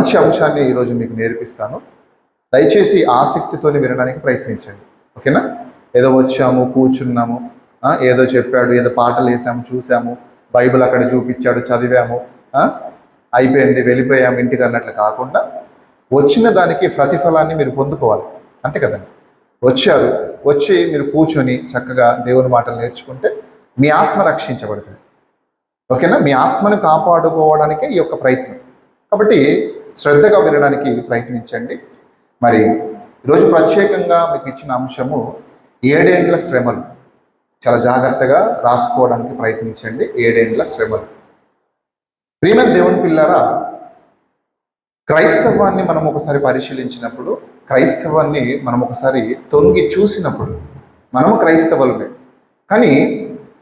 మంచి అంశాన్ని ఈరోజు మీకు నేర్పిస్తాను. దయచేసి ఆసక్తితో వినడానికి ప్రయత్నించండి. ఓకేనా? ఏదో వచ్చాము, కూర్చున్నాము, ఏదో చెప్పాడు, ఏదో పాటలు వేసాము, చూసాము, బైబిల్ అక్కడ చూపించాడు, చదివాము, అయిపోయింది, వెళ్ళిపోయాము ఇంటికి అన్నట్లు కాకుండా వచ్చిన దానికి ప్రతిఫలాన్ని మీరు పొందుకోవాలి. అంతే కదండి. వచ్చి మీరు కూర్చొని చక్కగా దేవుని మాటలు నేర్చుకుంటే మీ ఆత్మ రక్షించబడుతుంది. ఓకేనా? మీ ఆత్మను కాపాడుకోవడానికే ఈ యొక్క ప్రయత్నం. కాబట్టి శ్రద్ధగా వినడానికి ప్రయత్నించండి. మరి ఈరోజు ప్రత్యేకంగా మీకు ఇచ్చిన అంశము 7 ఏండ్ల శ్రమలు. చాలా జాగ్రత్తగా రాసుకోవడానికి ప్రయత్నించండి. 7 ఏండ్ల శ్రమలు. ప్రియమైన దేవుని పిల్లారా, క్రైస్తవాన్ని మనం ఒకసారి పరిశీలించినప్పుడు, క్రైస్తవాన్ని మనం ఒకసారి తొంగి చూసినప్పుడు మనము క్రైస్తవులమే. కానీ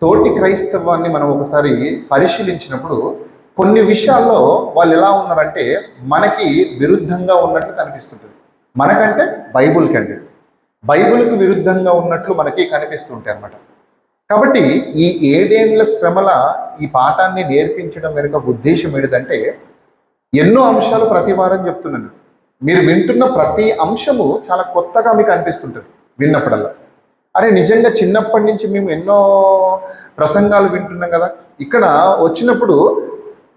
తోటి క్రైస్తవాన్ని మనం ఒకసారి పరిశీలించినప్పుడు కొన్ని విషయాల్లో వాళ్ళు ఎలా ఉన్నారంటే మనకి విరుద్ధంగా ఉన్నట్లు కనిపిస్తుంటుంది. మనకంటే బైబిల్కి విరుద్ధంగా ఉన్నట్లు మనకి కనిపిస్తుంటాయి అన్నమాట. కాబట్టి ఈ 7 ఏండ్ల శ్రమల ఈ పాఠాన్ని నేర్పించడం వెనుక ఉద్దేశం ఏంటంటే, ఎన్నో అంశాలు ప్రతి వారం చెప్తున్నాను. మీరు వింటున్న ప్రతి అంశము చాలా కొత్తగా మీకు అనిపిస్తుంటుంది విన్నప్పుడల్లా. అరే నిజంగా చిన్నప్పటి నుంచి మేము ఎన్నో ప్రసంగాలు వింటున్నాం కదా, ఇక్కడ వచ్చినప్పుడు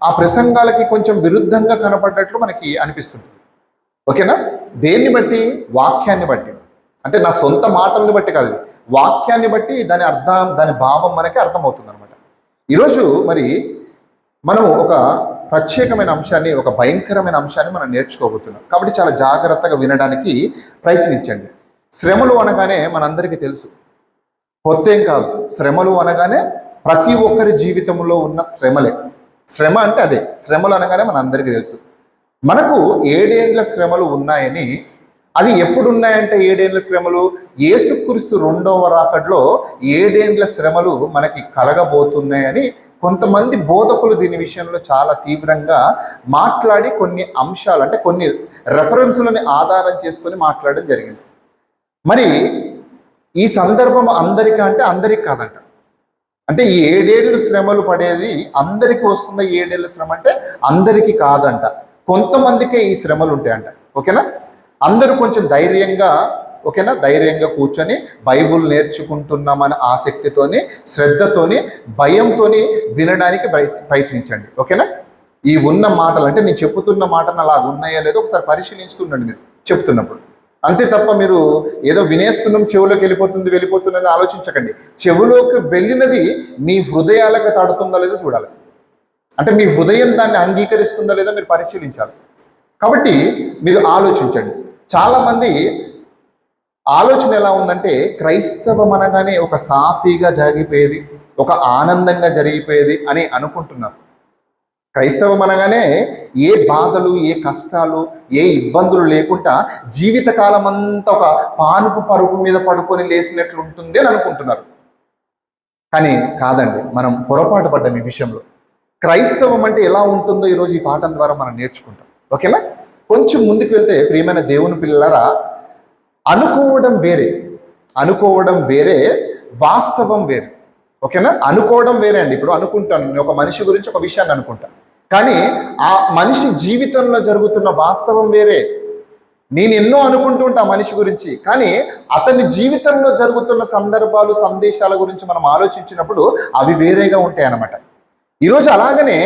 ఆ ప్రసంగాలకి కొంచెం విరుద్ధంగా కనపడ్డట్లు మనకి అనిపిస్తుంటుంది. ఓకేనా? దేన్ని బట్టి? వాక్యాన్ని బట్టి. అంటే నా సొంత మాటల్ని బట్టి కాదు, వాక్యాన్ని బట్టి దాని అర్థం, దాని భావం మనకి అర్థమవుతుంది అనమాట. ఈరోజు మరి మనము ఒక ప్రత్యేకమైన అంశాన్ని, ఒక భయంకరమైన అంశాన్ని మనం నేర్చుకోబోతున్నాం. కాబట్టి చాలా జాగ్రత్తగా వినడానికి ప్రయత్నించండి. శ్రమలు అనగానే మనందరికీ తెలుసు, కొత్తేం కాదు. శ్రమలు అనగానే ప్రతి ఒక్కరి జీవితంలో ఉన్న శ్రమలే. శ్రమ అంటే అదే, శ్రమలు అనగానే మనందరికీ తెలుసు. మనకు 7 ఏండ్ల శ్రమలు ఉన్నాయని, అది ఎప్పుడు ఉన్నాయంటే 7 ఏండ్ల శ్రమలు యేసుక్రీస్తు 2వ రాకడలో 7 ఏండ్ల శ్రమలు మనకి కలగబోతున్నాయని కొంతమంది బోధకులు దీని విషయంలో చాలా తీవ్రంగా మాట్లాడి కొన్ని అంశాలు, అంటే కొన్ని రెఫరెన్సులని ఆధారం చేసుకొని మాట్లాడడం జరిగింది. మరి ఈ సందర్భం అందరికీ అంటే అందరికి కాదంట. అంటే ఈ 7 ఏళ్ళు శ్రమలు పడేది అందరికీ వస్తుంది. 7 ఏళ్ళ శ్రమ అంటే అందరికీ కాదంట, కొంతమందికే ఈ శ్రమలు ఉంటాయంట. ఓకేనా? అందరూ కొంచెం ధైర్యంగా కూర్చొని బైబుల్ నేర్చుకుంటున్నామని ఆసక్తితోని, శ్రద్ధతోని, భయంతోని వినడానికి ప్రయత్నించండి. ఓకేనా? ఈ ఉన్న మాటలు, అంటే నేను చెప్పుతున్న మాటలు అలా ఉన్నాయా లేదో ఒకసారి పరిశీలిస్తుండండి మీరు చెప్తున్నప్పుడు. అంతే తప్ప మీరు ఏదో వినేస్తున్నాం, చెవులోకి వెళ్ళిపోతున్నది ఆలోచించకండి. చెవులోకి వెళ్ళినది మీ హృదయాలకు తడుతుందో లేదో చూడాలి. అంటే మీ హృదయం దాన్ని అంగీకరిస్తుందో లేదో మీరు పరిశీలించాలి. కాబట్టి మీరు ఆలోచించండి. చాలామంది ఆలోచన ఎలా ఉందంటే, క్రైస్తవం అనగానే ఒక సాఫీగా జరిగిపోయేది, ఒక ఆనందంగా జరిగిపోయేది అని అనుకుంటున్నారు. క్రైస్తవం అనగానే ఏ బాధలు, ఏ కష్టాలు, ఏ ఇబ్బందులు లేకుండా జీవితకాలం అంతా ఒక పానుపు పరుపు మీద పడుకొని లేసినట్లు ఉంటుంది అని అనుకుంటున్నారు. కానీ కాదండి, మనం పొరపాటు పడ్డాం ఈ విషయంలో. క్రైస్తవం అంటే ఎలా ఉంటుందో ఈరోజు ఈ పాఠం ద్వారా మనం నేర్చుకుంటాం. ఓకేనా? కొంచెం ముందుకు వెళ్తే ప్రియమైన దేవుని పిల్లలారా, అనుకోవడం వేరే, వాస్తవం వేరే. ఓకేనా? అనుకోవడం వేరే అండి. ఇప్పుడు అనుకుంటాను, నేను ఒక మనిషి గురించి ఒక విషయాన్ని అనుకుంటాను, కానీ ఆ మనిషి జీవితంలో జరుగుతున్న వాస్తవం వేరే. నేను ఎన్నో అనుకుంటూ ఉంటా మనిషి గురించి, కానీ అతని జీవితంలో జరుగుతున్న సందర్భాలు, సందేశాల గురించి మనం ఆలోచించినప్పుడు అవి వేరేగా ఉంటాయి అన్నమాట. ఈరోజు అలాగనే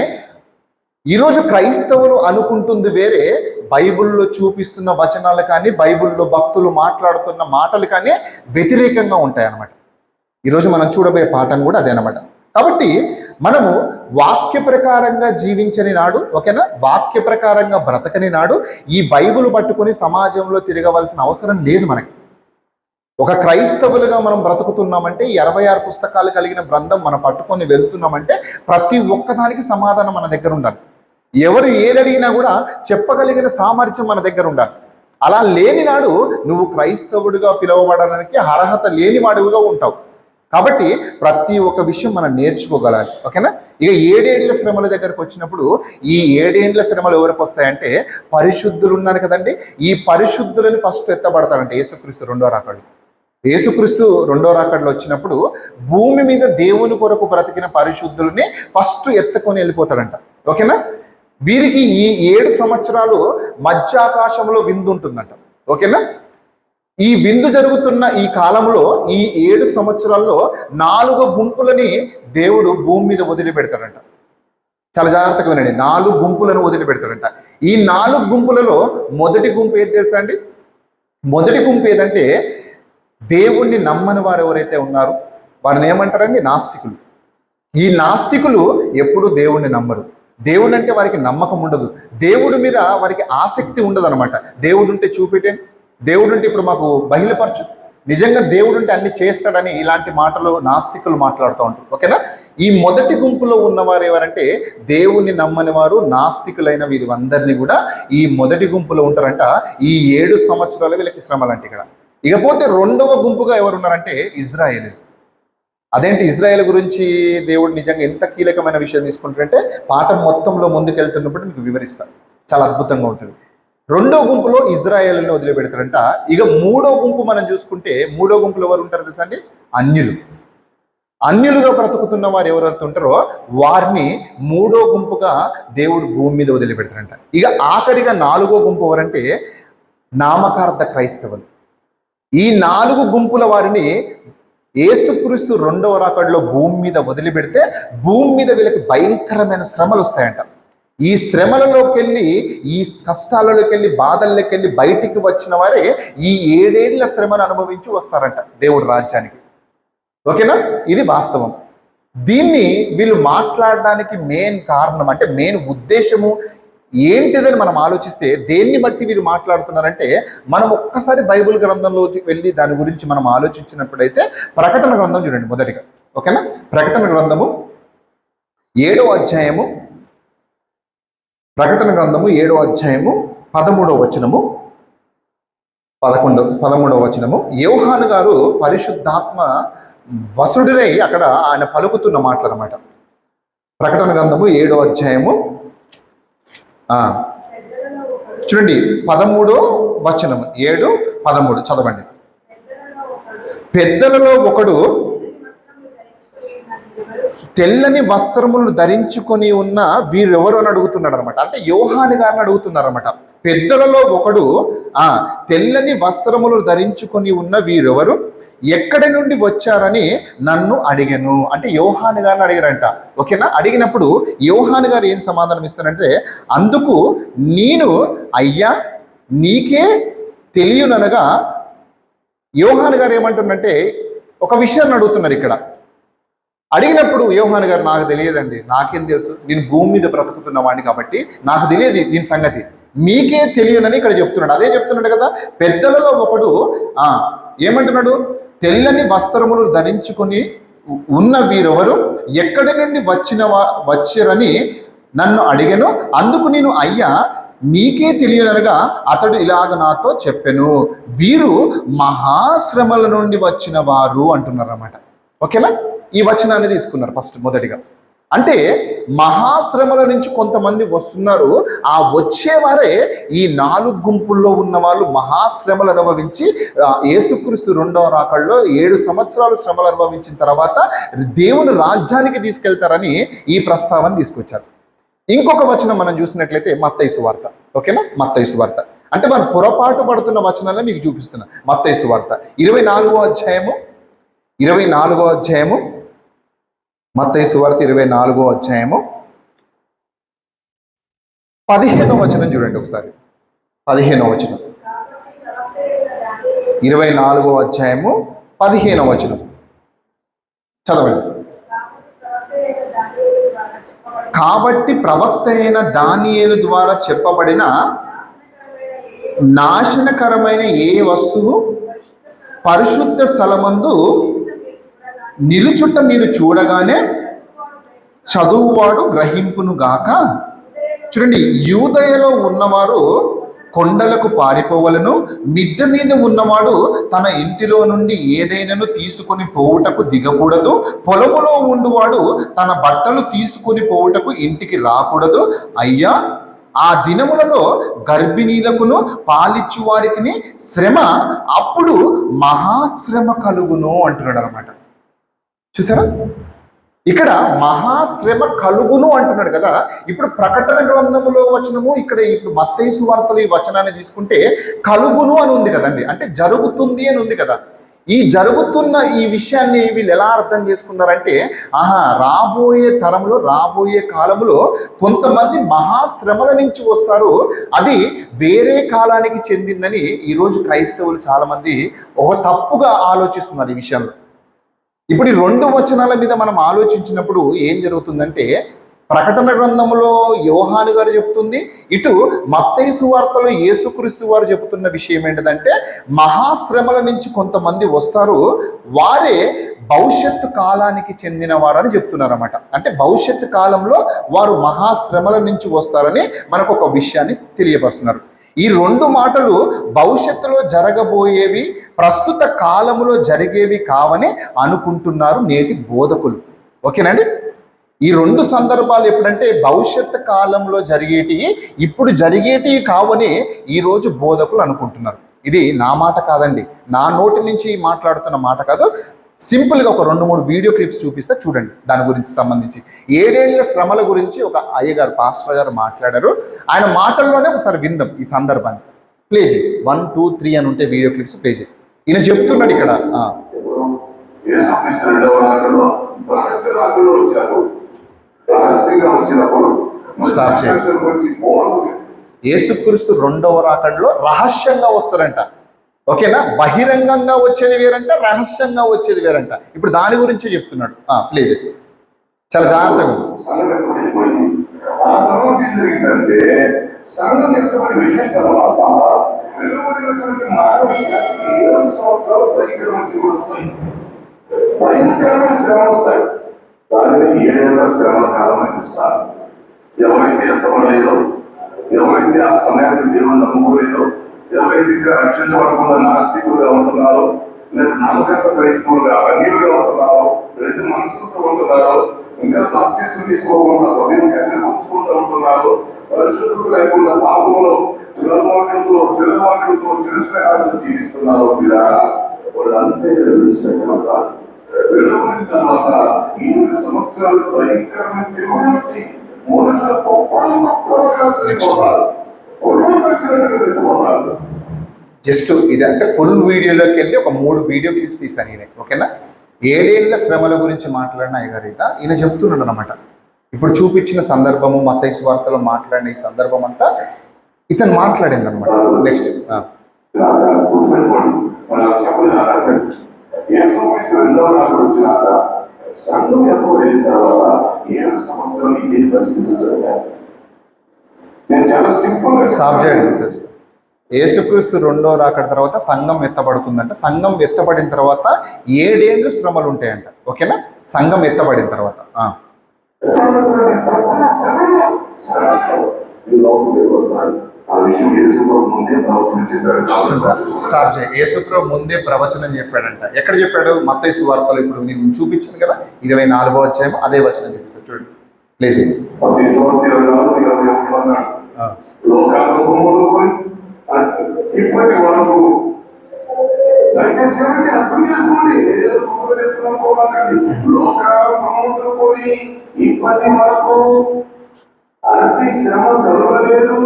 ఈరోజు క్రైస్తవులు అనుకుంటుంది వేరే, బైబిల్లో చూపిస్తున్న వచనాలు కానీ, బైబిల్లో భక్తులు మాట్లాడుతున్న మాటలు కానీ వ్యతిరేకంగా ఉంటాయి అన్నమాట. ఈరోజు మనం చూడబోయే పాఠం కూడా అదేనమాట. కాబట్టి మనము వాక్య ప్రకారంగా జీవించని నాడు, ఓకేనా, వాక్య ప్రకారంగా బ్రతకని నాడు ఈ బైబిల్ పట్టుకొని సమాజంలో తిరగవలసిన అవసరం లేదు మనకి. ఒక క్రైస్తవులుగా మనం బ్రతుకుతున్నామంటే 26 పుస్తకాలు కలిగిన గ్రంథం మనం పట్టుకొని వెళ్తున్నామంటే ప్రతి ఒక్కదానికి సమాధానం మన దగ్గర ఉండాలి. ఎవరు ఏది అడిగినా కూడా చెప్పగలిగిన సామర్థ్యం మన దగ్గర ఉండాలి. అలా లేని నాడు నువ్వు క్రైస్తవుడిగా పిలువబడడానికి అర్హత లేనివాడుగా ఉంటావు. కాబట్టి ప్రతి ఒక్క విషయం మనం నేర్చుకోగలాలి. ఓకేనా? ఇక 7 ఏండ్ల శ్రమల దగ్గరకు వచ్చినప్పుడు ఈ 7 ఏండ్ల శ్రమలు ఎవరికి వస్తాయంటే, పరిశుద్ధులు ఉన్నారు కదండి, ఈ పరిశుద్ధులని ఫస్ట్ ఎత్తబడతాడంటే యేసుక్రీస్తు 2వ రాకడలో. యేసుక్రీస్తు 2వ రాకడలో వచ్చినప్పుడు భూమి మీద దేవుని కొరకు బ్రతికిన పరిశుద్ధులని ఫస్ట్ ఎత్తుకొని వెళ్ళిపోతాడంట. ఓకేనా? వీరికి ఈ 7 సంవత్సరాలు మధ్యాకాశంలో విందు ఉంటుందంట. ఓకేనా? ఈ విందు జరుగుతున్న ఈ కాలంలో ఈ 7 సంవత్సరాల్లో 4 గుంపులని దేవుడు భూమి మీద వదిలిపెడతాడంట. చాలా జాగ్రత్తగా వినండి. 4 గుంపులను వదిలిపెడతాడంట. ఈ 4 గుంపులలో మొదటి గుంపు ఏది తెలుసా అండి? మొదటి గుంపు ఏదంటే దేవుణ్ణి నమ్మని వారు ఎవరైతే ఉన్నారో వారిని ఏమంటారండి? నాస్తికులు. ఈ నాస్తికులు ఎప్పుడు దేవుణ్ణి నమ్మరు. దేవుడు అంటే వారికి నమ్మకం ఉండదు. దేవుడి మీద వారికి ఆసక్తి ఉండదు అనమాట. దేవుడు ఉంటే చూపెట్టండి, దేవుడు ఉంటే ఇప్పుడు మాకు బహిళపరచు, నిజంగా దేవుడు ఉంటే అన్ని చేస్తాడని ఇలాంటి మాటలు నాస్తికులు మాట్లాడుతూ ఉంటారు. ఓకేనా? ఈ మొదటి గుంపులో ఉన్నవారు ఎవరంటే దేవుణ్ణి నమ్మని వారు, నాస్తికులైన వీరందరినీ కూడా ఈ మొదటి గుంపులో ఉంటారంట. ఈ 7 సంవత్సరాలు వీళ్ళకి శ్రమలంటే ఇక్కడ. ఇకపోతే రెండవ గుంపుగా ఎవరు ఉన్నారంటే ఇజ్రాయేలు. అదేంటి ఇజ్రాయేల్ గురించి దేవుడు నిజంగా ఎంత కీలకమైన విషయం తీసుకుంటారంటే పాఠం మొత్తంలో ముందుకెళ్తున్నప్పుడు మీకు వివరిస్తాను. చాలా అద్భుతంగా ఉంటుంది. రెండో గుంపులో ఇజ్రాయేల్ని వదిలిపెడతారంట. ఇక మూడో గుంపు మనం చూసుకుంటే మూడో గుంపులో ఎవరు ఉంటారు తెలుసా అండి? అన్యులు. అన్యులుగా బ్రతుకుతున్న వారు ఎవరైతే ఉంటారో వారిని మూడో గుంపుగా దేవుడు భూమి మీద వదిలిపెడతారంట. ఇక ఆఖరిగా 4వ గుంపు ఎవరంటే నామకార్థ క్రైస్తవులు. ఈ 4 గుంపుల వారిని యేసుక్రీస్తు 2వ రాకడలో భూమి మీద వదిలిపెడితే భూమి మీద వీళ్ళకి భయంకరమైన శ్రమలు వస్తాయంట. ఈ శ్రమలలోకి వెళ్ళి, ఈ కష్టాలలోకి వెళ్ళి, బాధల్లోకి వెళ్ళి బయటికి వచ్చిన వారే ఈ 7 ఏళ్ల శ్రమను అనుభవించి వస్తారంట దేవుడి రాజ్యానికి. ఓకేనా? ఇది వాస్తవం. దీన్ని వీళ్ళు మాట్లాడడానికి మెయిన్ కారణం అంటే మెయిన్ ఉద్దేశము ఏంటిదని మనం ఆలోచిస్తే దేన్ని బట్టి వీరు మాట్లాడుతున్నారంటే మనం ఒక్కసారి బైబిల్ గ్రంథంలోకి వెళ్ళి దాని గురించి మనం ఆలోచించినప్పుడైతే ప్రకటన గ్రంథం చూడండి మొదటిగా. ఓకేనా? ప్రకటన గ్రంథము 7వ అధ్యాయము, ప్రకటన గ్రంథము 7వ అధ్యాయము 13వ వచనము, 13వ వచనము. యోహాను గారు పరిశుద్ధాత్మ వసుడునై అక్కడ ఆయన పలుకుతున్న మాటలు అన్నమాట. ప్రకటన గ్రంథము 7వ అధ్యాయము చూడండి 13వ వచనం 7:13 చదవండి. పెద్దలలో ఒకడు తెల్లని వస్త్రములను ధరించుకొని ఉన్న వీరెవరు అని అడుగుతున్నాడు అనమాట. అంటే యోహాను గారిని అడుగుతున్నారు అనమాట. పెద్దలలో ఒకడు తెల్లని వస్త్రములు ధరించుకొని ఉన్న వీరెవరు, ఎక్కడి నుండి వచ్చారని నన్ను అడిగాను. అంటే యోహాను గారిని అడిగారంట. ఓకేనా? అడిగినప్పుడు యోహాను గారు ఏం సమాధానం ఇస్తారంటే, అందుకు నేను అయ్యా నీకే తెలియననగా యోహాను గారు ఏమంటున్నంటే ఒక విషయాన్ని అడుగుతున్నారు ఇక్కడ. అడిగినప్పుడు యోహాను గారు నాకు తెలియదండి, నాకేం తెలుసు, నేను భూమి మీద బ్రతుకుతున్న వాడిని కాబట్టి నాకు తెలియదు దీని సంగతి, మీకే తెలియనని ఇక్కడ చెప్తున్నాడు. అదే చెప్తున్నాడు కదా. పెద్దలలో ఒకడు ఏమంటున్నాడు? తెల్లని వస్త్రములు ధరించుకొని ఉన్న వీరెవరు, ఎక్కడి నుండి వచ్చిరని నన్ను అడిగాను. అందుకు నేను అయ్యా నీకే తెలియనగా అతడు ఇలాగ నాతో చెప్పెను, వీరు మహాశ్రమల నుండి వచ్చిన వారు అంటున్నారు అన్నమాట. ఓకేనా? ఈ వచనాన్ని తీసుకున్నారు ఫస్ట్ మొదటిగా. అంటే మహాశ్రమల నుంచి కొంతమంది వస్తున్నారు. ఆ వచ్చేవారే ఈ 4 గుంపుల్లో ఉన్న వాళ్ళు మహాశ్రమలు అనుభవించి యేసుక్రీస్తు 2వ రాకడలో 7 సంవత్సరాలు శ్రమలు అనుభవించిన తర్వాత దేవుని రాజ్యానికి తీసుకెళ్తారని ఈ ప్రస్తావన తీసుకొచ్చారు. ఇంకొక వచనం మనం చూసినట్లయితే మత్తయి సువార్త. ఓకేనా? మత్తయి సువార్త అంటే వారు పొరపాటు పడుతున్న వచనాలను మీకు చూపిస్తున్నా. మత్తయి సువార్త 24వ అధ్యాయము, 24వ అధ్యాయము, మత్తయి సువార్త 24వ అధ్యాయము 15వ వచనం చూడండి ఒకసారి. 15వ వచనం, 24వ అధ్యాయము 15వ వచనం చదవండి. కాబట్టి ప్రవక్త అయిన దానియేలు ద్వారా చెప్పబడిన నాశనకరమైన ఏ వస్తువు పరిశుద్ధ స్థలమందు నిలుచుట మీరు చూడగానే చదువువాడు గ్రహింపును గాక. చూడండి, యూదయలో ఉన్నవారు కొండలకు పారిపోవలను, మిద్దె మీద ఉన్నవాడు తన ఇంటిలో నుండి ఏదైనాను తీసుకొని పోవుటకు దిగకూడదు, పొలములో ఉండువాడు తన బట్టలు తీసుకొని పోవుటకు ఇంటికి రాకూడదు. అయ్యా, ఆ దినములలో గర్భిణీలకును పాలిచ్చు వారికి శ్రమ, అప్పుడు మహాశ్రమ కలుగును అంటున్నాడు అనమాట. చూసారా? ఇక్కడ మహాశ్రమ కలుగును అంటున్నాడు కదా. ఇప్పుడు ప్రకటన గ్రంథములో వచనము, ఇక్కడ ఇప్పుడు మత్తయి సువార్తలు ఈ వచనాన్ని తీసుకుంటే కలుగును అని ఉంది కదండి, అంటే జరుగుతుంది అని ఉంది కదా. ఈ జరుగుతున్న ఈ విషయాన్ని వీళ్ళు ఎలా అర్థం చేసుకున్నారంటే, రాబోయే తరంలో, రాబోయే కాలంలో కొంతమంది మహాశ్రమల నుంచి వస్తారు, అది వేరే కాలానికి చెందిందని ఈరోజు క్రైస్తవులు చాలామంది ఒక తప్పుగా ఆలోచిస్తున్నారు ఈ విషయంలో. ఇప్పుడు ఈ 2 వచనాల మీద మనం ఆలోచించినప్పుడు ఏం జరుగుతుందంటే, ప్రకటన గ్రంథంలో యోహాను గారు చెప్తుంది, ఇటు మత్తయి సువార్తలో యేసుక్రీస్తు వారు చెబుతున్న విషయం ఏంటంటే, మహాశ్రమల నుంచి కొంతమంది వస్తారు, వారే భవిష్యత్తు కాలానికి చెందిన వారని చెప్తున్నారు అన్నమాట. అంటే భవిష్యత్తు కాలంలో వారు మహాశ్రమల నుంచి వస్తారని మనకు ఒక విషయాన్ని తెలియపరుస్తున్నారు. ఈ 2 మాటలు భవిష్యత్తులో జరగబోయేవి, ప్రస్తుత కాలంలో జరిగేవి కావని అనుకుంటున్నారు నేటి బోధకులు. ఓకేనండి. ఈ 2 సందర్భాలు ఎప్పుడంటే భవిష్యత్తు కాలంలో జరిగేటివి, ఇప్పుడు జరిగేటివి కావని ఈరోజు బోధకులు అనుకుంటున్నారు. ఇది నా మాట కాదండి, నా నోటి నుంచి మాట్లాడుతున్న మాట కాదు. సింపుల్గా ఒక 2-3 వీడియో క్లిప్స్ చూపిస్తే చూడండి. దాని గురించి సంబంధించి 7 ఏళ్ల శ్రమల గురించి ఒక అయ్యగారు, పాస్టర్ గారు మాట్లాడారు. ఆయన మాటల్లోనే ఒకసారి విందాం ఈ సందర్భాన్ని. ప్లే చేయి. 1, 2, 3 అని ఉంటే వీడియో క్లిప్స్ ప్లే చేయి. ఈయన చెప్తున్నాడు ఇక్కడ. స్టాప్ చేయండి. యేసుక్రీస్తు 2వ రాకడలో రహస్యంగా వస్తారంట. ఓకేనా. బహిరంగంగా వచ్చేది వేరంట, రహస్యంగా వచ్చేది వేరంట. ఇప్పుడు దాని గురించి చెప్తున్నాడు. ప్లీజ్ చాలా జాగ్రత్తగా. భయంకరమైన శ్రమ వస్తాయి. దానిని 7 ఏళ్ల శ్రమ కాలం అనిపిస్తారు. ఎవరైతే ఎంతమందిలో, ఎవరైతే ఆ సమయాన్ని దేవుని నమ్ముకోలేదో, ఎవరైతే ఇంకా రక్షించబడకుండా నాస్తికులుగా ఉంటున్నారో, లేదా నమ్మకత్వ క్రైస్తవులుగా అన్యులుగా ఉంటున్నారో, 2 మనసులతో ఉంటున్నారో, ఇంకా బాప్తిస్మం తీసుకోకుండా ఉదయం గట్టిని ఉంచుకుంటూ ఉంటున్నారో, పరిశుద్ధత లేకుండా పాపంలో చిరవాక్యంతో చిరస్నేహాలను జీవిస్తున్నారో, వాళ్ళంతే విడిచిపెట్టమంటారు. వెలువడిన తర్వాత 7 సంవత్సరాలు భయంకరమైన తెగులు వచ్చి మనుషులు చనిపోతారు, తెచ్చిపోతారు. జస్ట్ ఇది అంటే ఫుల్ వీడియోలోకి వెళ్ళి ఒక 3 వీడియో క్లిప్స్ తీసాను ఈయన. ఓకేనా. 7 ఏళ్ల శ్రమల గురించి మాట్లాడిన అయ్యగారు ఈయన చెప్తున్నాడు అనమాట. ఇప్పుడు చూపించిన సందర్భము, మత్తయి సువార్తలో మాట్లాడిన ఈ సందర్భం అంతా ఇతను మాట్లాడింది అనమాట. నెక్స్ట్ సంఘం ఎత్తబడిన తర్వాత 7 సంవత్సరాలు ఇదే పరిస్థితులు జరిగాయి. నేను చాలా సింపుల్ గా సాఫ్ చేయండి. యేసుక్రీస్తు 2వ రాకడ తర్వాత సంఘం ఎత్తబడుతుందంట. సంఘం ఎత్తబడిన తర్వాత 7 ఏళ్ళు శ్రమలు ఉంటాయంట. ఓకేనా. సంఘం ఎత్తబడిన తర్వాత స్టాప్ చేయి. యేసుప్రభు ముందే ప్రవచనం చెప్పాడంట. ఎక్కడ చెప్పాడు? మత్తయి సువార్తలో. ఇప్పుడు నేను చూపించాను కదా 24వ అధ్యాయం, అదే వచనం చూపిస్తాడు చూడండి. ప్లే చేయండి. ఇప్పటి వరకు దయచేసి అర్థం చేసుకోండి. ఏదో సూపర్ చెప్తున్నాను. లోకాలు పోయి ఇప్పటి వరకు అతి శ్రమ కలగలేదు,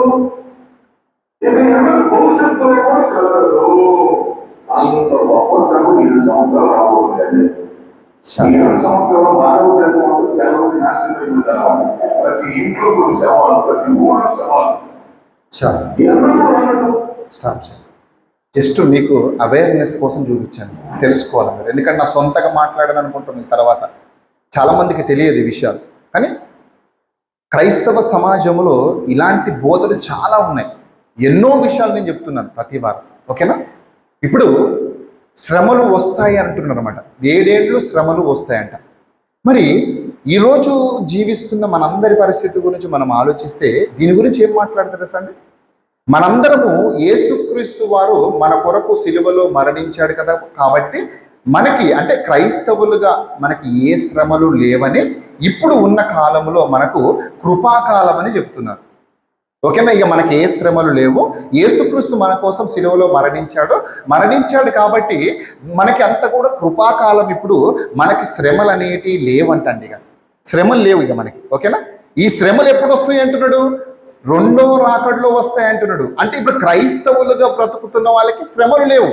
ఇక ఎవరి భవిష్యత్తులో కూడా కలగదు. అంత గొప్ప శ్రమ 7 సంవత్సరాలు రాబోతుందండి. 7 సంవత్సరాలు మానవ జన్మలో చాలా మంది నాశనం అయిపోతారు. ప్రతి ఇంట్లో కొన్ని సవాలు, ప్రతి ఊళ్ళో సవాలు. స్టాప్ చేయండి. జస్ట్ మీకు అవేర్నెస్ కోసం చూపించాను, తెలుసుకోవాలి మీరు. ఎందుకంటే నా సొంతగా మాట్లాడాను అనుకుంటున్నాను. తర్వాత చాలామందికి తెలియదు ఈ విషయాలు. కానీ క్రైస్తవ సమాజంలో ఇలాంటి బోధలు చాలా ఉన్నాయి. ఎన్నో విషయాలు నేను చెప్తున్నాను ప్రతి వారం. ఓకేనా. ఇప్పుడు శ్రమలు వస్తాయి అంటున్నారు అనమాట. 7 ఏళ్ళు శ్రమలు వస్తాయంట. మరి ఈరోజు జీవిస్తున్న మనందరి పరిస్థితి గురించి మనం ఆలోచిస్తే దీని గురించి ఏం మాట్లాడతారు అండి? మనందరము యేసుక్రీస్తు వారు మన కొరకు సిలువలో మరణించాడు కదా, కాబట్టి మనకి అంటే క్రైస్తవులుగా మనకి ఏ శ్రమలు లేవని ఇప్పుడు ఉన్న కాలంలో మనకు కృపాకాలం అని చెప్తున్నారు. ఓకేనా. ఇక మనకి ఏ శ్రమలు లేవు. యేసుక్రీస్తు మన కోసం సిలువలో మరణించాడు కాబట్టి మనకి అంత కూడా కృపాకాలం. ఇప్పుడు మనకి శ్రమలు అనేటివి లేవంటండి. ఇక శ్రమలు లేవు ఇక మనకి. ఓకేనా? ఈ శ్రమలు ఎప్పుడు వస్తాయి అంటున్నాడు? రెండో రాకడలో వస్తాయి అంటున్నాడు. అంటే ఇప్పుడు క్రైస్తవులుగా బ్రతుకుతున్న వాళ్ళకి శ్రమలు లేవు,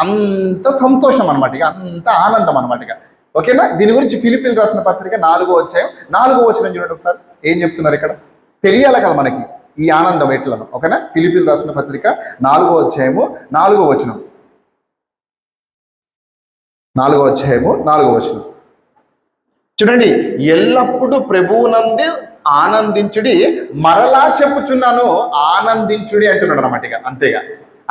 అంత సంతోషం అనమాట, ఇక అంత ఆనందం అనమాట ఇక. ఓకేనా? దీని గురించి ఫిలిప్పీలు రాసిన పత్రిక 4వ అధ్యాయం 4వ వచనం చూడండి ఒకసారి. ఏం చెప్తున్నారు ఇక్కడ? తెలియాలి కదా మనకి ఈ ఆనందం ఎట్లను. ఓకేనా? ఫిలిప్పీలు రాసిన పత్రిక 4వ అధ్యాయము 4వ వచనం. 4వ అధ్యాయము 4వ వచనం చూడండి. ఎల్లప్పుడూ ప్రభువునందు ఆనందించుడి, మరలా చెప్పుచున్నాను ఆనందించుడి అంటున్నాడు అనమాట ఇక. అంతేగా,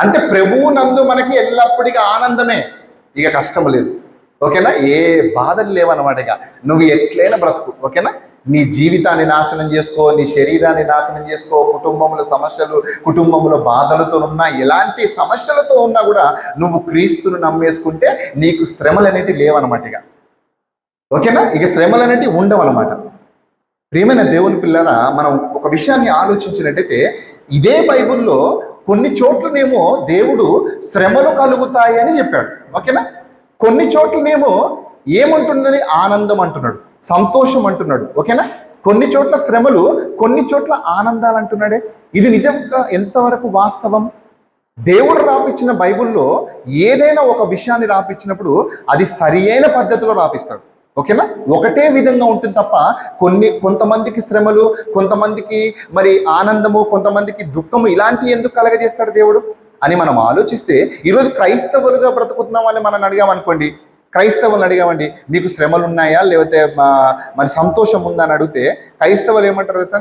అంటే ప్రభువునందు మనకి ఎల్లప్పుడికి ఆనందమే, ఇక కష్టం లేదు. ఓకేనా? ఏ బాధలు లేవన్నమాట ఇక. నువ్వు ఎట్లయినా బ్రతుకు. ఓకేనా? నీ జీవితాన్ని నాశనం చేసుకో, నీ శరీరాన్ని నాశనం చేసుకో, కుటుంబంలో సమస్యలు, కుటుంబంలో బాధలతో ఉన్నా, ఎలాంటి సమస్యలతో ఉన్నా కూడా నువ్వు క్రీస్తును నమ్మేసుకుంటే నీకు శ్రమలు అనేటివి లేవన్నమాట ఇక. ఓకేనా? ఇక శ్రమలు అనేటివి ఉండవన్నమాట. ప్రియమైన దేవుని పిల్లరా, మనం ఒక విషయాన్ని ఆలోచించినట్టయితే ఇదే బైబిల్లో కొన్ని చోట్లనేమో దేవుడు శ్రమలు కలుగుతాయి అని చెప్పాడు. ఓకేనా? కొన్ని చోట్లనేమో ఏమంటుందని ఆనందం అంటున్నాడు, సంతోషం అంటున్నాడు. ఓకేనా? కొన్ని చోట్ల శ్రమలు, కొన్ని చోట్ల ఆనందాలు అంటున్నాడే. ఇది నిజంగా ఎంతవరకు వాస్తవం? దేవుడు రాపిచ్చిన బైబిల్లో ఏదైనా ఒక విషయాన్ని రాపిచ్చినప్పుడు అది సరి అయిన పద్ధతిలో రాపిస్తాడు. ఓకేనా? ఒకటే విధంగా ఉంటుంది తప్ప కొంతమందికి శ్రమలు, కొంతమందికి మరి ఆనందము, కొంతమందికి దుఃఖము, ఇలాంటివి ఎందుకు కలగజేస్తాడు దేవుడు అని మనం ఆలోచిస్తే, ఈరోజు క్రైస్తవులుగా బ్రతుకుతున్నామని మనం అడిగామనుకోండి, క్రైస్తవులను అడిగామండి మీకు శ్రమలు ఉన్నాయా లేకపోతే మరి సంతోషం ఉందా అని అడిగితే క్రైస్తవులు ఏమంటారు తెలుసా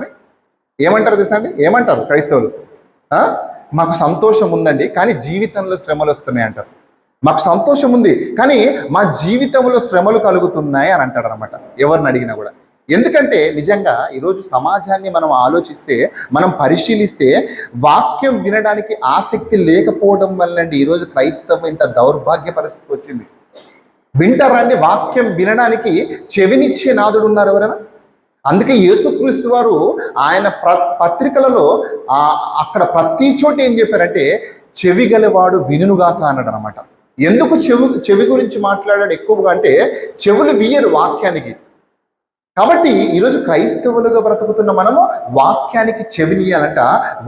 అండి? ఏమంటారు క్రైస్తవులు? మాకు సంతోషం ఉందండి కానీ జీవితంలో శ్రమలు వస్తున్నాయి అంటారు. మాకు సంతోషం ఉంది కానీ మా జీవితంలో శ్రమలు కలుగుతున్నాయి అని అంటాడు అనమాట, ఎవరిని అడిగినా కూడా. ఎందుకంటే నిజంగా ఈరోజు సమాజాన్ని మనం ఆలోచిస్తే, మనం పరిశీలిస్తే, వాక్యం వినడానికి ఆసక్తి లేకపోవడం వల్లండి ఈరోజు క్రైస్తవం ఇంత దౌర్భాగ్య పరిస్థితి వచ్చింది. వింటారండి? వాక్యం వినడానికి చెవినిచ్చే నాదుడు ఉన్నారు ఎవరైనా? అందుకే యేసుక్రీస్తు వారు ఆయన పత్రికలలో అక్కడ ప్రతి చోట ఏం చెప్పారంటే చెవి గలవాడు వినుగాక అన్నాడు అనమాట. ఎందుకు చెవి గురించి మాట్లాడాడు ఎక్కువగా అంటే చెవులు వియ్యరు వాక్యానికి. కాబట్టి ఈరోజు క్రైస్తవులుగా బ్రతుకుతున్న మనము వాక్యానికి చెవినియాలంట,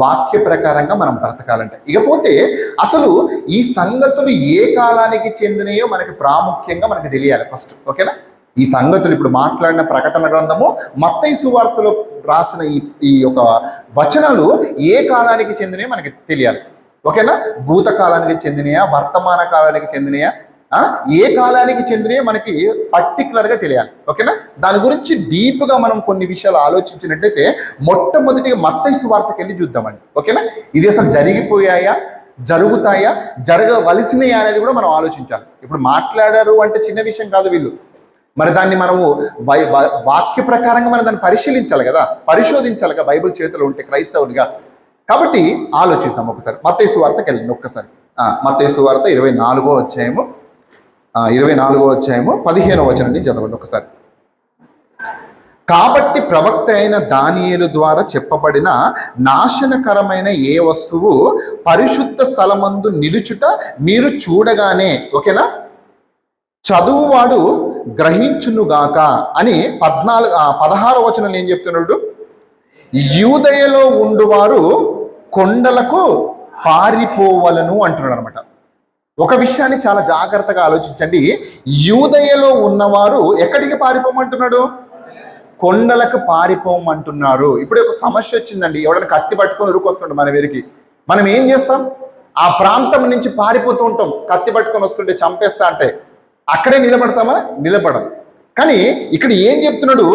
వాక్య ప్రకారంగా మనం బ్రతకాలంట. ఇకపోతే అసలు ఈ సంగతులు ఏ కాలానికి చెందినయో మనకి ప్రాముఖ్యంగా మనకి తెలియాలి ఫస్ట్. ఓకేనా? ఈ సంగతులు ఇప్పుడు మాట్లాడిన ప్రకటన గ్రంథము, మత్తయి సువార్తలో రాసిన ఈ యొక్క వచనాలు ఏ కాలానికి చెందినయో మనకి తెలియాలి. ఓకేనా? భూతకాలానికి చెందినయా, వర్తమాన కాలానికి చెందినయా, ఏ కాలానికి చెందినయో మనకి పర్టికులర్గా తెలియాలి. ఓకేనా? దాని గురించి డీప్గా మనం కొన్ని విషయాలు ఆలోచించినట్లయితే మొట్టమొదటిగా మత్తయి సువార్తకి వెళ్ళి చూద్దామండి. ఓకేనా? ఇది అసలు జరిగిపోయాయా, జరుగుతాయా, జరగవలసినయా అనేది కూడా మనం ఆలోచించాలి. ఇప్పుడు మాట్లాడారు అంటే చిన్న విషయం కాదు వీళ్ళు. మరి దాన్ని మనము వాక్య ప్రకారంగా మనం దాన్ని పరిశీలించాలి కదా, పరిశోధించాలి కదా బైబిల్ చేతిలో ఉంటే క్రైస్తవులుగా. కాబట్టి ఆలోచిద్దాం ఒకసారి. మత్తయి సువార్తకి వెళ్ళండి ఒక్కసారి. మత్తయి సువార్త 24వ అధ్యాయము 15వ వచనాన్ని చదవండి ఒకసారి. కాబట్టి ప్రవక్త అయిన దానియేలు ద్వారా చెప్పబడిన నాశనకరమైన ఏ వస్తువు పరిశుద్ధ స్థలమందు నిలుచుట మీరు చూడగానే, ఓకేనా, చదువువాడు గ్రహించునుగాక అని 16వ వచనం ఏం చెప్తున్నాడు? యూదయలో ఉండువారు కొండలకు పారిపోవలను అంటున్నాడు అనమాట. ఒక విషయాన్ని చాలా జాగ్రత్తగా ఆలోచించండి. యూదయలో ఉన్నవారు ఎక్కడికి పారిపోమంటున్నాడు? కొండలకు పారిపోమంటున్నారు. ఇప్పుడు ఒక సమస్య వచ్చిందండి, ఎవడైనా కత్తి పట్టుకొని ఉరుకొస్తుండే మన వీరికి, మనం ఏం చేస్తాం? ఆ ప్రాంతం నుంచి పారిపోతూ ఉంటాం. కత్తి పట్టుకొని వస్తుంటే చంపేస్తా అంటే అక్కడే నిలబడతామా? నిలబడం. కానీ ఇక్కడ ఏం చెప్తున్నాడు?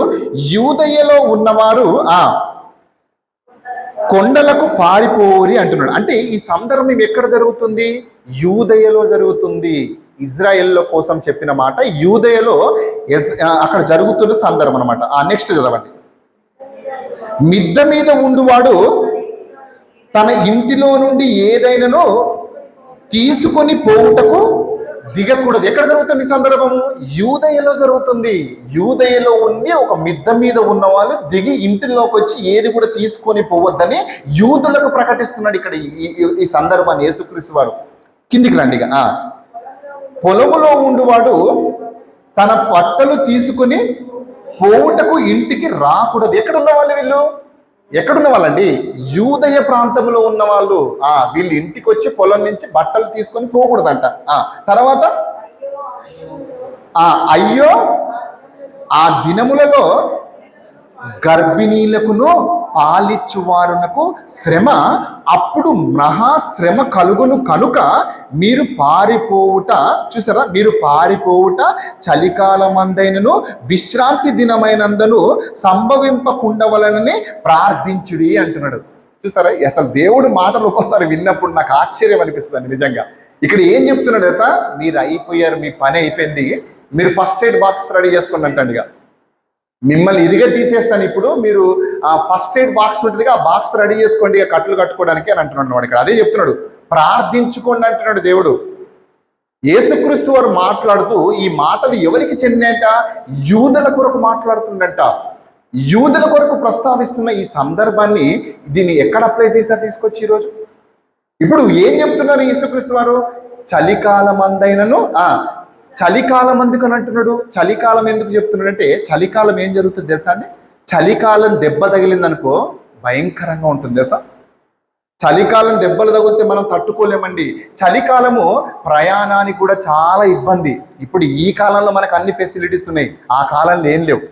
యూదయలో ఉన్నవారు కొండలకు పారిపోరి అంటున్నాడు. అంటే ఈ సందర్భం ఎక్కడ జరుగుతుంది? యూదయలో జరుగుతుంది. ఇజ్రాయెల్లో కోసం చెప్పిన మాట యూదయలో అక్కడ జరుగుతున్న సందర్భం అనమాట. నెక్స్ట్ చదవండి. మిద్ద మీద ఉండువాడు తన ఇంటిలో నుండి ఏదైనాను తీసుకొని పోవుటకు దిగకూడదు. ఎక్కడ జరుగుతుంది ఈ సందర్భము? యూదయలో జరుగుతుంది. యూదయలో ఉండి ఒక మిద్ద మీద ఉన్న వాళ్ళు దిగి ఇంటిలోకి వచ్చి ఏది కూడా తీసుకొని పోవద్దని యూదులకు ప్రకటిస్తున్నాడు ఇక్కడ ఈ సందర్భాన్ని యేసుక్రీస్తు వారు. కిందికి రండి. పొలములో ఉండువాడు తన బట్టలు తీసుకుని పోవుటకు ఇంటికి రాకూడదు. ఎక్కడున్న వాళ్ళు వీళ్ళు? ఎక్కడున్న వాళ్ళండి? యూదయ ప్రాంతంలో ఉన్న వాళ్ళు. వీళ్ళు ఇంటికి వచ్చి పొలం నుంచి బట్టలు తీసుకొని పోకూడదంట. తర్వాత అయ్యో ఆ దినములలో గర్భిణీలకును పాలిచ్చువారునకు శ్రమ, అప్పుడు మహాశ్రమ కలుగును కనుక మీరు పారిపోవుట, చూసారా, మీరు పారిపోవుట చలికాలమందైనను విశ్రాంతి దినమైనందును సంభవింపకుండవలనని ప్రార్థించుడి అంటున్నాడు. చూసారా, అసలు దేవుడు మాటలు ఒక్కోసారి విన్నప్పుడు నాకు ఆశ్చర్యం అనిపిస్తుంది నిజంగా. ఇక్కడ ఏం చెప్తున్నాడు సార్? మీరు అయిపోయారు, మీ పని అయిపోయింది, మీరు ఫస్ట్ ఎయిడ్ బాక్స్ రెడీ చేసుకోండి అంటాడు. ఇక మిమ్మల్ని ఇరిగ తీసేస్తాను, ఇప్పుడు మీరు ఆ ఫస్ట్ ఎయిడ్ బాక్స్ ఉంటుందిగా, ఆ బాక్స్ రెడీ చేసుకోండి కట్లు కట్టుకోవడానికి అని అంటున్నాడు వాడు. ఇక్కడ అదే చెప్తున్నాడు, ప్రార్థించుకోండి అంటున్నాడు దేవుడు. యేసుక్రీస్తు వారు మాట్లాడుతూ ఈ మాటలు ఎవరికి చెందినంట? యూదుల కొరకు మాట్లాడుతుండంట. యూదుల కొరకు ప్రస్తావిస్తున్న ఈ సందర్భాన్ని, దీన్ని ఎక్కడ అప్లై చేసినా తీసుకొచ్చి ఈరోజు ఇప్పుడు ఏం చెప్తున్నారు యేసుక్రీస్తు వారు? చలికాలం అందైనను చలికాలం ఎందుకని అంటున్నాడు? చలికాలం ఎందుకు చెప్తున్నాడు అంటే, చలికాలం ఏం జరుగుతుంది తెలుసా అండి? చలికాలం దెబ్బ తగిలిందనుకో భయంకరంగా ఉంటుంది తెలుసా. చలికాలం దెబ్బలు తగిలితే మనం తట్టుకోలేమండి. చలికాలము ప్రయాణానికి కూడా చాలా ఇబ్బంది. ఇప్పుడు ఈ కాలంలో మనకు అన్ని ఫెసిలిటీస్ ఉన్నాయి, ఆ కాలంలో ఏం లేవు.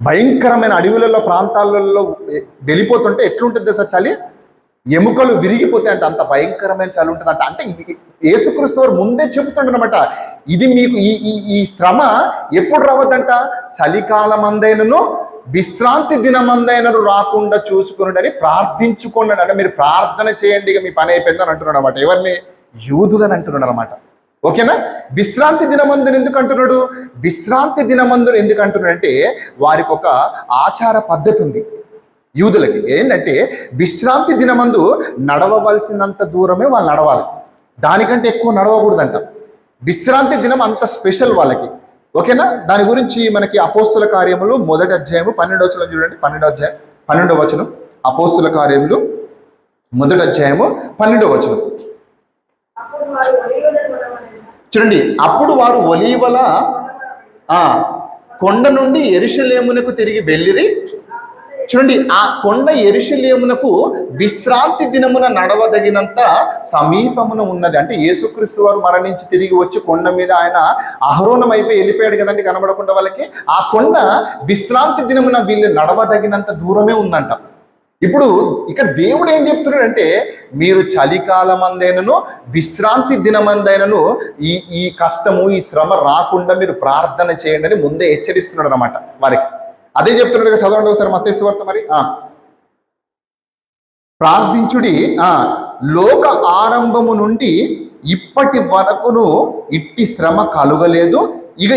భయంకరమైన అడవులలో ప్రాంతాలలో వెళ్ళిపోతుంటే ఎట్లుంటుంది తెలుసా చలి? ఎముకలు విరిగిపోతాయి అంటే, అంత భయంకరమైన చలి ఉంటుందంట. అంటే యేసుక్రీస్తు వారు ముందే చెబుతుండనమాట, ఇది మీకు ఈ శ్రమ ఎప్పుడు రావద్దంట? చలికాలం అందైనను విశ్రాంతి దినమందైనను రాకుండా చూసుకున్నాడని ప్రార్థించుకోండి అంటే, మీరు ప్రార్థన చేయండి, ఇక మీ పని అయిపోయిందని అంటున్నాడు అనమాట. ఎవరిని? యూదులని అంటున్నాడు అనమాట. ఓకేనా? విశ్రాంతి దినమందును ఎందుకు అంటున్నాడు? విశ్రాంతి దినమందును ఎందుకు అంటున్నాడు అంటే, వారికి ఒక ఆచార పద్ధతి ఉంది యూదులకి. ఏంటంటే విశ్రాంతి దినమందు నడవవలసినంత దూరమే వాళ్ళు నడవాలి, దానికంటే ఎక్కువ నడవకూడదంట. విశ్రాంతి దినం అంత స్పెషల్ వాళ్ళకి. ఓకేనా? దాని గురించి మనకి అపోస్తుల కార్యములు 1వ అధ్యాయము 12వ వచనం చూడండి. 12వ వచనం, అపోస్తుల కార్యములు 1వ అధ్యాయము 12వ వచనం చూడండి. అప్పుడు వారు ఒలీవల కొండ నుండి యెరూషలేమునకు తిరిగి వెళ్ళిరి. చూడండి, ఆ కొండ యెరూషలేమునకు విశ్రాంతి దినమున నడవదగినంత సమీపమున ఉన్నది. అంటే యేసుక్రీస్తు వారు మరణించి తిరిగి వచ్చి కొండ మీద ఆయన ఆరోహణం అయిపోయి వెళ్ళిపోయాడు కదండి కనబడకుండా వాళ్ళకి. ఆ కొండ విశ్రాంతి దినమున వీళ్ళు నడవదగినంత దూరమే ఉందంట. ఇప్పుడు ఇక్కడ దేవుడు ఏం చెప్తున్నాడంటే, మీరు చలికాలం అందైనను విశ్రాంతి దినమందైనను ఈ కష్టము, ఈ శ్రమ రాకుండా మీరు ప్రార్థన చేయండి అని ముందే హెచ్చరిస్తున్నాడు అనమాట వారికి. అదే చెప్తున్నాడు. చదవండి ఒకసారి మత్తయి సువార్త. మరి ప్రార్థించుడి, లోక ఆరంభము నుండి ఇప్పటి వరకును ఇట్టి శ్రమ కలుగలేదు, ఇక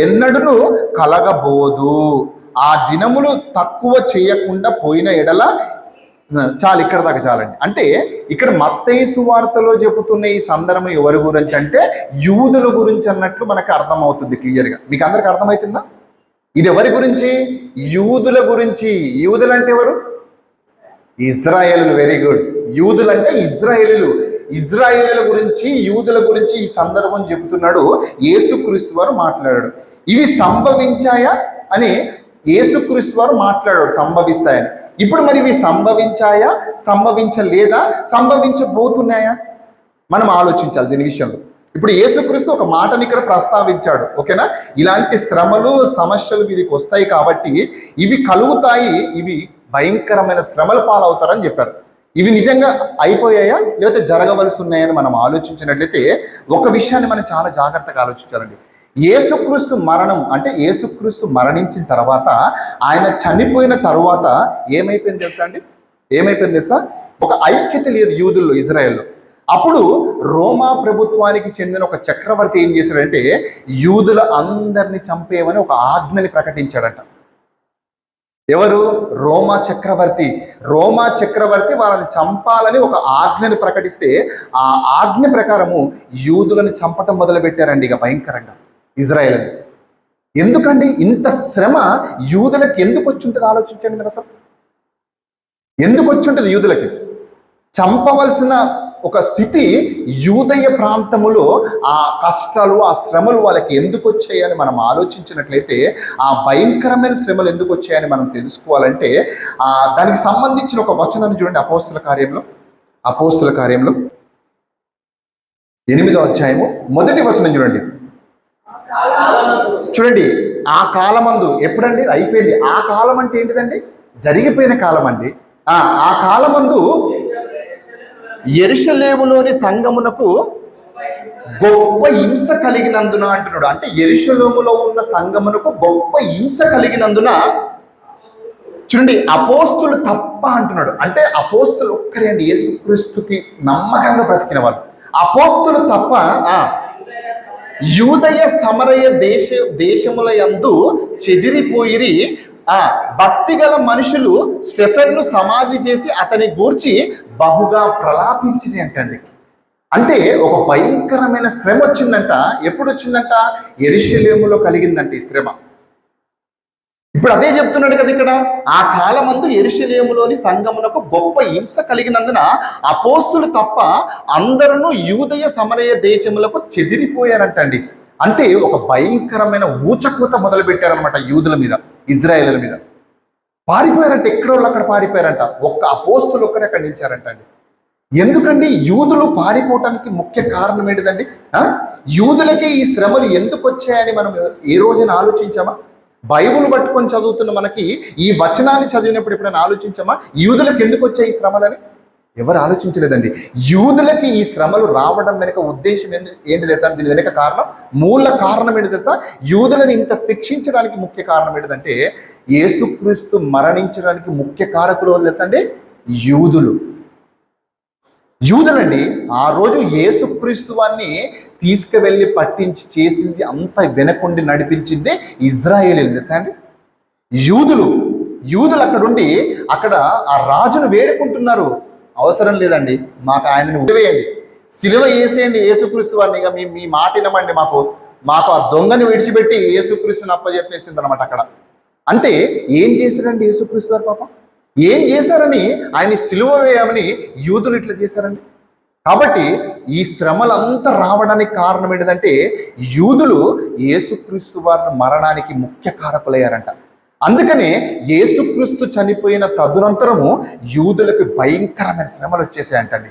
ఎన్నడూను కలగబోదు. ఆ దినములు తక్కువ చేయకుండా పోయిన ఎడల చాలు. ఇక్కడ దాకా చాలండి. అంటే ఇక్కడ మత్తయి సువార్తలో చెబుతున్న ఈ సందర్భం ఎవరి గురించి అంటే, యూదుల గురించి అన్నట్లు మనకు అర్థమవుతుంది క్లియర్గా. మీకు అందరికి అర్థమవుతుందా? ఇది ఎవరి గురించి? యూదుల గురించి. యూదులు అంటే ఎవరు? ఇజ్రాయేలులు. Very good. యూదులు అంటే ఇజ్రాయేలులు. ఇజ్రాయేలుల గురించి, యూదుల గురించి ఈ సందర్భం చెబుతున్నాడు యేసుక్రీస్తు వారు మాట్లాడాడు. ఇవి సంభవించాయా అని యేసుక్రీస్తు వారు మాట్లాడాడు, సంభవిస్తాయని. ఇప్పుడు మరి ఇవి సంభవించాయా, సంభవించలేదా, సంభవించబోతున్నాయా? మనం ఆలోచించాలి దీని విషయంలో. ఇప్పుడు యేసుక్రీస్తు ఒక మాటని ఇక్కడ ప్రస్తావించాడు. ఓకేనా? ఇలాంటి శ్రమలు, సమస్యలు వీరికి వస్తాయి కాబట్టి ఇవి కలుగుతాయి, ఇవి భయంకరమైన శ్రమల పాలవుతారని చెప్పారు. ఇవి నిజంగా అయిపోయాయా లేకపోతే జరగవలసి ఉన్నాయని మనం ఆలోచించినట్లయితే ఒక విషయాన్ని మనం చాలా జాగ్రత్తగా ఆలోచించాలండి. యేసుక్రీస్తు మరణం అంటే, యేసుక్రీస్తు మరణించిన తర్వాత, ఆయన చనిపోయిన తరువాత ఏమైపోయింది తెలుసా అండి? ఏమైపోయింది తెలుసా? ఒక ఐక్యత లేదు యూదుల్లో, ఇజ్రాయెల్లో. అప్పుడు రోమా ప్రభుత్వానికి చెందిన ఒక చక్రవర్తి ఏం చేశాడంటే, యూదుల అందరినీ చంపేయమని ఒక ఆజ్ఞని ప్రకటించాడంట. ఎవరు? రోమా చక్రవర్తి. రోమా చక్రవర్తి వాళ్ళని చంపాలని ఒక ఆజ్ఞని ప్రకటిస్తే, ఆ ఆజ్ఞ ప్రకారము యూదులను చంపటం మొదలుపెట్టారండి ఇక భయంకరంగా ఇజ్రాయేల్. ఎందుకండి ఇంత శ్రమ యూదులకు ఎందుకు వచ్చి ఉంటుంది? ఆలోచించండి మీరు. అసలు ఎందుకు వచ్చి ఉంటుంది యూదులకి? చంపవలసిన ఒక స్థితి యూదయ ప్రాంతములో ఆ కష్టాలు ఆ శ్రమలు వాళ్ళకి ఎందుకు వచ్చాయని మనం ఆలోచించినట్లయితే, ఆ భయంకరమైన శ్రమలు ఎందుకు వచ్చాయని మనం తెలుసుకోవాలంటే దానికి సంబంధించిన ఒక వచనాన్ని చూడండి. అపోస్తుల కార్యంలో 8వ అధ్యాయము 1వ వచనం చూడండి. చూడండి, ఆ కాలమందు ఎప్పుడండి అయిపోయింది. ఆ కాలం అంటే ఏంటిదండి? జరిగిపోయిన కాలం అండి. ఆ కాలమందు యెరూషలేములోని సంఘమునకు గొప్ప హింస కలిగినందున అంటున్నాడు. అంటే యెరూషలేములో ఉన్న సంఘమునకు గొప్ప హింస కలిగినందున, చూడండి, అపోస్తులు తప్ప అంటున్నాడు. అంటే అపోస్తులు ఒక్కరే అండి యేసుక్రీస్తుకి నమ్మకంగా బ్రతికిన వాళ్ళు. అపోస్తులు తప్ప యూదయ సమరయ దేశముల యందు చెదిరిపోయిరి. భక్తి గల మనుషులు స్టెఫెన్ను సమాధి చేసి అతని గూర్చి బహుగా ప్రలాపించింది అంటండి. అంటే ఒక భయంకరమైన శ్రమ వచ్చిందంట. ఎప్పుడు వచ్చిందంట? యెరూషలేములో కలిగిందంట ఈ శ్రమ. ఇప్పుడు అదే చెప్తున్నాడు కదా ఇక్కడ. ఆ కాలమందు యెరూషలేములోని సంఘమునకు గొప్ప హింస కలిగినందున అపోస్తులు తప్ప అందరూ యూదయ సమరయ దేశములకు చెదిరిపోయారంటండి. అంటే ఒక భయంకరమైన ఊచకూత మొదలు పెట్టారనమాట యూదుల మీద, ఇజ్రాయేలుల మీద. పారిపోయారంట, ఎక్కడోళ్ళు అక్కడ పారిపోయారంట. ఒక్క అపోస్తులు ఒక్కరే అక్కడ నిలిచారంట అండి. ఎందుకండి యూదులు పారిపోవటానికి ముఖ్య కారణం ఏంటిదండి? యూదులకే ఈ శ్రమలు ఎందుకు వచ్చాయని మనం ఏ రోజున ఆలోచించామా? బైబుల్ పట్టుకొని చదువుతున్న మనకి ఈ వచనాన్ని చదివినప్పుడు ఎప్పుడైనా ఆలోచించామా యూదులకు ఎందుకు వచ్చాయి ఈ శ్రమలని? ఎవరు ఆలోచించలేదండి. యూదులకి ఈ శ్రమలు రావడం వెనుక ఉద్దేశం ఏంటి తెలుసా? దీని వెనుక కారణం, మూల కారణం ఏంటి తెలుసా? యూదులను ఇంత శిక్షించడానికి ముఖ్య కారణం ఏంటిదంటే, యేసుక్రీస్తు మరణించడానికి ముఖ్య కారకులు తెలుసా అండి? యూదులండి. ఆ రోజు యేసుక్రీస్తు వారిని తీసుకువెళ్ళి పట్టించి చేసింది అంత వెనకుండి నడిపించిందే ఇజ్రాయేలీలు తెలుసా అండి? యూదులు అక్కడుండి అక్కడ ఆ రాజును వేడుకుంటున్నారు. అవసరం లేదండి, మాకు ఆయనను ఉరివేయండి, సిలువ వేసేయండి యేసుక్రీస్తు వారిని, ఇక మీ మాట వినమండి, మాకు ఆ దొంగని విడిచిపెట్టి యేసుక్రీస్తుని అప్పచెప్పేసింది అనమాట అక్కడ. అంటే ఏం చేశారండి యేసుక్రీస్తు వారు? పాపం ఏం చేశారని ఆయన సిలువ వేయమని యూదులు ఇట్లా చేశారండి. కాబట్టి ఈ శ్రమలంతా రావడానికి కారణం ఏంటంటే, యూదులు యేసుక్రీస్తు వారి మరణానికి ముఖ్య కారకులయ్యారంట. అందుకనే యేసుక్రీస్తు చనిపోయిన తదునంతరము యూదులకు భయంకరమైన శ్రమలు వచ్చేసాయంటండి.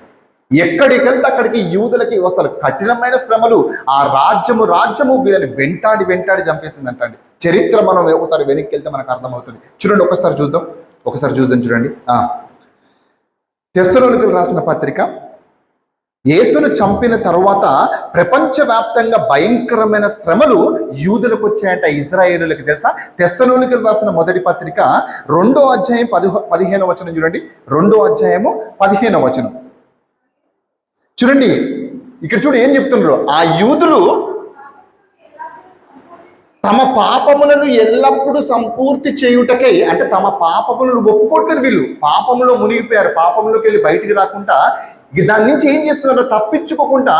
ఎక్కడికి వెళ్తే అక్కడికి యూదులకి అసలు కఠినమైన శ్రమలు. ఆ రాజ్యము వీళ్ళని వెంటాడి చంపేసిందంటండి. చరిత్ర మనం ఒకసారి వెనక్కి వెళ్తే మనకు అర్థమవుతుంది. చూడండి, ఒకసారి చూద్దాం చూడండి. తెస్సలోనికీయులకు రాసిన పత్రిక. యేసును చంపిన తరువాత ప్రపంచవ్యాప్తంగా భయంకరమైన శ్రమలు యూదులకు వచ్చాయంట, ఇజ్రాయేలులకు తెలుసా? తెస్సలోనికీయులకు రాసిన మొదటి పత్రిక 2వ అధ్యాయం 15వ వచనం చూడండి. 2వ అధ్యాయము 15వ వచనం చూడండి. ఇక్కడ చూడు ఏం చెప్తున్నారు. ఆ యూదులు తమ పాపములను ఎల్లప్పుడూ సంపూర్తి చేయుటకై, అంటే తమ పాపములను ఒప్పుకోవట్లేదు. వీళ్ళు పాపంలో మునిగిపోయారు. పాపంలోకి వెళ్ళి బయటికి రాకుండా దాని నుంచి ఏం చేస్తున్నారు? తప్పించుకోకుండా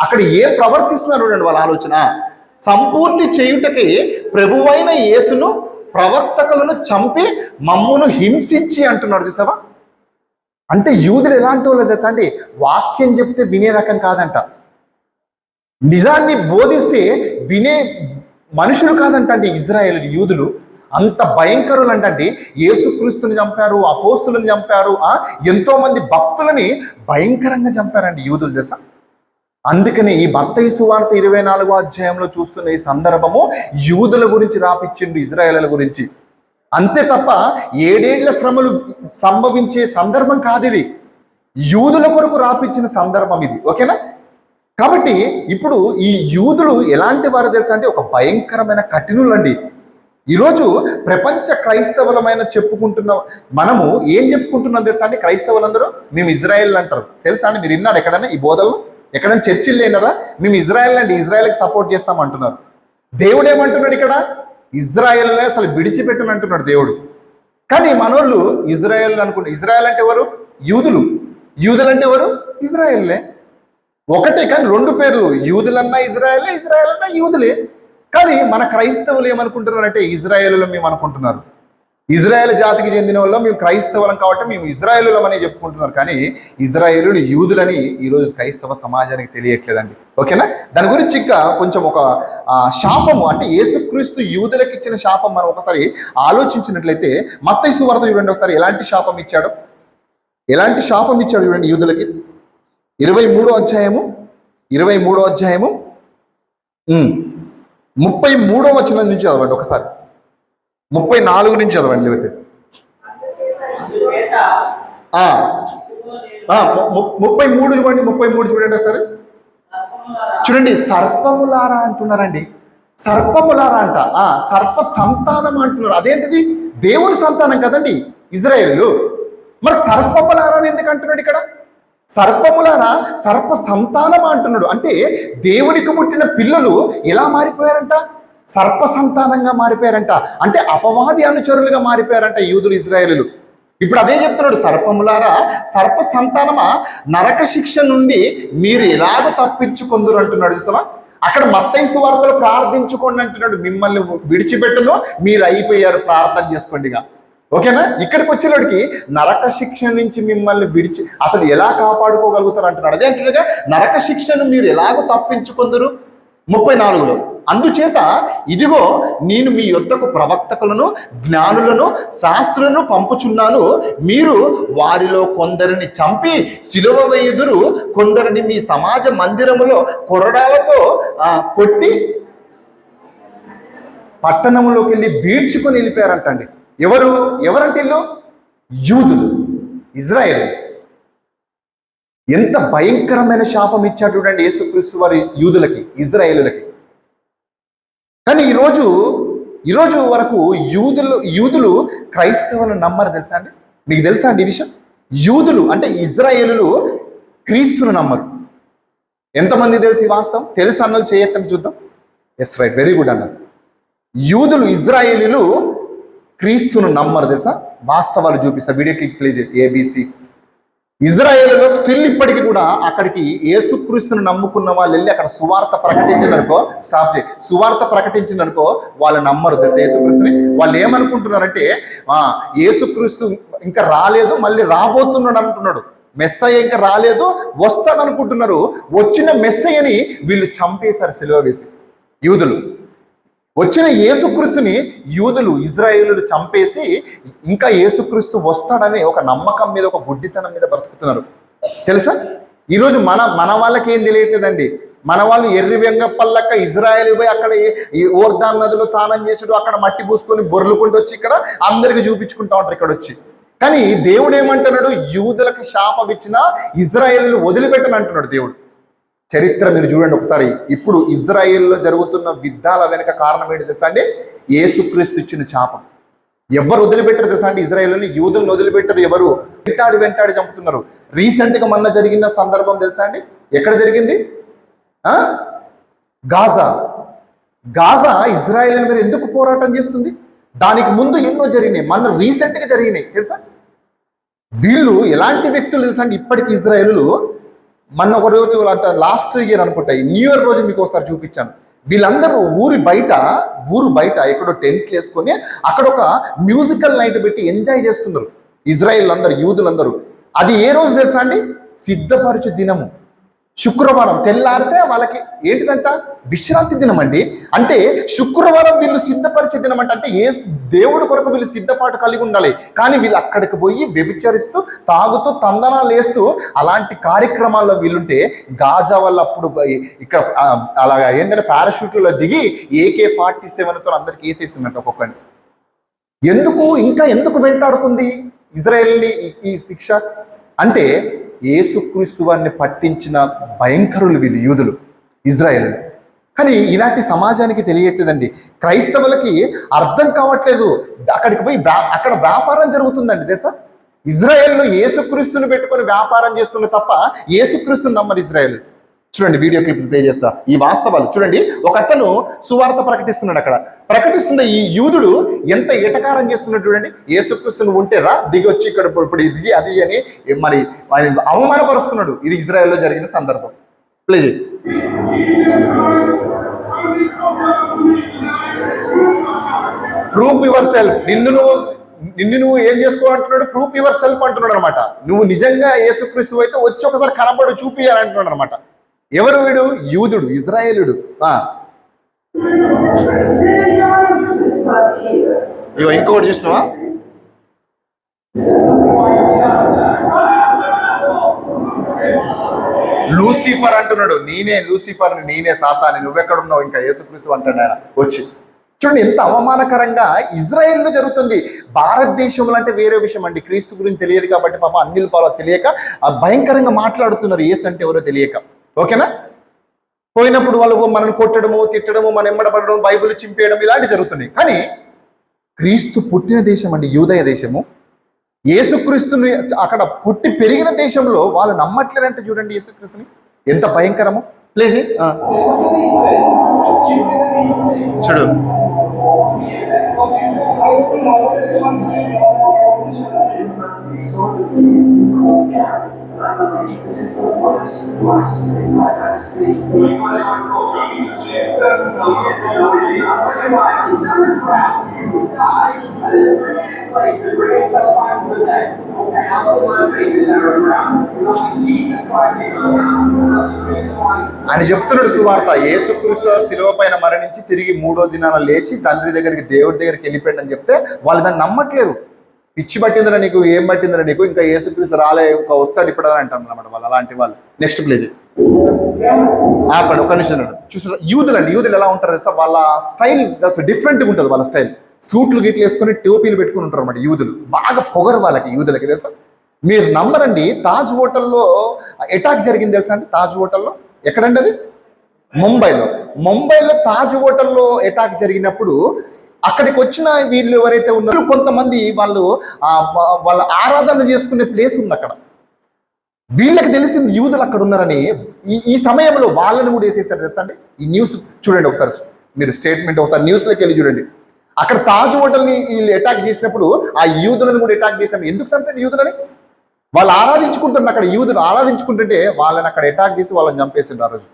అక్కడ ఏం ప్రవర్తిస్తున్నారు అండి వాళ్ళ ఆలోచన. సంపూర్తి చేయుటకై ప్రభువైన యేసును ప్రవర్తకులను చంపి మమ్మును హింసించి అంటున్నాడు. చూసావా? అంటే యూదులు ఎలాంటి వాళ్ళు తెలుసా అండి? వాక్యం చెప్తే వినే రకం కాదంట. నిజాన్ని బోధిస్తే వినే మనుషులు కాదంట అండి ఇజ్రాయేల్ యూదులు. అంత భయంకరులు అంటండి. యేసుక్రీస్తుని చంపారు, అపోస్తులను చంపారు, ఎంతో మంది భక్తులని భయంకరంగా చంపారండి యూదులు తెలుసా. అందుకని ఈ మత్తయి సువార్త 24వ అధ్యాయంలో చూస్తున్న ఈ సందర్భము యూదుల గురించి రాపిచ్చిండు, ఇజ్రాయేలుల గురించి. అంతే తప్ప 7 ఏళ్ల శ్రమలు సంభవించే సందర్భం కాదు ఇది. యూదుల కొరకు రాపిచ్చిన సందర్భం ఇది. ఓకేనా? కాబట్టి ఇప్పుడు ఈ యూదులు ఎలాంటి వారు తెలుసా అంటే, ఒక భయంకరమైన కఠినులండి. ఈరోజు ప్రపంచ క్రైస్తవులమైన చెప్పుకుంటున్న మనము ఏం చెప్పుకుంటున్నాం తెలుసా అండి? క్రైస్తవులందరూ మేము ఇజ్రాయేల్ అంటారు తెలుసా అండి? మీరు విన్నారు ఎక్కడైనా ఈ బోధనలు? ఎక్కడైనా చర్చిలు లేనారా? మేము ఇజ్రాయేల్ అండి, ఇజ్రాయేల్కి సపోర్ట్ చేస్తాం అంటున్నారు. దేవుడు ఏమంటున్నాడు ఇక్కడ? ఇజ్రాయేల్ని అసలు విడిచిపెట్టను అంటున్నాడు దేవుడు. కానీ మనోళ్ళు ఇజ్రాయేల్ అనుకుంటే, ఇజ్రాయేల్ అంటే ఎవరు? యూదులు అంటే ఎవరు? ఇజ్రాయేల్లే. ఒకటే కానీ 2 పేర్లు. యూదులన్నా ఇజ్రాయేలే, ఇజ్రాయేల్ అన్నా యూదులే. కానీ మన క్రైస్తవులు ఏమనుకుంటున్నారు అంటే ఇజ్రాయేలులో మేము అనుకుంటున్నారు. ఇజ్రాయెల్ జాతికి చెందిన వాళ్ళు మేము క్రైస్తవులం కాబట్టి మేము ఇజ్రాయేలులమని చెప్పుకుంటున్నారు, కానీ ఇజ్రాయేలులు యూదులని ఈరోజు క్రైస్తవ సమాజానికి తెలియట్లేదండి. ఓకేనా? దాని గురించి ఇంకా కొంచెం ఒక శాపము, అంటే యేసుక్రీస్తు యూదులకు ఇచ్చిన శాపం మనం ఒకసారి ఆలోచించినట్లయితే మత్తయి సువార్త చూడండి ఒకసారి. ఎలాంటి శాపం ఇచ్చాడు చూడండి యూదులకి. 23వ అధ్యాయము 33వ వచనం నుంచి చదవండి ఒకసారి. 34 నుంచి చదవండి. లేకపోతే 33 చూడండి. 33 చూడండి ఒకసారి. చూడండి, సర్పములారా అంటున్నారండి. సర్పములారా అంట. సర్ప సంతానం అంటున్నారు. అదేంటిది? దేవుని సంతానం కదండి ఇజ్రాయేలు. మరి సర్పములారా అని ఎందుకు అంటున్నాడు ఇక్కడ? సర్పములారా, సర్ప సంతానం అంటున్నాడు. అంటే దేవునికి పుట్టిన పిల్లలు ఎలా మారిపోయారంట? సర్ప సంతానంగా మారిపోయారంట. అంటే అపవాది అనుచరులుగా మారిపోయారంట యూదులు, ఇజ్రాయేలులు. ఇప్పుడు అదే చెప్తున్నాడు, సర్పములారా, సర్ప సంతానమా, నరక శిక్ష నుండి మీరు ఎలాగో తప్పించుకుందరు అంటున్నాడు. చూసావా? అక్కడ మత్తయి సువార్తలో ప్రార్థించుకోండి అంటున్నాడు. మిమ్మల్ని విడిచిపెట్టను, మీరు అయిపోయారు, ప్రార్థన చేసుకోండిగా. ఓకేనా? ఇక్కడికి వచ్చేవాడికి నరక శిక్ష నుంచి మిమ్మల్ని అసలు ఎలా కాపాడుకోగలుగుతారు అంటున్నాడు. అదే అంటున్నాడుగా, నరక శిక్షను మీరు ఎలాగో తప్పించుకుందరు. 34లో, అందుచేత ఇదిగో నేను మీ యొద్దకు ప్రవక్తకులను, జ్ఞానులను, శాస్త్రులను పంపుచున్నాను. మీరు వారిలో కొందరిని చంపి సిలువ వేయుదురు, కొందరిని మీ సమాజ మందిరములో కొరడాలతో కొట్టి పట్టణంలోకి వెళ్ళి వీడ్చుకొని వెళ్ళిపోయారంటండి. ఎవరంటే వీళ్ళు యూదులు, ఇజ్రాయేలు. ఎంత భయంకరమైన శాపం ఇచ్చాడు చూడండి యేసుక్రీస్తు వారి యూదులకి, ఇజ్రాయేలులకి. కానీ ఈరోజు వరకు యూదులు క్రైస్తవులను నమ్మరు. తెలుసా అండి? మీకు తెలుసా అండి ఈ విషయం? యూదులు అంటే ఇజ్రాయేలులు క్రీస్తును నమ్మరు. ఎంతమంది తెలుసు ఈ వాస్తవం? తెలుసు అన్నది చేయొద్దని చూద్దాం. ఎస్, రైట్, వెరీ గుడ్ అన్నారు. యూదులు, ఇజ్రాయేలీలు క్రీస్తును నమ్మరు. తెలుసా? వాస్తవాలు చూపిస్తా, వీడియో క్లిప్ ప్లే చేయి. ABC ఇజ్రాయేలులో స్టిల్ ఇప్పటికీ కూడా అక్కడికి యేసుక్రీస్తును నమ్ముకున్న వాళ్ళు వెళ్ళి అక్కడ సువార్త ప్రకటించిందనుకో, సువార్త ప్రకటించిందనుకో వాళ్ళు నమ్మరు. తెలుసా యేసుక్రీస్తుని? వాళ్ళు ఏమనుకుంటున్నారంటే యేసుక్రీస్తు ఇంకా రాలేదు, మళ్ళీ రాబోతున్నాడు అంటున్నాడు. మెస్సయ్య ఇంకా రాలేదు, వస్తాడు అనుకుంటున్నారు. వచ్చిన మెస్సయ్యని వీళ్ళు చంపేశారు సిలువ వేసి. యూదులు వచ్చిన యేసుక్రీస్తుని యూదులు, ఇజ్రాయేలులు చంపేసి ఇంకా యేసుక్రీస్తు వస్తాడని ఒక నమ్మకం మీద, ఒక గుడ్డితనం మీద బ్రతుకుతున్నారు. తెలుసా? ఈరోజు మన వాళ్ళకి ఏం తెలియట్లేదండి. మన వాళ్ళు ఎర్రి వెంగపల్లక్క ఇజ్రాయేల్ పోయి అక్కడ ఓర్దాన్ నదిలో తానం చేసుడు, అక్కడ మట్టి పూసుకొని బొర్లుకుంటూ వచ్చి ఇక్కడ అందరికి చూపించుకుంటా ఉంటారు ఇక్కడ వచ్చి. కానీ దేవుడు ఏమంటున్నాడు? యూదులకు శాపం ఇచ్చిన ఇజ్రాయేలును వదిలిపెట్టని అంటున్నాడు దేవుడు. చరిత్ర మీరు చూడండి ఒకసారి. ఇప్పుడు ఇజ్రాయేల్లో జరుగుతున్న యుద్ధాల వెనక కారణం ఏంటి తెలుసా అండి? యేసుక్రీస్తు ఇచ్చిన శాపం. ఎవరు వదిలిపెట్టరు తెలుసా అండి? ఇజ్రాయేల్ని, యూదులను వదిలిపెట్టరు. ఎవరు? వెంటాడి చంపుతున్నారు. రీసెంట్గా మొన్న జరిగిన సందర్భం తెలుసా అండి? ఎక్కడ జరిగింది? గాజా ఇజ్రాయేల్ మీద ఎందుకు పోరాటం చేస్తుంది? దానికి ముందు ఎన్నో జరిగినాయి, మొన్న రీసెంట్గా జరిగినాయి. తెలుసా? వీళ్ళు ఎలాంటి వ్యక్తులు తెలుసా అండి? ఇప్పటికీ ఇజ్రాయేలు మొన్న ఒక రోజు లాస్ట్ ఇయర్ అనుకుంటా, న్యూ ఇయర్ రోజు మీకు ఒకసారి చూపించాను. వీళ్ళందరూ ఊరు బయట ఎక్కడో టెంట్లు వేసుకొని అక్కడ ఒక మ్యూజికల్ నైట్ పెట్టి ఎంజాయ్ చేస్తున్నారు ఇజ్రాయేల్ అందరూ, యూదులందరూ. అది ఏ రోజు తెలుసా అండి? సిద్ధపరచు దినము, శుక్రవారం. తెల్లారితే వాళ్ళకి ఏంటిదంట? విశ్రాంతి దినం అండి. అంటే శుక్రవారం వీళ్ళు సిద్ధపరిచే దినం అంటే ఏ దేవుడి కొరకు వీళ్ళు సిద్ధపాటు కలిగి ఉండాలి. కానీ వీళ్ళు అక్కడికి పోయి వ్యభిచరిస్తూ, తాగుతూ, తందనాలు వేస్తూ అలాంటి కార్యక్రమాల్లో వీళ్ళుంటే గాజా వల్ల అప్పుడు ఇక్కడ అలాగా ఏంటంటే పారాషూట్లలో దిగి AK-47తో అందరికి వేసేసిందంట ఒక్కొక్కరిని. ఎందుకు వెంటాడుతుంది ఇజ్రాయెల్ని ఈ శిక్ష? అంటే యేసుక్రీస్తు వారిని పట్టించిన భయంకరులు వీళ్ళు, యూదులు, ఇజ్రాయేలులు. కానీ ఈనాటి సమాజానికి తెలియట్లేదండి. క్రైస్తవులకి అర్థం కావట్లేదు. అక్కడికి పోయి అక్కడ వ్యాపారం జరుగుతుందండి. తెలుసా? ఇజ్రాయేల్లో యేసుక్రీస్తుని పెట్టుకొని వ్యాపారం చేస్తున్న తప్ప యేసుక్రీస్తుని నమ్మరు ఇజ్రాయేల్. చూడండి, వీడియో క్లిప్ ప్లే చేస్తా. ఈ వాస్తవాలు చూడండి. ఒక అతను సువార్త ప్రకటిస్తున్నాడు. అక్కడ ప్రకటిస్తున్న ఈ యూదుడు ఎంత ఎటకారం చేస్తున్నాడు చూడండి. యేసుక్రీస్తుని ఉంటేరా దిగి వచ్చి ఇక్కడ ఇప్పుడు ఇది అది అని మరి అవమానపరుస్తున్నాడు. ఇది ఇజ్రాయెల్లో జరిగిన సందర్భం. ప్లే చేయి. Proof your self. నిన్ను నువ్వు ఏం చేసుకోవాలంటున్నాడు, ప్రూఫ్ యువర్ సెల్ఫ్ అంటున్నాడు అనమాట. నువ్వు నిజంగా యేసుక్రీస్తు అయితే వచ్చి ఒకసారి కనబడు, చూపియాలంటున్నాడు అనమాట. ఎవరు వీడు? యూదుడు, ఇజ్రాయేలుడు. ఇగో ఇంకొకటి చూసినావా, లూసిఫర్ అంటున్నాడు. నేనే లూసిఫర్ని, నేనే సాతాని, నువ్వెక్కడున్నావు ఇంకా యేసుక్రీస్తు అంటాడు ఆయన వచ్చి. చూడండి ఎంత అవమానకరంగా ఇజ్రాయెల్లో జరుగుతుంది. భారతదేశంలో అంటే వేరే విషయం అండి, క్రీస్తు గురించి తెలియదు కాబట్టి పాప అన్నిల పాలు తెలియక భయంకరంగా మాట్లాడుతున్నారు యేసు అంటే ఎవరో తెలియక. ఓకేనా? పోయినప్పుడు వాళ్ళు మనల్ని కొట్టడము, తిట్టడము, మన ఎంబడపడడం, బైబిల్ చింపేయడం ఇలాంటివి జరుగుతున్నాయి. కానీ క్రీస్తు పుట్టిన దేశం అండి యూదయ దేశము. యేసుక్రీస్తుని అక్కడ పుట్టి పెరిగిన దేశంలో వాళ్ళు నమ్మట్లేరంటే చూడండి యేసుక్రీస్తుని ఎంత భయంకరము. ప్లీజ్ చూడు, I believe this is the worst blasphemy I've ever seen. అని చెప్తున్నాడు సువార్త. యేసుక్రీస్తు శిలువ పైన మరణించి తిరిగి 3వ దినాన లేచి తండ్రి దగ్గరికి, దేవుడి దగ్గరికి వెళ్ళిపోయాడు అని చెప్తే వాళ్ళు దాన్ని నమ్మట్లేదు. పిచ్చి పట్టిందిరా నీకు, ఏం పట్టిందిరా నీకు, ఇంకా యేసుక్రీస్తు రాలే, ఇంకా వస్తాడు ఇప్పుడు అని అంటారు అన్నమాట వాళ్ళు. అలాంటి వాళ్ళు. నెక్స్ట్ ప్లేజ్ ఆపండి ఒక నిమిషం. చూసారు యూదులు అండి, యూదులు ఎలా ఉంటారు తెలుసా, వాళ్ళ స్టైల్ డిఫరెంట్గా ఉంటుంది. వాళ్ళ స్టైల్ సూట్లు గిట్లు వేసుకొని టోపీలు పెట్టుకుని ఉంటారు అన్నమాట యూదులు. బాగా పొగరు వాళ్ళకి, యూదులకి తెలుసా. మీరు నమ్మరండి, తాజ్ హోటల్లో అటాక్ జరిగింది తెలుసా అండి. తాజ్ హోటల్లో ఎక్కడండి అది? ముంబైలో తాజ్ హోటల్లో అటాక్ జరిగినప్పుడు అక్కడికి వచ్చిన వీళ్ళు ఎవరైతే ఉన్నారో కొంతమంది వాళ్ళు వాళ్ళ ఆరాధన చేసుకునే ప్లేస్ ఉంది అక్కడ. వీళ్ళకి తెలిసింది యూదులు అక్కడ ఉన్నారని. ఈ సమయంలో వాళ్ళని కూడా వేసేసారు తెలుసా అండి. ఈ న్యూస్ చూడండి ఒకసారి, మీరు స్టేట్మెంట్ ఒకసారి న్యూస్లోకి వెళ్ళి చూడండి. అక్కడ తాజ్ హోటల్ని వీళ్ళు అటాక్ చేసినప్పుడు ఆ యూదులను కూడా అటాక్ చేశారు. ఎందుకు చంపారు యూదులని? వాళ్ళు ఆరాధించుకుంటున్నారు అక్కడ. యూదులు ఆరాధించుకుంటుంటే వాళ్ళని అక్కడ అటాక్ చేసి వాళ్ళని చంపేసిండ్రు ఆ రోజు.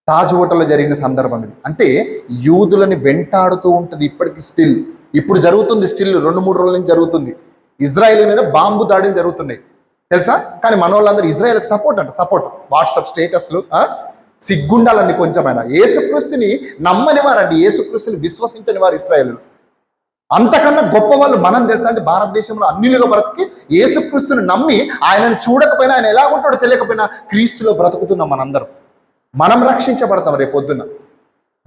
తాజ్ హోటల్లో జరిగిన సందర్భం ఇది. అంటే యూదులని వెంటాడుతూ ఉంటుంది ఇప్పటికి. స్టిల్ ఇప్పుడు జరుగుతుంది, స్టిల్ 2-3 రోజుల నుంచి జరుగుతుంది. ఇజ్రాయెల్ మీద బాంబు దాడులు జరుగుతున్నాయి తెలుసా. కానీ మన వాళ్ళందరూ ఇజ్రాయెల్కి సపోర్ట్ అంట, సపోర్ట్. వాట్సాప్ స్టేటస్లు. సిగ్గుండాలని కొంచెమైనా. యేసుక్రీస్తుని నమ్మని వారండి, యేసుక్రీస్తుని విశ్వసించని వారు ఇజ్రాయెల్. అంతకన్నా గొప్ప వాళ్ళు మనం తెలుసా అంటే భారతదేశంలో అన్నిలుగా బ్రతికి యేసుక్రీస్తుని నమ్మి ఆయనను చూడకపోయినా, ఆయన ఎలా ఉంటాడో తెలియకపోయినా క్రీస్తులో బ్రతుకుతున్నాం మనందరం. మనం రక్షించబడతాం రేపు పొద్దున్న.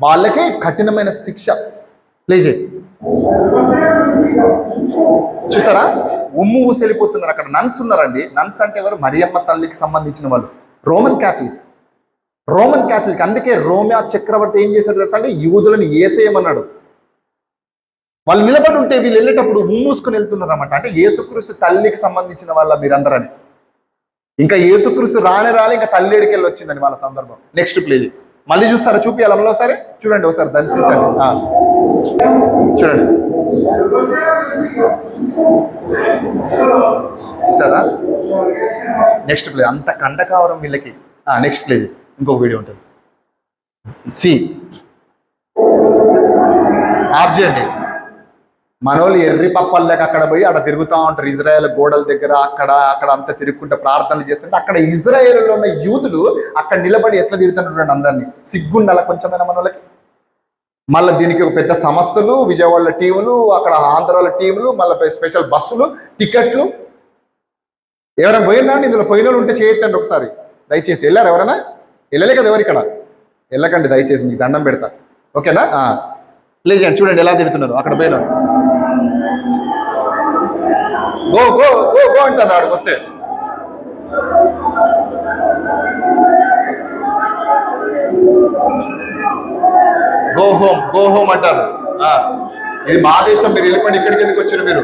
వాళ్ళకే కఠినమైన శిక్ష. ప్లీజ్ చూసారా, ఉమ్ము ఊసెళ్ళిపోతున్నారు అక్కడ. నన్స్ ఉన్నారండి. నన్స్ అంటే ఎవరు? మరియమ్మ తల్లికి సంబంధించిన వాళ్ళు, రోమన్ క్యాథలిక్స్. అందుకే రోమా చక్రవర్తి ఏం చేశాడు తెలుసా అంటే యూదులను ఏసేయమన్నాడు. వాళ్ళు నిలబడి ఉంటే వీళ్ళు వెళ్ళేటప్పుడు ఉమ్మూసుకొని వెళ్తున్నారు అన్నమాట. అంటే యేసుక్రీస్తు తల్లికి సంబంధించిన వాళ్ళ మీరందరని. ఇంకా యేసుక్రీస్తు రాలే ఇంకా తల్లేడికి వెళ్ళి వచ్చిందని వాళ్ళ సందర్భం. నెక్స్ట్ ప్లేజ్ మళ్ళీ చూస్తారా? చూపియాలి అమలో సరే చూడండి ఒకసారి, దర్శించండి. చూడండి చూసారా? Next please. అంత కండకావరం వీళ్ళకి. నెక్స్ట్ ప్లేజ్ ఇంకొక వీడియో ఉంటుంది. సి ఆఫ్ చేయండి. మనోళ్ళు ఎర్రి పప్పల్లేక అక్కడ పోయి అక్కడ తిరుగుతూ ఉంటారు ఇజ్రాయెల్ గోడల దగ్గర. అక్కడ అంతా తిరుగుకుంటే ప్రార్థనలు చేస్తుంటే అక్కడ ఇజ్రాయెల్లో ఉన్న యూదులు అక్కడ నిలబడి ఎట్లా తిరుగుతున్నటువంటి అందరినీ. సిగ్గుండాల కొంచెమైనా మనోళ్ళకి. మళ్ళీ దీనికి ఒక పెద్ద సంస్థలు, విజయవాడలో టీములు, అక్కడ ఆంధ్రాలో టీములు, మళ్ళీ స్పెషల్ బస్సులు, టికెట్లు. ఎవరైనా పోయినా ఇందులో పోయిన వాళ్ళు ఉంటే చేయొద్దండి ఒకసారి దయచేసి. వెళ్ళారు ఎవరైనా? వెళ్ళలే కదా ఎవరు ఇక్కడ? వెళ్ళకండి దయచేసి, మీకు దండం పెడతా. ఓకేనా? ప్లీజ్ అండి చూడండి ఎలా తిడుతున్నారు అక్కడ పోయిన. గో గో గో గో అంటారు ఆడికి వస్తే. గో హోమ్ అంటారు. ఇది మా దేశం, మీరు వెళ్ళిపోండి, ఇక్కడికి ఎందుకు వచ్చారు మీరు?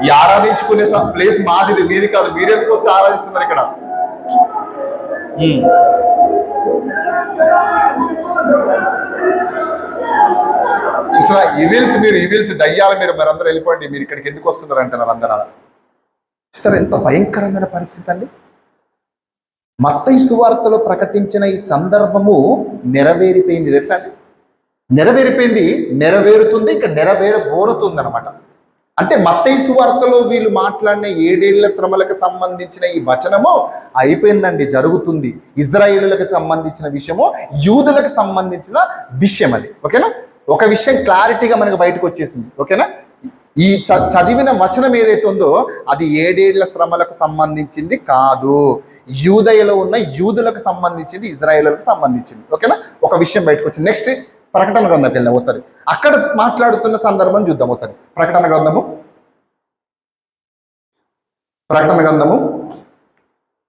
ఈ ఆరాధించుకునే ప్లేస్ మాది, ఇది మీది కాదు. మీరు ఎందుకు వస్తే ఆరాధిస్తున్నారు ఇక్కడ? చూసారా ఈవిల్స్ దయ్యాలు మీరు అందరూ వెళ్ళిపోండి, మీరు ఇక్కడికి ఎందుకు వస్తున్నారు అంటున్నారు అందరూ. అలా చూసారా ఎంత భయంకరమైన పరిస్థితి అండి. మత్తయి సువార్తలో ప్రకటించిన ఈ సందర్భము నెరవేరిపోయింది తెలుసా అండి. నెరవేరిపోయింది, నెరవేరుతుంది, ఇంకా నెరవేరబోరుతుంది అనమాట. అంటే మత్తయి సువార్తలో వీళ్ళు మాట్లాడిన 7 ఏళ్ల శ్రమలకు సంబంధించిన ఈ వచనము అయిపోయిందండి, జరుగుతుంది. ఇజ్రాయేలులకు సంబంధించిన విషయము, యూదులకు సంబంధించిన విషయం అది. ఓకేనా? ఒక విషయం క్లారిటీగా మనకు బయటకు వచ్చేసింది. ఓకేనా? ఈ చదివిన వచనం ఏదైతే ఉందో అది 7 ఏళ్ల శ్రమలకు సంబంధించింది కాదు, యూదయలో ఉన్న యూదులకు సంబంధించింది, ఇజ్రాయేలులకు సంబంధించింది. ఓకేనా? ఒక విషయం బయటకు వచ్చింది. నెక్స్ట్ ప్రకటన గ్రంథంకి వెళ్దాం ఒకసారి. అక్కడ మాట్లాడుతున్న సందర్భం చూద్దాం ఒకసారి. ప్రకటన గ్రంథము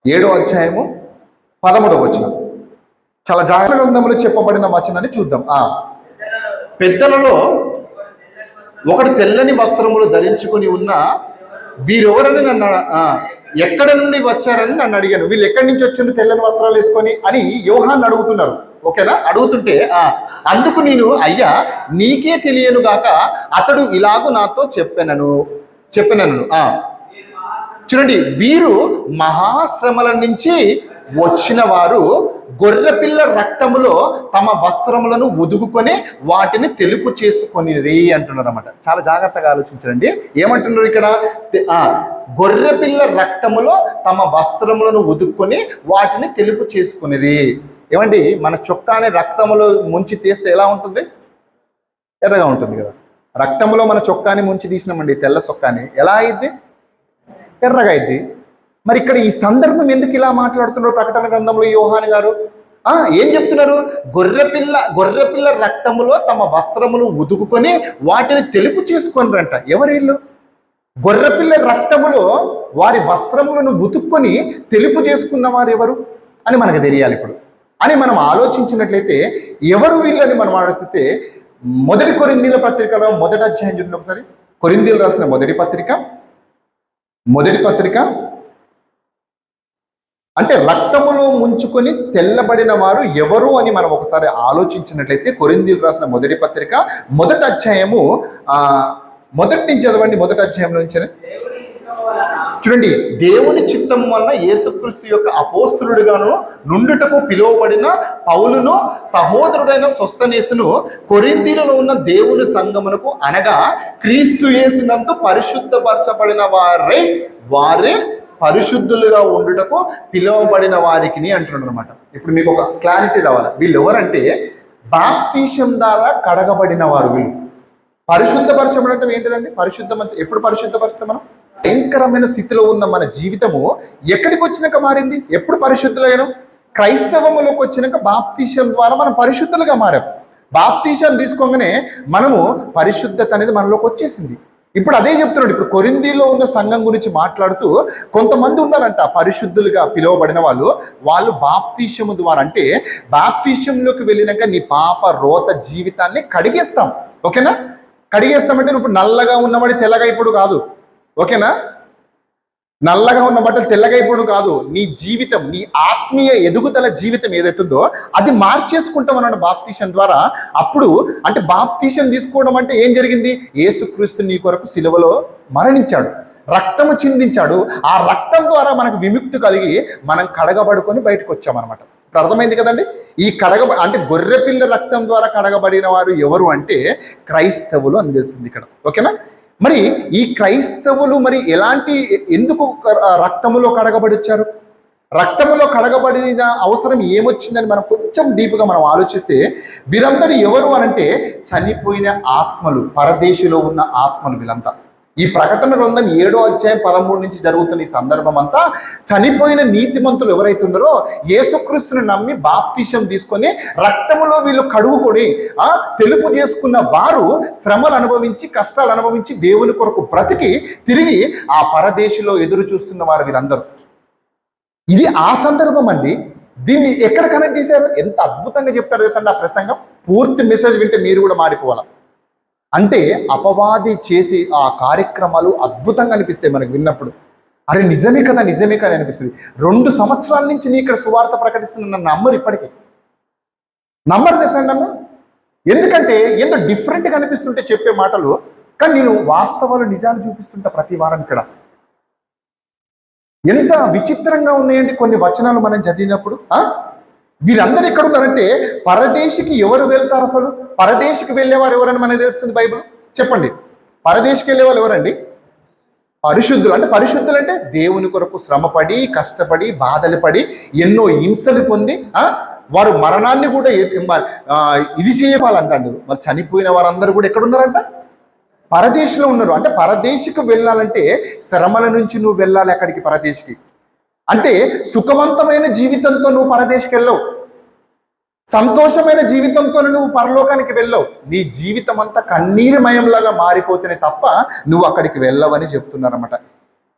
7వ అధ్యాయము 13వ వచనం. చాలా జాగ్రత్త గ్రంథంలో చెప్పబడిన వచనాన్ని చూద్దాం. పెద్దలలో ఒకడు తెల్లని వస్త్రములు ధరించుకొని ఉన్న వీరెవరని నన్ను ఎక్కడ నుండి వచ్చారని నన్ను అడిగాను. వీళ్ళు ఎక్కడి నుంచి వచ్చింది తెల్లని వస్త్రాలు వేసుకొని అని యోహాన్ని అడుగుతున్నారు. ఓకేనా? అడుగుతుంటే అందుకు నేను, అయ్యా నీకే తెలియను గాక అతడు ఇలాగూ నాతో చెప్పెనను. చూడండి, వీరు మహాశ్రమల నుంచి వచ్చిన వారు గొర్రెపిల్ల రక్తములో తమ వస్త్రములను ఉదుగుకొని వాటిని తెలుపు చేసుకొని అంటున్నారు అన్నమాట. చాలా జాగ్రత్తగా ఆలోచించండి. ఏమంటున్నారు ఇక్కడ? గొర్రెపిల్ల రక్తములో తమ వస్త్రములను ఉదుక్కొని వాటిని తెలుపు చేసుకునిరి. ఏమండి, మన చొక్కాని రక్తములో ముంచి తీస్తే ఎలా ఉంటుంది? ఎర్రగా ఉంటుంది కదా. రక్తములో మన చొక్కాని ముంచి తీసినామండి, తెల్ల చొక్కాని, ఎలా అయింది? ఎర్రగా అయింది. మరి ఇక్కడ ఈ సందర్భం ఎందుకు ఇలా మాట్లాడుతున్నారు ప్రకటన గ్రంథంలో యోహాను గారు? ఏం చెప్తున్నారు? గొర్రెపిల్ల రక్తములో తమ వస్త్రములు ఉదుకుకొని వాటిని తెలుపు చేసుకొనిరంట. ఎవరు వీళ్ళు? గొర్రెపిల్ల రక్తములో వారి వస్త్రములను ఉతుక్కొని తెలుపు చేసుకున్న వారు ఎవరు అని మనకు తెలియాలి ఇప్పుడు. అని మనం ఆలోచించినట్లయితే ఎవరు వీళ్ళని మనం ఆలోచిస్తే 1 కొరింథీయుల పత్రికలో 1వ అధ్యాయం చూడండి ఒకసారి. కొరింథీయులు రాసిన మొదటి పత్రిక అంటే రక్తములో ముంచుకొని తెల్లబడిన వారు ఎవరు అని మనం ఒకసారి ఆలోచించినట్లయితే కొరింథీయులు రాసిన మొదటి పత్రిక 1వ అధ్యాయము మొదటి నుంచి చదవండి. 1వ అధ్యాయం నుంచి చూడండి. దేవుని చిత్తము వలన యేసుక్రీస్తు యొక్క అపోస్తులుడుగాను నుండుటకు పిలువబడిన పౌలును సహోదరుడైన సొస్తనేసును కొరింథీయులలో ఉన్న దేవుని సంఘమునకు, అనగా క్రీస్తు యేసునందు పరిశుద్ధపరచబడిన వారే పరిశుద్ధులుగా ఉండుటకు పిలువబడిన వారికి అంటున్నాడు అనమాట. ఇప్పుడు మీకు ఒక క్లారిటీ రావాలి. వీళ్ళు ఎవరంటే బాప్తీసం ద్వారా కడగబడిన వారు. వీళ్ళు పరిశుద్ధపరచబడటం అంటే ఏంటిదండి? ఎప్పుడు పరిశుద్ధపరుస్తాం మనం? భయంకరమైన స్థితిలో ఉన్న మన జీవితము ఎక్కడికి వచ్చినాక మారింది? ఎప్పుడు పరిశుద్ధులైన? క్రైస్తవములోకి వచ్చినాక బాప్తీసం ద్వారా మనం పరిశుద్ధులుగా మారాం. బాప్తీసం తీసుకోగానే మనము పరిశుద్ధత అనేది మనలోకి వచ్చేసింది. ఇప్పుడు అదే చెప్తున్నాడు. ఇప్పుడు కొరింథీలో ఉన్న సంఘం గురించి మాట్లాడుతూ కొంతమంది ఉన్నారంట పరిశుద్ధులుగా పిలువబడిన వాళ్ళు బాప్తీసము ద్వారా, అంటే బాప్తీసంలోకి వెళ్ళినాక నీ పాప రోత జీవితాన్ని కడిగేస్తాం. ఓకేనా? కడిగేస్తామంటే ఇప్పుడు నల్లగా ఉన్నవాడి తెల్లగా ఇప్పుడు కాదు. ఓకేనా? నల్లగా ఉన్న బట్టలు తెల్లగా ఇప్పుడు కాదు. నీ జీవితం, నీ ఆత్మీయ ఎదుగుదల జీవితం ఏదైతుందో అది మార్చేసుకుంటాం అన్నాడు బాప్తీసం ద్వారా. అప్పుడు అంటే బాప్తీసం తీసుకోవడం అంటే ఏం జరిగింది? యేసుక్రీస్తు నీ కొరకు సిలువలో మరణించాడు, రక్తము చిందించాడు. ఆ రక్తం ద్వారా మనకు విముక్తి కలిగి మనం కడగబడుకొని బయటకు వచ్చామన్నమాట. ఇప్పుడు అర్థమైంది కదండి? ఈ అంటే గొర్రెపిల్ల రక్తం ద్వారా కడగబడిన వారు ఎవరు అంటే క్రైస్తవులు అని తెలిసింది ఇక్కడ. ఓకేనా? మరి ఈ క్రైస్తవులు మరి ఎందుకు రక్తములో కడగబడి వచ్చారు? రక్తములో కడగబడిన అవసరం ఏమొచ్చిందని మనం కొంచెం డీప్గా మనం ఆలోచిస్తే వీరందరూ ఎవరు అనంటే చనిపోయిన ఆత్మలు, పరదేశంలో ఉన్న ఆత్మలు వీళ్ళంతా. ఈ ప్రకటన గ్రంథం 7వ అధ్యాయం 13 నుంచి జరుగుతున్న ఈ సందర్భం అంతా చనిపోయిన నీతిమంతులు ఎవరైతే ఉన్నారో యేసుక్రీస్తుని నమ్మి బాప్తీసం తీసుకొని రక్తములో వీళ్ళు కడుగుకొని తెలుపు చేసుకున్న వారు శ్రమలు అనుభవించి, కష్టాలు అనుభవించి, దేవుని కొరకు బ్రతికి తిరిగి ఆ పరదేశంలో ఎదురు చూస్తున్న వారు వీరందరూ. ఇది ఆ సందర్భం అండి. దీన్ని ఎక్కడ కనెక్ట్ చేశారు? ఎంత అద్భుతంగా చెప్తారు తెలుసండి ఆ ప్రసంగం. పూర్తి మెసేజ్ వింటే మీరు కూడా మారిపోవాలి. అంటే అపవాది చేసి ఆ కార్యక్రమాలు అద్భుతంగా అనిపిస్తాయి మనకు విన్నప్పుడు. అరే నిజమే కదా అనిపిస్తుంది. 2 సంవత్సరాల నుంచి నీ ఇక్కడ సువార్త ప్రకటిస్తున్న నన్ను నమ్మరు, ఇప్పటికీ నమ్మరు తెసండి నన్ను. ఎందుకంటే ఏందో డిఫరెంట్గా అనిపిస్తుంటే చెప్పే మాటలు, కానీ నేను వాస్తవాలు నిజాలు చూపిస్తుంటా ప్రతి వారం ఇక్కడ. ఎంత విచిత్రంగా ఉన్నాయండి కొన్ని వచనాలు మనం చదివినప్పుడు. వీరందరూ ఎక్కడ ఉన్నారంటే పరదేశికి ఎవరు వెళ్తారు? అసలు పరదేశికి వెళ్ళేవారు ఎవరని మనకు తెలుస్తుంది బైబిల్. చెప్పండి, పరదేశికి వెళ్ళే వాళ్ళు ఎవరండి? పరిశుద్ధులు. అంటే పరిశుద్ధులు అంటే దేవుని కొరకు శ్రమపడి, కష్టపడి, బాధలు పడి, ఎన్నో హింసలు పొంది వారు మరణాన్ని కూడా ఇది చేయాలంటాడు. మరి చనిపోయిన వారందరూ కూడా ఎక్కడున్నారంట? పరదేశంలో ఉన్నారు. అంటే పరదేశికి వెళ్ళాలంటే శ్రమల నుంచి నువ్వు వెళ్ళాలి అక్కడికి, పరదేశికి. అంటే సుఖవంతమైన జీవితంతో నువ్వు పరదేశికి వెళ్ళవు, సంతోషమైన జీవితంతో నువ్వు పరలోకానికి వెళ్ళవు. నీ జీవితం అంతా కన్నీరుమయంలాగా మారిపోతేనే తప్ప నువ్వు అక్కడికి వెళ్ళవని చెప్తున్నారన్నమాట.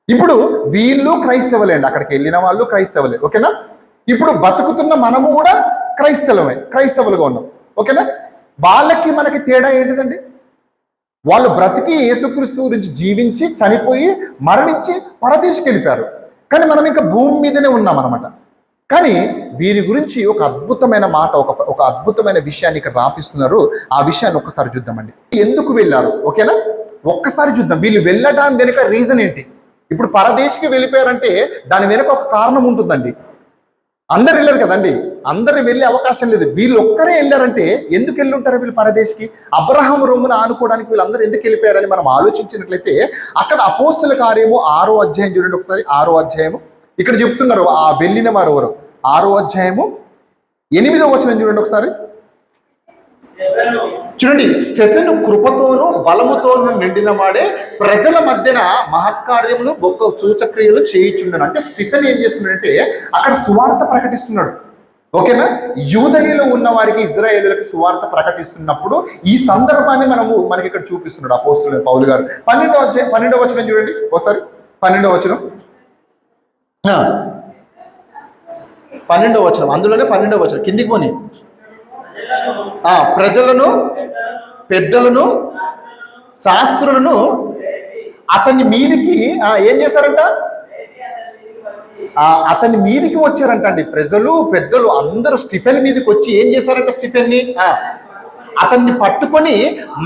ఇప్పుడు వీళ్ళు క్రైస్తవులేండి, అక్కడికి వెళ్ళిన వాళ్ళు క్రైస్తవులే, ఓకేనా? ఇప్పుడు బతుకుతున్న మనము కూడా క్రైస్తవులుగా ఉన్నాం, ఓకేనా? వాళ్ళకి మనకి తేడా ఏంటిదండి? వాళ్ళు బ్రతికి యేసుక్రీస్తు గురించి జీవించి చనిపోయి మరణించి పరదేశికి వెళ్ళిపోయారు, కానీ మనం ఇంకా భూమి మీదనే ఉన్నాం అనమాట. కానీ వీరి గురించి ఒక అద్భుతమైన మాట, ఒక అద్భుతమైన విషయాన్ని ఇక్కడ రాపిస్తున్నారు. ఆ విషయాన్ని ఒక్కసారి చూద్దామండి. ఎందుకు వెళ్ళారు, ఓకేనా? ఒక్కసారి చూద్దాం. వీళ్ళు వెళ్ళడానికి వెనుక రీజన్ ఏంటి? ఇప్పుడు పరదేశికి వెళ్ళిపోయారంటే దాని వెనుక ఒక కారణం ఉంటుందండి. అందరు వెళ్ళారు కదండి, అందరు వెళ్ళే అవకాశం లేదు. వీళ్ళు ఒక్కరే వెళ్ళారంటే ఎందుకు వెళ్ళి ఉంటారు వీళ్ళు పరదేశికి? అబ్రహాం రొమ్మున ఆనుకోవడానికి వీళ్ళందరూ ఎందుకు వెళ్ళిపోయారని మనం ఆలోచించినట్లయితే అక్కడ అపోస్తుల కార్యము 6వ అధ్యాయం చూడండి ఒకసారి. 6వ అధ్యాయము ఇక్కడ చెప్తున్నారు ఆ వెళ్ళిన వారు ఎవరు. 6వ అధ్యాయము 8వ వచనం చూడండి ఒకసారి. చూడండి, స్టెఫెను కృపతోనూ బలముతోనూ నిండిన వాడే ప్రజల మధ్యన మహత్కార్యములు గొప్ప సూచక్రియలు చేయించుండను. అంటే స్టెఫెన్ ఏం చేస్తున్నాడంటే అక్కడ సువార్త ప్రకటిస్తున్నాడు, ఓకేనా? యూదయలో ఉన్న వారికి, ఇజ్రాయేలులకు సువార్త ప్రకటిస్తున్నప్పుడు ఈ సందర్భాన్ని మనకి ఇక్కడ చూపిస్తున్నాడు అపోస్తలుడైన పౌలు గారు. 12వ వచనం చూడండి ఒకసారి. 12వ వచనం, 12వ వచనం, అందులోనే 12వ వచనం కిందికి పోని. ప్రజలను, పెద్దలను, శాస్త్రులను అతని మీదికి ఏం చేశారంట? అతని మీదికి వచ్చారంట అండి. ప్రజలు, పెద్దలు అందరూ స్టిఫెన్ మీదకి వచ్చి ఏం చేశారంట? స్టిఫెన్ని అతన్ని పట్టుకొని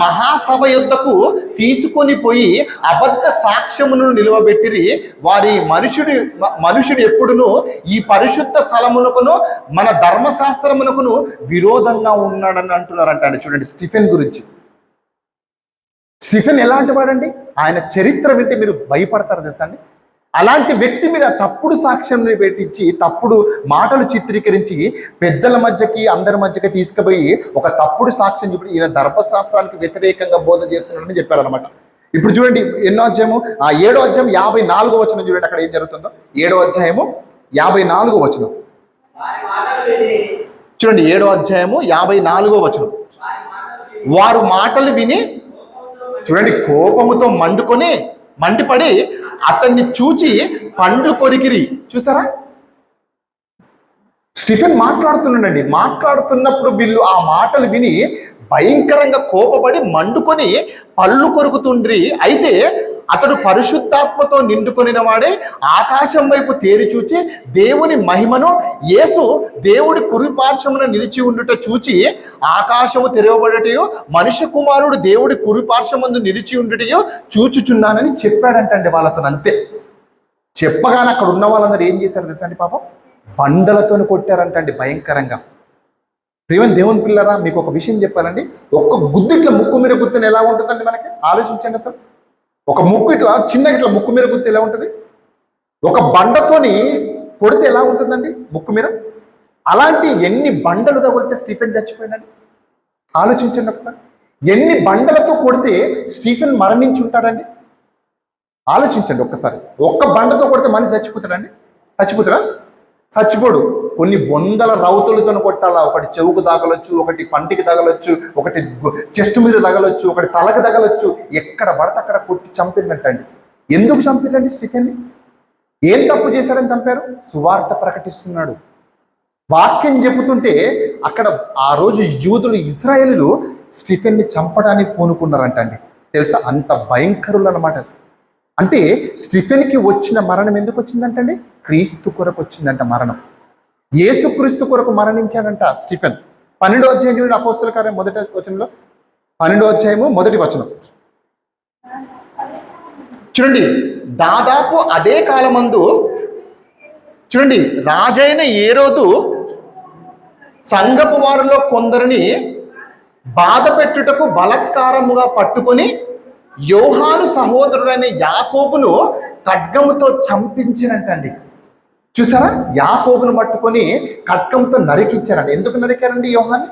మహాసభ యొద్దకు తీసుకొని పోయి అబద్ధ సాక్ష్యమును నిలువబెట్టిరి. వారి మనుషుడు ఎప్పుడును ఈ పరిశుద్ధ స్థలమునకును మన ధర్మశాస్త్రమునకును విరోధంగా ఉన్నాడని అంటున్నారంట అండి. చూడండి స్టిఫెన్ గురించి. స్టిఫెన్ ఎలాంటి వాడండి? ఆయన చరిత్ర వింటే మీరు భయపడతారు తెలుసా అండి. అలాంటి వ్యక్తి మీద తప్పుడు సాక్ష్యం పెట్టించి, తప్పుడు మాటలు చిత్రీకరించి పెద్దల మధ్యకి, అందరి మధ్యకి తీసుకుపోయి ఒక తప్పుడు సాక్ష్యం చెప్పి ఈయన ధర్మశాస్త్రానికి వ్యతిరేకంగా బోధ చేస్తున్నాడని చెప్పారనమాట. ఇప్పుడు చూడండి ఎన్నో అధ్యాయము, 7వ అధ్యాయం 54వ వచనం చూడండి అక్కడ ఏం జరుగుతుందో. 7వ అధ్యాయము 54వ వచనం చూడండి. 7వ అధ్యాయము 54వ వచనం. వారు మాటలు విని, చూడండి, కోపముతో మండిపడి అతన్ని చూచి పండ్లు కొరికిరి. చూసారా? స్టిఫెన్ మాట్లాడుతున్నాడండి. మాట్లాడుతున్నప్పుడు వీళ్ళు ఆ మాటలు విని భయంకరంగా కోపపడి మండుకొని పళ్ళు కొరుకుతుండ్రి. అయితే అతడు పరిశుద్ధాత్మతో నిండుకొనిన వాడే ఆకాశం వైపు తేరి చూచి దేవుని మహిమను, యేసు దేవుడి కురిపార్శ్వమున నిలిచి ఉండుట చూచి ఆకాశము తెరవబడటయో మనుష్య కుమారుడు దేవుడి కురిపార్శ్వమందు నిలిచి ఉండుటయో చూచుచున్నానని చెప్పాడంటండి వాళ్ళతో. అంతే చెప్పగానే అక్కడ ఉన్న వాళ్ళందరూ ఏం చేశారు తెలుసా అండి? పాపం బండలతో కొట్టారంటండి భయంకరంగా. ప్రియమైన దేవుని పిల్లరా, మీకు ఒక విషయం చెప్పాలండి. ఒక్క గుద్దు ఇట్లా ముక్కు మీద గుర్తుని ఎలా ఉంటుందండి? మనకి ఆలోచించండి అసలు. ఒక ముక్కు ఇట్లా చిన్నగా ఇట్లా ముక్కు మీద గుర్తు ఎలా ఉంటుంది? ఒక బండతోని కొడితే ఎలా ఉంటుందండి ముక్కు మీద? అలాంటి ఎన్ని బండలు తగిలితే స్టీఫెన్ చచ్చిపోయినాడు? ఆలోచించండి ఒకసారి. ఎన్ని బండలతో కొడితే స్టీఫెన్ మరణించి ఉంటాడండి? ఆలోచించండి ఒక్కసారి. ఒక్క బండతో కొడితే మనిషి చచ్చిపోతాడండి? చచ్చిపోతాడా? చచ్చిపోడు. కొన్ని వందల రౌతులతో కొట్టాలా. ఒకటి చెవుకు తగలొచ్చు, ఒకటి పంటికి తగలొచ్చు, ఒకటి చెస్ట్ మీద తగలొచ్చు, ఒకటి తలకు తగలొచ్చు. ఎక్కడ పడితే అక్కడ కొట్టి చంపినట్టండి. ఎందుకు చంపినండి స్టీఫెన్ని? ఏం తప్పు చేశాడని చంపారు? సువార్త ప్రకటిస్తున్నాడు, వాక్యం చెబుతుంటే అక్కడ ఆ రోజు యూదులు, ఇజ్రాయేలులు స్టీఫెన్ని చంపడానికి పూనుకున్నారంటండి. తెలుసా? అంత భయంకరులు అన్నమాట. అంటే స్టీఫెన్కి వచ్చిన మరణం ఎందుకు వచ్చిందంటండి? క్రీస్తు కొరకు వచ్చిందంట మరణం. యేసుక్రీస్తు కొరకు మరణించాడంట స్టీఫెన్. 12వ అధ్యాయం చూడండి, అపోస్తల కార్యం 1వ వచనంలో. 12వ అధ్యాయము 1వ వచనం చూడండి. దాదాపు అదే కాలమందు చూడండి, రాజైన హేరోదు సంఘపు వారిలో కొందరిని బాధ పెట్టుటకు బలాత్కారముగా పట్టుకొని యోహాను సహోదరుడైన యాకోబును ఖడ్గముతో చంపించినట్టండి. చూసారా, యాకోబును పట్టుకొని ఖడ్గంతో నరికించారండి. ఎందుకు నరికారండి? యోహాన్ని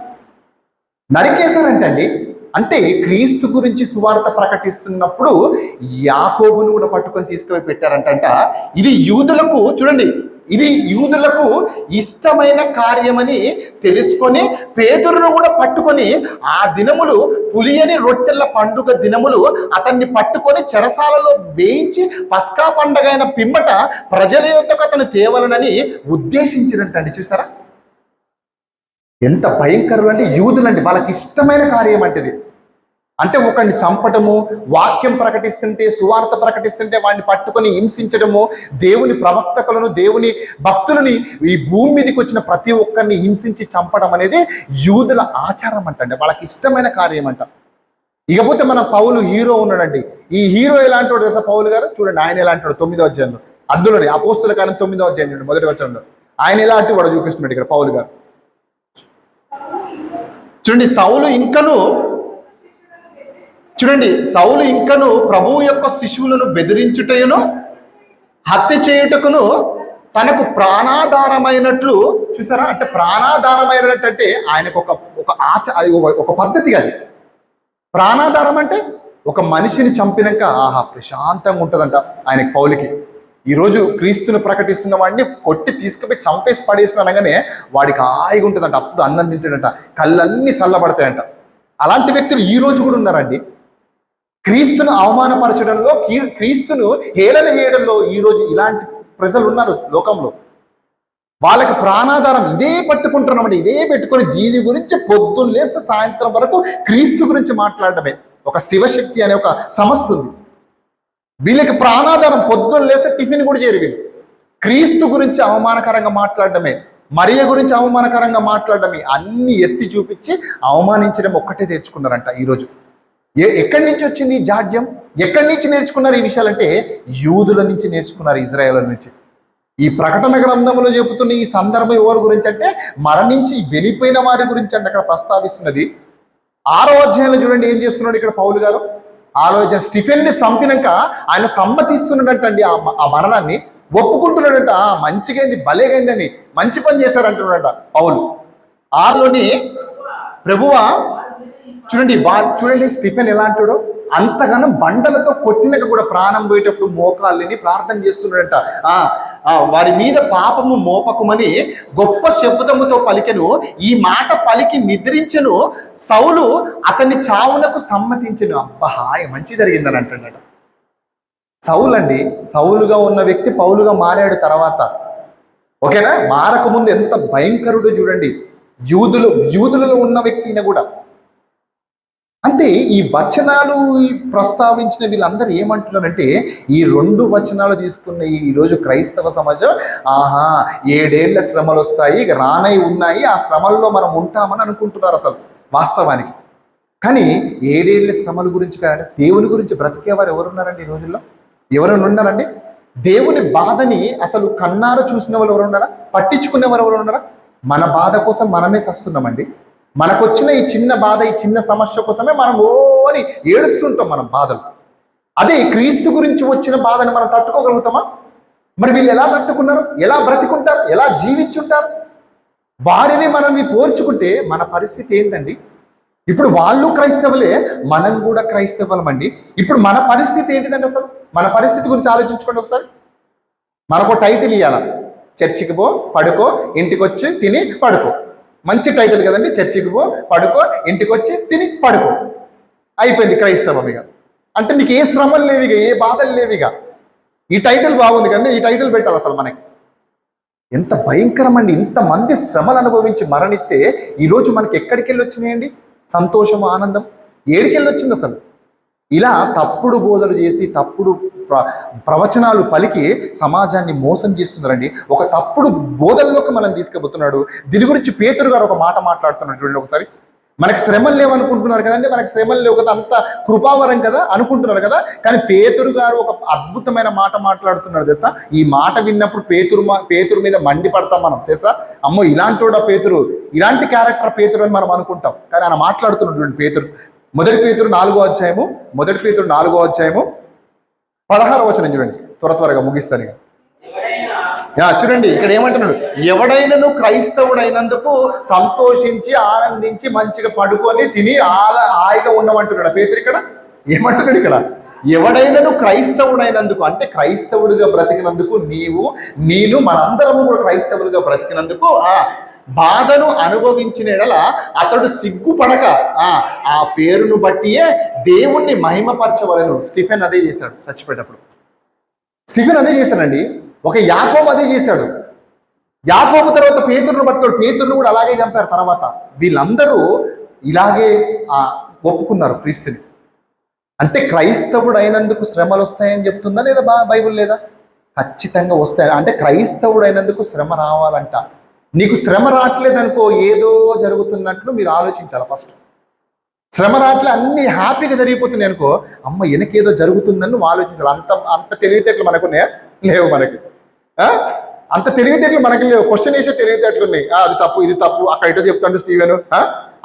నరికేశారంటండి. అంటే క్రీస్తు గురించి సువార్త ప్రకటిస్తున్నప్పుడు యాకోబును కూడా పట్టుకొని తీసుకుపోయి పెట్టారంట. ఇది యూదులకు, చూడండి, ఇది యూదులకు ఇష్టమైన కార్యమని తెలుసుకొని పేతురును కూడా పట్టుకొని ఆ దినములు పులియని రొట్టెల పండుగ దినములు అతన్ని పట్టుకొని చెరసాలలో వేయించి పస్కా పండగైన పిమ్మట ప్రజల యొద్దకు అతను తేవలనని ఉద్దేశించినట్టండి. చూసారా ఎంత భయంకరం అంటే, యూదులండి వాళ్ళకి ఇష్టమైన కార్యం అంటేది. అంటే ఒకరిని చంపటము, వాక్యం ప్రకటిస్తుంటే, సువార్త ప్రకటిస్తుంటే వాడిని పట్టుకొని హింసించడము, దేవుని ప్రవక్తకులను, దేవుని భక్తులని, ఈ భూమి మీదకి వచ్చిన ప్రతి ఒక్కరిని హింసించి చంపడం అనేది యూదుల ఆచారం అంటండి. వాళ్ళకి ఇష్టమైన కార్యం అంట. ఇకపోతే మన పౌలు హీరో ఉన్నాడండి. ఈ హీరో ఎలాంటి వాడు తెలుసా? పౌలు గారు చూడండి, ఆయన ఎలాంటి వాడు 9వ అధ్యాయంలో, అందులోనే అపోస్తుల కాలం 9వ అధ్యాయం చూడండి, మొదటి వచనంలో ఆయన ఎలాంటి వాడు చూపిస్తున్నాడు ఇక్కడ పౌలు గారు. చూడండి, సౌలు ఇంకను ప్రభువు యొక్క శిశువులను బెదిరించుటయును హత్య చేయుటకును తనకు ప్రాణాధారమైనట్లు. చూసారా, అంటే ప్రాణాధారమైనట్టు అంటే ఆయనకు ఒక పద్ధతి కాదు. ప్రాణాధారం అంటే ఒక మనిషిని చంపినాక ఆహా ప్రశాంతంగా ఉంటుందంట ఆయనకి, పౌలికి. ఈరోజు క్రీస్తును ప్రకటిస్తున్న వాడిని కొట్టి తీసుకుపోయి చంపేసి పడేసిన అనగానే వాడికి హాయిగా ఉంటుందంట. అప్పుడు అన్నం తింటాడంట, కళ్ళన్నీ చల్లబడతాయంట. అలాంటి వ్యక్తులు ఈ రోజు కూడా ఉన్నారండి. క్రీస్తును అవమానపరచడంలో, క్రీస్తును హేళన చేయడంలో ఈరోజు ఇలాంటి ప్రజలు ఉన్నారు లోకంలో. వాళ్ళకి ప్రాణాధారం ఇదే పట్టుకుంటున్నామండి, ఇదే పెట్టుకొని దీని గురించి పొద్దున్న లేస్తే సాయంత్రం వరకు క్రీస్తు గురించి మాట్లాడటమే. ఒక శివశక్తి అనే ఒక సమస్య ఉంది వీళ్ళకి. ప్రాణాధారం పొద్దున్న లేస్తే టిఫిన్ కూడా చేయరు వీళ్ళు. క్రీస్తు గురించి అవమానకరంగా మాట్లాడటమే, మరియ గురించి అవమానకరంగా మాట్లాడటమే, అన్ని ఎత్తి చూపించి అవమానించడం ఒక్కటే తెచ్చుకున్నారంట ఈరోజు. ఎక్కడి నుంచి వచ్చింది ఈ జాడ్యం? ఎక్కడి నుంచి నేర్చుకున్నారు ఈ విషయాలంటే యూదుల నుంచి నేర్చుకున్నారు, ఇజ్రాయేల్ నుంచి. ఈ ప్రకటన గ్రంథంలో చెబుతున్న ఈ సందర్భం ఎవరి గురించి అంటే మరణించి వెళ్ళిపోయిన వారి గురించి అంటే అక్కడ ప్రస్తావిస్తున్నది. 6వ అధ్యాయంలో చూడండి ఏం చేస్తున్నాడు ఇక్కడ పౌలు గారు. ఆలోచన, స్టిఫెన్ని చంపినాక ఆయన సమ్మతిస్తున్నాడంటండి ఆ మరణాన్ని, ఒప్పుకుంటున్నాడంట. మంచిగా అయింది, భలేగైందని, మంచి పని చేశారంటున్నాడంట పౌలు. 6లోని ప్రభువా చూడండి స్టిఫెన్ ఎలా అంటాడో, అంతగానో బండలతో కొట్టినాక కూడా ప్రాణం పోయేటప్పుడు మోకాళ్ళని ప్రార్థన చేస్తున్నాడంట. వారి మీద పాపము మోపకుమని గొప్ప శబ్దముతో పలికెను. ఈ మాట పలికి నిద్రించెను. సౌలు అతన్ని చావునకు సమ్మతించెను. అబ్బా మంచి జరిగిందని అంటున్నాడు. సౌలుగా ఉన్న వ్యక్తి పౌలుగా మారాడు తర్వాత. ఓకేనా? మారకముందు ఎంత భయంకరుడో చూడండి. యూదులలో ఉన్న వ్యక్తిని కూడా. అంటే ఈ వచనాలు ప్రస్తావించిన వీళ్ళందరూ ఏమంటున్నారంటే, ఈ 2 వచనాలు తీసుకున్న ఈరోజు క్రైస్తవ సమాజం, 7 ఏళ్ల శ్రమలు వస్తాయి, ఇక రానై ఉన్నాయి, ఆ శ్రమల్లో మనం ఉంటామని అనుకుంటున్నారు అసలు వాస్తవానికి. కానీ 7 ఏళ్ల శ్రమల గురించి కాదంటే దేవుని గురించి బ్రతికేవారు ఎవరున్నారండి ఈ రోజుల్లో? ఎవరైనా ఉన్నారండి? దేవుని బాధని అసలు కన్నారా చూసిన వాళ్ళు ఎవరు ఉన్నారా? పట్టించుకునేవారు ఎవరు ఉన్నారా? మన బాధ కోసం మనమే సస్తున్నామండి. మనకొచ్చిన ఈ చిన్న బాధ, ఈ చిన్న సమస్య కోసమే మనం ఓని ఏడుస్తుంటాం మనం బాధలు. అదే క్రీస్తు గురించి వచ్చిన బాధని మనం తట్టుకోగలుగుతామా? మరి వీళ్ళు ఎలా తట్టుకున్నారు? ఎలా బ్రతికుంటారు? ఎలా జీవించుంటారు? వారిని మనల్ని పోల్చుకుంటే మన పరిస్థితి ఏంటండి? ఇప్పుడు వాళ్ళు క్రైస్తవులే, మనం కూడా క్రైస్తవులమండి. ఇప్పుడు మన పరిస్థితి ఏంటిదండి? అసలు మన పరిస్థితి గురించి ఆలోచించుకోండి ఒకసారి. మనకు టైటిల్ ఇవ్వాల, చర్చికి పో, పడుకో, ఇంటికి వచ్చి తిని పడుకో. మంచి టైటిల్ కదండి, చర్చికి పో, పడుకో, ఇంటికి వచ్చి తిని పడుకో. అయిపోయింది క్రైస్తవం. ఇక అంటే నీకు ఏ శ్రమలు లేవిగా, ఏ బాధలు లేవిగా. ఈ టైటిల్ బాగుంది కానీ ఈ టైటిల్ పెట్టాలి అసలు మనకి. ఎంత భయంకరం అండి! ఇంతమంది శ్రమలు అనుభవించి మరణిస్తే ఈరోజు మనకి ఎక్కడికి వెళ్ళి వచ్చినాయండి సంతోషం, ఆనందం? ఏడికెళ్ళి వచ్చింది అసలు? ఇలా తప్పుడు బోధలు చేసి, తప్పుడు ప్రవచనాలు పలికి సమాజాన్ని మోసం చేస్తున్నారండి. ఒక తప్పుడు బోధల్లోకి మనం తీసుకుపోతున్నాడు. దీని గురించి పేతురు గారు ఒక మాట మాట్లాడుతున్నాడు చూడండి ఒకసారి. మనకి శ్రమలు లేవనుకుంటున్నారు కదండి, మనకి శ్రమలు లేవు కదా, అంత కృపావరం కదా అనుకుంటున్నారు కదా. కానీ పేతురు గారు ఒక అద్భుతమైన మాట మాట్లాడుతున్నారు తెలుసా. ఈ మాట విన్నప్పుడు పేతురు మీద మండి పడతాం మనం తెలుసా. అమ్మో ఇలాంటోడా పేతురు, ఇలాంటి క్యారెక్టర్ పేతురు అని మనం అనుకుంటాం. కానీ ఆయన మాట్లాడుతున్నాడు పేతురు. మొదటి పేతురు 4వ అధ్యాయము 16వ వచనం చూడండి. త్వరగా ముగిస్తాను ఇక. చూడండి ఇక్కడ ఏమంటున్నాడు, ఎవడైనాను క్రైస్తవుడైనందుకు సంతోషించి ఆనందించి మంచిగా పడుకొని తిని హాయిగా ఉండమంటున్నాడు పేతురు. ఇక్కడ ఏమంటున్నాడు, ఇక్కడ ఎవడైనాను క్రైస్తవుడైనందుకు అంటే క్రైస్తవుడిగా బ్రతికినందుకు నేను మనందరము కూడా క్రైస్తవులుగా బ్రతికినందుకు బాధను అనుభవించిన ఎడల అతడు సిగ్గుపడక ఆ పేరును బట్టియే దేవుణ్ణి మహిమపరచవలెను. స్టీఫెన్ అదే చేశాడు చచ్చిపోయేటప్పుడు. స్టీఫెన్ అదే చేశాడండి. ఒక యాకోబు అదే చేశాడు. యాకోబు తర్వాత పేతురును పట్టుకోడు, పేతురును కూడా అలాగే చంపారు. తర్వాత వీళ్ళందరూ ఇలాగే ఒప్పుకున్నారు క్రీస్తుని. అంటే క్రైస్తవుడు అయినందుకు శ్రమలు వస్తాయని చెప్తుందా లేదా బైబుల్? లేదా, ఖచ్చితంగా వస్తాయి. అంటే క్రైస్తవుడు అయినందుకు శ్రమ రావాలంట. నీకు శ్రమ రావట్లేదనుకో, ఏదో జరుగుతున్నట్లు మీరు ఆలోచించాలి. ఫస్ట్ శ్రమ రావట్లే, అన్ని హ్యాపీగా జరిగిపోతున్నాయి అనుకో, అమ్మ వెనకేదో జరుగుతుందని నువ్వు ఆలోచించాలి. అంత తెలివితేటలు మనకున్నాయా? లేవు మనకి. అంత తెలివితేటలు మనకి లేవు. క్వశ్చన్ వేసే తెలివితేటలు ఉన్నాయి. అది తప్పు, ఇది తప్పు, అక్కడ ఇట్లా చెప్తాడు స్టీవెన్,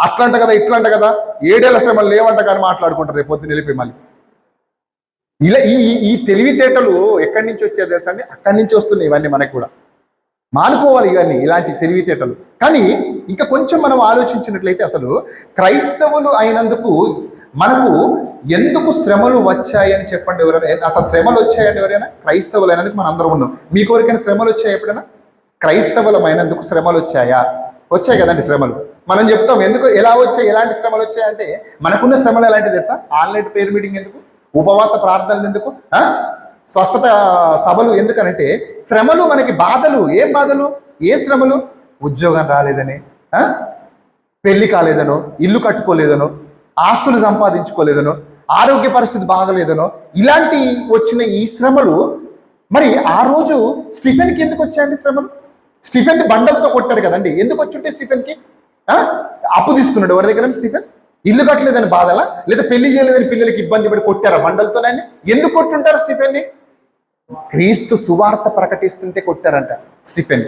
అట్లంట కదా ఇట్లంట కదా, 7 ఏళ్ల శ్రమలు లేవంట కానీ మాట్లాడుకుంటారు రేపు పొద్దున్న వెళ్ళిపోయి. మళ్ళీ ఇలా ఈ తెలివితేటలు ఎక్కడి నుంచి వచ్చాయో తెలుసా అండి? అక్కడి నుంచి వస్తున్నాయి ఇవన్నీ. మనకి కూడా మానుకోవాలి ఇవన్నీ, ఇలాంటి తెలివితేటలు. కానీ ఇంకా కొంచెం మనం ఆలోచించినట్లయితే అసలు క్రైస్తవులు అయినందుకు మనకు ఎందుకు శ్రమలు వచ్చాయని చెప్పండి ఎవరైనా. అసలు శ్రమలు వచ్చాయండి ఎవరైనా? క్రైస్తవులు అయినందుకు మనం అందరం ఉన్నాం. మీకు ఎవరికైనా శ్రమలు వచ్చాయి ఎప్పుడైనా? క్రైస్తవులం అయినందుకు శ్రమలు వచ్చాయా? వచ్చాయి కదండి శ్రమలు. మనం చెప్తాం ఎందుకు, ఎలా వచ్చాయి, ఎలాంటి శ్రమలు వచ్చాయంటే మనకున్న శ్రమలు ఎలాంటిది తెలుసా? ఆన్లైన్ ప్రేయర్ మీటింగ్ ఎందుకు, ఉపవాస ప్రార్థనలు ఎందుకు, స్వస్థత సభలు ఎందుకనంటే శ్రమలు మనకి బాధలు. ఏం బాధలు, ఏ శ్రమలు? ఉద్యోగం రాలేదని, పెళ్లి కాలేదనో, ఇల్లు కట్టుకోలేదనో, ఆస్తులు సంపాదించుకోలేదనో, ఆరోగ్య పరిస్థితి బాగలేదనో, ఇలాంటి వచ్చిన ఈ శ్రమలు. మరి ఆ రోజు స్టీఫెన్కి ఎందుకు వచ్చాయండి శ్రమలు? స్టీఫెన్ని బండలతో కొట్టారు కదండి. ఎందుకు వచ్చుంటే స్టీఫెన్కి? అప్పు తీసుకున్నాడు ఎవరి దగ్గర? స్టీఫెన్ ఇల్లు కట్టలేదని బాధలా, లేదా పెళ్లి చేయలేదని పిల్లలకి ఇబ్బంది పడి కొట్టారా బండలతోనే? ఎందుకు కొట్టుంటారు స్టీఫెన్ని? క్రీస్తు సువార్త ప్రకటిస్తుంటే కొట్టారంట స్టీఫెన్.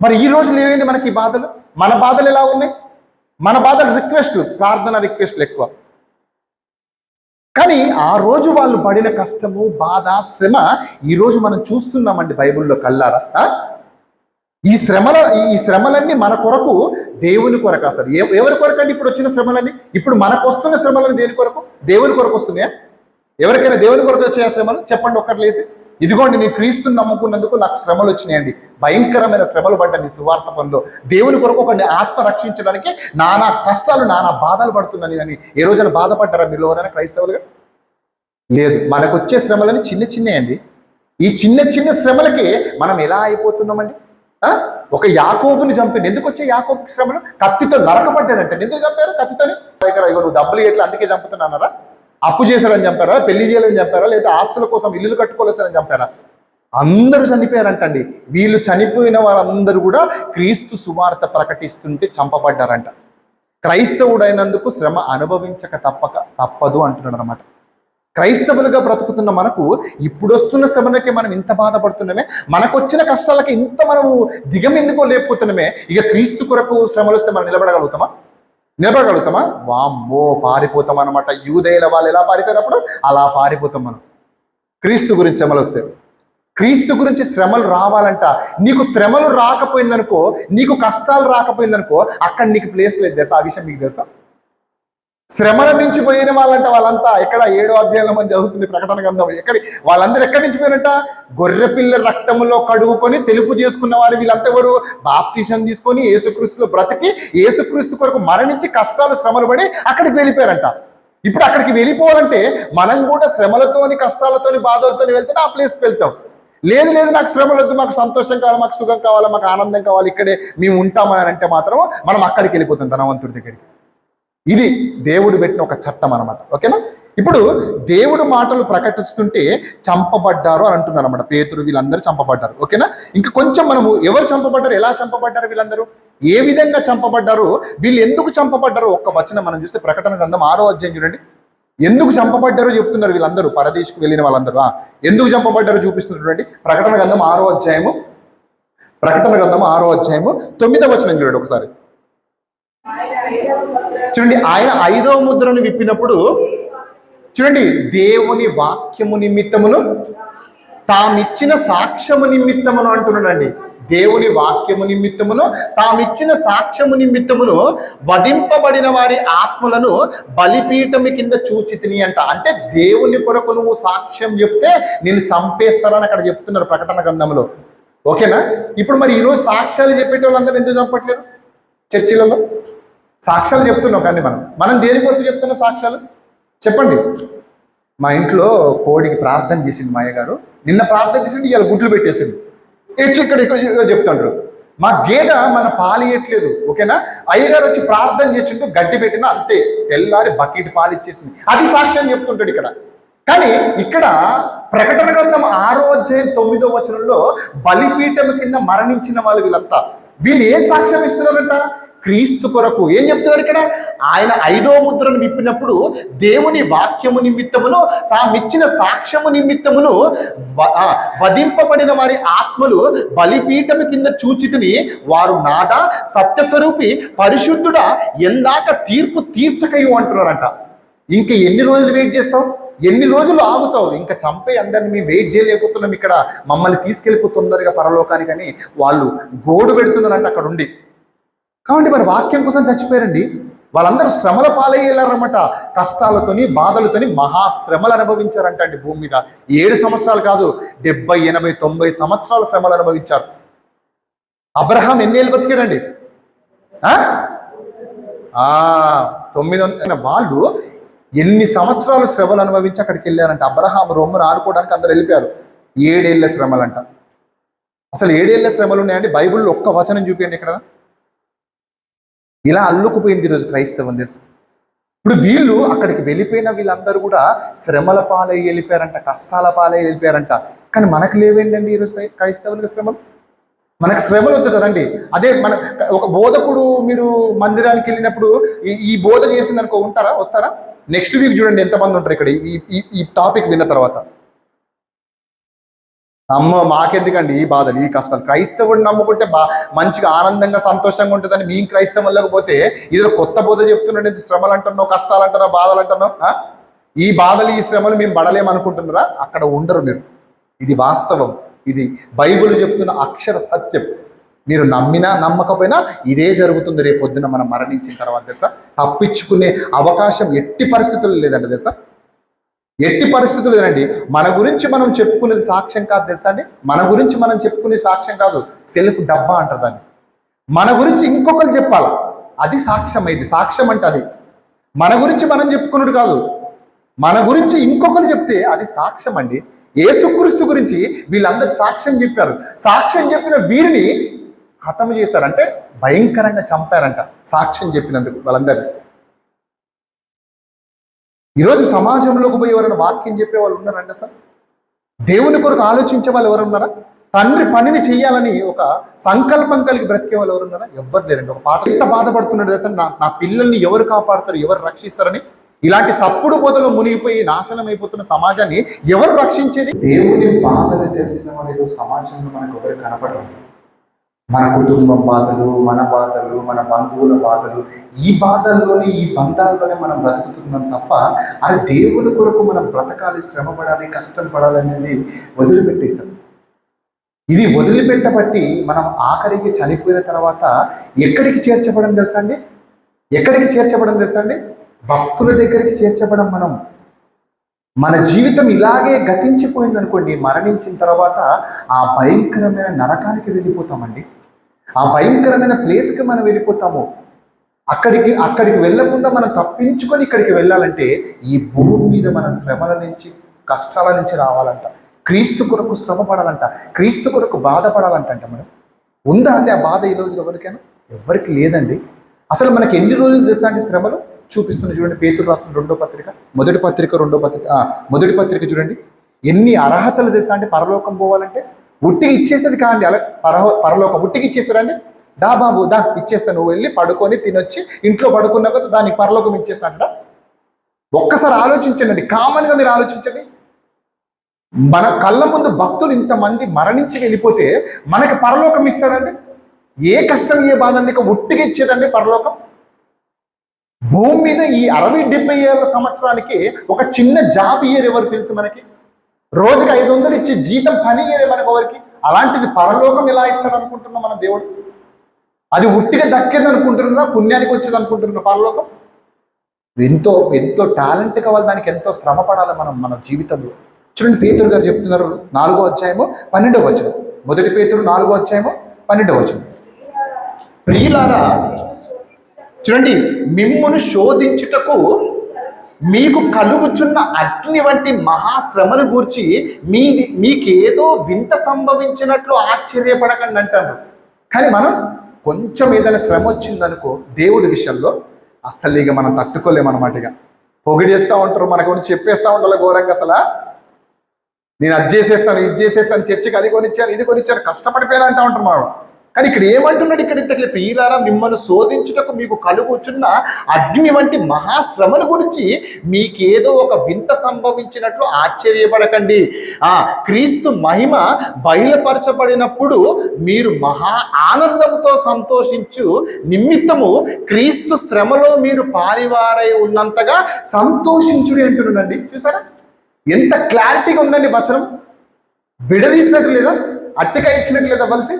మరి ఈ రోజులు ఏమైంది మనకి ఈ బాధలు? మన బాధలు ఎలా ఉన్నాయి? మన బాధలు రిక్వెస్ట్లు, ప్రార్థన రిక్వెస్ట్లు ఎక్కువ. కానీ ఆ రోజు వాళ్ళు పడిన కష్టము, బాధ, శ్రమ ఈరోజు మనం చూస్తున్నామండి బైబిల్లో కల్లారా. ఈ శ్రమలన్నీ మన కొరకు, దేవుని కొరకు. అసలు ఎవరి కొరకు అండి ఇప్పుడు వచ్చిన శ్రమలన్నీ? ఇప్పుడు మనకు వస్తున్న శ్రమలని దేని కొరకు? దేవుని కొరకు వస్తున్నాయా? ఎవరికైనా దేవుని కొరకు వచ్చాయా శ్రమలు? చెప్పండి ఒక్కరు లేసి. ఇదిగోండి నేను క్రీస్తుని నమ్ముకున్నందుకు నాకు శ్రమలు వచ్చినాయండి, భయంకరమైన శ్రమలు పడ్డాను ఈ సువార్త పనిలో. దేవుని కొరకు ఒకరిని ఆత్మ రక్షించడానికి నానా కష్టాలు, నానా బాధలు పడుతున్నాను అని ఏ రోజైనా బాధపడ్డారా మీరు ఎవరైనా క్రైస్తవులుగా? లేదు. మనకు వచ్చే శ్రమలని చిన్నయండి. ఈ చిన్న శ్రమలకి మనం ఎలా అయిపోతున్నామండి? ఒక యాకోబుని చంపింది. ఎందుకు వచ్చే యాకోబుకి శ్రమలు? కత్తితో నరకబడ్డాడంటే. ఎందుకు చంపారు కత్తితోని? దగ్గర నువ్వు డబ్బులు ఎట్లా అందుకే చంపుతున్నారా? అప్పు చేశాడని చంపారా? పెళ్లి చేయలేదని చంపారా? లేదా ఆస్తుల కోసం ఇల్లులు కట్టుకోలేసని చంపారా? అందరూ చనిపోయారంటండి. వీళ్ళు చనిపోయిన వారందరూ కూడా క్రీస్తు సువార్త ప్రకటిస్తుంటే చంపబడ్డారంట. క్రైస్తవుడైనందుకు శ్రమ అనుభవించక తప్పదు అంటున్నాడు అనమాట. క్రైస్తవులుగా బ్రతుకుతున్న మనకు ఇప్పుడు వస్తున్న శ్రమలకి మనం ఇంత బాధపడుతున్నామే, మనకు వచ్చిన కష్టాలకి ఇంత మనము దిగమెందుకో లేకపోతున్నామే. ఇక క్రీస్తు కొరకు శ్రమలు వస్తే మనం నిలబడగలుగుతామా? వామ్మో, పారిపోతాం అనమాట. యూదేయుల వాళ్ళు ఎలా పారిపోయినప్పుడు అలా పారిపోతాం మనం క్రీస్తు గురించి శ్రమలు వస్తే. క్రీస్తు గురించి శ్రమలు రావాలంట. నీకు శ్రమలు రాకపోయిందనుకో, నీకు కష్టాలు రాకపోయిందనుకో, అక్కడ నీకు ప్లేస్ లేదు తెలుసా? ఆ విషయం మీకు తెలుసా? శ్రమల నుంచి పోయిన వాళ్ళంట వాళ్ళంతా. ఎక్కడ 7వ అధ్యాయంలో మంది చదువుతుంది ప్రకటన గ్రంథం. వాళ్ళందరూ ఎక్కడి నుంచి పోయినట్ట? గొర్రెపిల్ల రక్తములో కడుగుకొని తెలుపు చేసుకున్న వారు వీళ్ళంతా ఎవరు? బాప్తిసం తీసుకొని యేసుక్రీస్తులో బ్రతికి యేసుక్రీస్తు కొరకు మరణించి కష్టాలు శ్రమలు పడి అక్కడికి వెళ్ళిపోయారంట. ఇప్పుడు అక్కడికి వెళ్ళిపోవాలంటే మనం కూడా శ్రమలతోని, కష్టాలతోని, బాధలతోని వెళ్తేనే ఆ ప్లేస్కి వెళ్తాం. లేదు నాకు శ్రమలు వద్దు, మాకు సంతోషం కావాలి, మాకు సుఖం కావాలి, మాకు ఆనందం కావాలి, ఇక్కడే మేము ఉంటామని అంటే మాత్రం మనం అక్కడికి వెళ్ళిపోతాం ధనవంతుడి దగ్గరికి. ఇది దేవుడు పెట్టిన ఒక చట్టం అన్నమాట. ఓకేనా? ఇప్పుడు దేవుడు మాటలు ప్రకటిస్తుంటే చంపబడ్డారు అని అంటున్నారు అన్నమాట. పేతురు వీళ్ళందరూ చంపబడ్డారు. ఓకేనా? ఇంకా కొంచెం మనము ఎవరు చంపబడ్డారు, ఎలా చంపబడ్డారు, వీళ్ళందరూ ఏ విధంగా చంపబడ్డారు, వీళ్ళు ఎందుకు చంపబడ్డారు ఒక్క వచనం మనం చూస్తే ప్రకటన గ్రంథం 6వ అధ్యాయం చూడండి. ఎందుకు చంపబడ్డారో చెప్తున్నారు వీళ్ళందరూ, పరదేశకు వెళ్ళిన వాళ్ళందరూ. ఎందుకు చంపబడ్డారో చూపిస్తున్నారు చూడండి. ప్రకటన గ్రంథం 6వ అధ్యాయము 9వ వచనం చూడండి ఒకసారి. చూడండి, ఆయన 5వ ముద్రను విప్పినప్పుడు చూడండి, దేవుని వాక్యము నిమిత్తమును తామిచ్చిన సాక్ష్యము నిమిత్తమును అంటున్నాడండి. దేవుని వాక్యము నిమిత్తమును తామిచ్చిన సాక్ష్యము నిమిత్తమును వధింపబడిన వారి ఆత్మలను బలిపీఠము కింద చూచితిని అంట. అంటే దేవుని కొరకు నువ్వు సాక్ష్యం చెప్తే నేను చంపేస్తారని అక్కడ చెప్తున్నారు ప్రకటన గ్రంథంలో. ఓకేనా? ఇప్పుడు మరి ఈరోజు సాక్ష్యాలు చెప్పేట వాళ్ళందరూ ఎందుకు చంపట్లేరు? చర్చిలలో సాక్ష్యాలు చెప్తున్నాం కానీ మనం దేని కొరకు చెప్తున్న సాక్ష్యాలు చెప్పండి. మా ఇంట్లో కోడికి ప్రార్థన చేసింది మా అయ్యగారు, నిన్న ప్రార్థన చేసిండు, ఇవాళ గుడ్లు పెట్టేసింది, ఇక్కడ చెప్తాడు. మా గేదె మన పాలు ఇవ్వట్లేదు. ఓకేనా? అయ్యగారు వచ్చి ప్రార్థన చేసిండు, గడ్డి పెట్టినా అంతే, తెల్లారి బకెట్ పాలు ఇచ్చేసింది, అది సాక్ష్యం చెప్తుంటాడు ఇక్కడ. కానీ ఇక్కడ ప్రకటన గ్రంథం 6వ అధ్యాయం 9వ వచనంలో బలిపీఠం కింద మరణించిన వాళ్ళు వీళ్ళు ఏం సాక్ష్యం ఇస్తున్నారంట? క్రీస్తు కొరకు. ఏం చెప్తున్నారు ఇక్కడ? ఆయన 5వ ముద్రను విప్పినప్పుడు దేవుని వాక్యము నిమిత్తమును తామిచ్చిన సాక్ష్యము నిమిత్తమును వధింపబడిన వారి ఆత్మలు బలిపీఠము కింద చూచితిని, వారు నాదా సత్యస్వరూపి పరిశుద్ధుడా ఎందాక తీర్పు తీర్చకయు అంటున్నారంట. ఇంకా ఎన్ని రోజులు వెయిట్ చేస్తావు? ఎన్ని రోజులు ఆగుతావు? ఇంకా చంపే అందరిని మేము వెయిట్ చేయలేకపోతున్నాం, ఇక్కడ మమ్మల్ని తీసుకెళ్ళిపోతుందరుగా పరలోకానికని వాళ్ళు గోడు పెడుతున్నారంట అక్కడ ఉండి. కాబట్టి మరి వాక్యం కోసం చచ్చిపోయారండి వాళ్ళందరూ. శ్రమల పాలయ్యేలారన్నమాట. కష్టాలతోని బాధలతోని మహాశ్రమలు అనుభవించారంట అండి భూమి మీద. 7 సంవత్సరాలు కాదు, 70, 80, 90 సంవత్సరాల శ్రమలు అనుభవించారు. అబ్రహాం ఎన్ని ఏళ్ళు బతికాడండి? 900. వాళ్ళు ఎన్ని సంవత్సరాలు శ్రమలు అనుభవించి అక్కడికి వెళ్ళారంట. అబ్రహాం రొమ్మును ఆడుకోవడానికి అందరు వెళ్ళిపోయారు. 7 ఏళ్ల శ్రమలంట. అసలు 7 ఏళ్ల శ్రమలు ఉన్నాయండి బైబిల్లో? ఒక్క వచనం చూపించండి ఇక్కడ. ఇలా అల్లుకుపోయింది ఈరోజు క్రైస్తవం దేశం. ఇప్పుడు వీళ్ళు అక్కడికి వెళ్ళిపోయిన వీళ్ళందరూ కూడా శ్రమల పాలై వెళ్ళిపోయారంట, కష్టాల పాలై వెళ్ళిపోయారంట. కానీ మనకు లేవేంటండి ఈరోజు క్రైస్తవులకు శ్రమలు? మనకు శ్రమలు వద్దు కదండి. అదే మన ఒక బోధకుడు మీరు మందిరానికి వెళ్ళినప్పుడు ఈ బోధ చేసిందనుకో ఉంటారా, వస్తారా? నెక్స్ట్ వీక్ చూడండి ఎంతమంది ఉంటారు ఇక్కడ ఈ టాపిక్ విన్న తర్వాత. అమ్మ మాకెందుకండి ఈ బాధలు, ఈ కష్టాలు? క్రైస్తవుడిని నమ్ముకుంటే మంచిగా ఆనందంగా సంతోషంగా ఉంటుందని మీ క్రైస్తవంలోకి పోతే ఇదో కొత్త బోధ చెప్తున్నాడు. శ్రమలు అంటున్నావు, కష్టాలు అంటున్నావు, బాధలు అంటున్నావు. ఈ బాధలు ఈ శ్రమలు మేము పడలేమనుకుంటున్నారా? అక్కడ ఉండరు మీరు. ఇది వాస్తవం, ఇది బైబిల్ చెప్తున్న అక్షర సత్యం. మీరు నమ్మినా నమ్మకపోయినా ఇదే జరుగుతుంది రేపు పొద్దున మనం మరణించిన తర్వాత. తెలుసా? తప్పించుకునే అవకాశం ఎట్టి పరిస్థితులు లేదండి. తెలుసా? ఎట్టి పరిస్థితులు లేదండి. మన గురించి మనం చెప్పుకునేది సాక్ష్యం కాదు తెలుసా అండి. మన గురించి మనం చెప్పుకునే సాక్ష్యం కాదు, సెల్ఫ్ డబ్బా అంటారు దాన్ని. మన గురించి ఇంకొకరు చెప్పాలా, అది సాక్ష్యం. అయింది సాక్ష్యం అంటే అది. మన గురించి మనం చెప్పుకున్నది కాదు, మన గురించి ఇంకొకరు చెప్తే అది సాక్ష్యం అండి. యేసుక్రీస్తు గురించి వీళ్ళందరూ సాక్ష్యం చెప్పారు. సాక్ష్యం చెప్పిన వీరిని హతం చేశారంటే భయంకరంగా చంపారంట సాక్ష్యం చెప్పినందుకు వాళ్ళందరినీ. ఈరోజు సమాజంలోకి పోయి ఎవరైనా వాక్యం చెప్పే వాళ్ళు ఉన్నారండి? అసలు దేవుని కొరకు ఆలోచించే వాళ్ళు ఎవరు ఉన్నారా? తండ్రి పనిని చేయాలని ఒక సంకల్పం కలిగి బ్రతికే వాళ్ళు ఎవరు ఉన్నారా? ఎవ్వరు లేరండి. ఒక పాట ఎంత బాధపడుతున్నాడు అసలు, నా పిల్లల్ని ఎవరు కాపాడతారు, ఎవరు రక్షిస్తారని. ఇలాంటి తప్పుడు బోధలో మునిగిపోయి నాశనం అయిపోతున్న సమాజాన్ని ఎవరు రక్షించేది? దేవుని బాధలు తెలిసిన వాళ్ళు సమాజంలో మనకు ఎవరు కనపడరు. మన కుటుంబం బాధలు, మన బాధలు, మన బంధువుల బాధలు, ఈ బాధల్లోనే ఈ బంధాల్లోనే మనం బ్రతుకుతున్నాం తప్ప అది దేవుని కొరకు మనం బ్రతకాలి, శ్రమ పడాలి, కష్టం పడాలి అనేది వదిలిపెట్టేశాం. ఇది వదిలిపెట్టబట్టి మనం ఆఖరికి చనిపోయిన తర్వాత ఎక్కడికి చేర్చబడం తెలుసా అండి? ఎక్కడికి చేర్చబడం తెలుసా అండి? భక్తుల దగ్గరికి చేర్చబడం. మన జీవితం ఇలాగే గతించిపోయింది అనుకోండి, మరణించిన తర్వాత ఆ భయంకరమైన నరకానికి వెళ్ళిపోతామండి. ఆ భయంకరమైన ప్లేస్కి మనం వెళ్ళిపోతాము. అక్కడికి వెళ్ళకుండా మనం తప్పించుకొని ఇక్కడికి వెళ్ళాలంటే ఈ భూమి మీద మనం శ్రమల నుంచి కష్టాల నుంచి రావాలంట, క్రీస్తు కొరకు శ్రమ పడాలంట, క్రీస్తు కొరకు బాధపడాలంట. మనం ఉందా అండి ఆ బాధ ఈ రోజులు? ఎవరికైనా? ఎవరికి లేదండి. అసలు మనకి ఎన్ని రోజులు తెలుసా అండి శ్రమలు? చూపిస్తుంది చూడండి. పేతురు రాసిన రెండో పత్రిక, మొదటి పత్రిక చూడండి. ఎన్ని అర్హతలు తెలుసా అంటే పరలోకం పోవాలంటే. ఉట్టిగా ఇచ్చేస్తుంది కాండి అలా పరలోకం ఉట్టిగా ఇచ్చేస్తారండి. దా బాబు దా ఇచ్చేస్తా, నువ్వు వెళ్ళి పడుకొని తినొచ్చి ఇంట్లో పడుకున్నా కదా దానికి పరలోకం ఇచ్చేస్తానంట. ఒక్కసారి ఆలోచించండి, కామన్గా మీరు ఆలోచించండి. మన కళ్ళ ముందు భక్తులు ఇంతమంది మరణించి వెళ్ళిపోతే మనకి పరలోకం ఇస్తాడండి? ఏ కష్టం ఏ బాధ నీకు ఉట్టిగా ఇచ్చేదండి పరలోకం? భూమి మీద ఈ 60-70 ఏళ్ళ సంవత్సరానికి ఒక చిన్న జాబ్ ఇయ్యరు ఎవరు తెలుసు మనకి? రోజుకి 500 ఇచ్చే జీతం పని ఇయ్యరే మనకు ఎవరికి? అలాంటిది పరలోకం ఎలా ఇస్తాడు అనుకుంటున్నాం మన దేవుడు? అది ఉట్టిగా దక్కేది అనుకుంటున్నా, పుణ్యానికి వచ్చేది అనుకుంటున్నా పరలోకం? ఎంతో ఎంతో టాలెంట్ కావాలి, దానికి ఎంతో శ్రమ పడాలి మన జీవితంలో. చూడండి, పేతురు గారు చెప్తున్నారు 4వ అధ్యాయము 12వ వచనం. మొదటి పేతురు 4వ అధ్యాయము 12వ వచనం. ప్రియులారా, చూడండి, మిమ్మును శోధించుటకు మీకు కలుగుచున్న అగ్ని వంటి మహాశ్రమను గూర్చి మీకేదో వింత సంభవించినట్లు ఆశ్చర్యపడకండి అంటారు. కానీ మనం కొంచెం ఏదైనా శ్రమ వచ్చిందనుకో దేవుడి విషయంలో అసలు ఇక మనం తట్టుకోలేమన్నమాట. ఇక పొగిడేస్తూ ఉంటారు, మనకు చెప్పేస్తూ ఉండాలి ఘోరంగా. అసలు నేను అది చేసేస్తాను, ఇది చేసేస్తాను, చర్చికి అది కొనిచ్చాను, ఇది కొనిచ్చాను, కష్టపడిపోయాను అంటూ ఉంటారు మనం. కానీ ఇక్కడ ఏమంటున్నాడు? ఇక్కడ ఇంతట్లే, ప్రియులారా, మిమ్మల్ని శోధించుటకు మీకు కలుగుచున్న అగ్ని వంటి మహాశ్రమల గురించి మీకేదో ఒక వింత సంభవించినట్లు ఆశ్చర్యపడకండి. క్రీస్తు మహిమ బయలుపరచబడినప్పుడు మీరు మహా ఆనందంతో సంతోషించు నిమిత్తము క్రీస్తు శ్రమలో మీరు పారివారై ఉన్నంతగా సంతోషించుడి అంటున్నాడండి. చూసారా ఎంత క్లారిటీగా ఉందండి వచనం? విడదీసినట్టు లేదా, అట్టగా ఇచ్చినట్టు లేదా వలసి?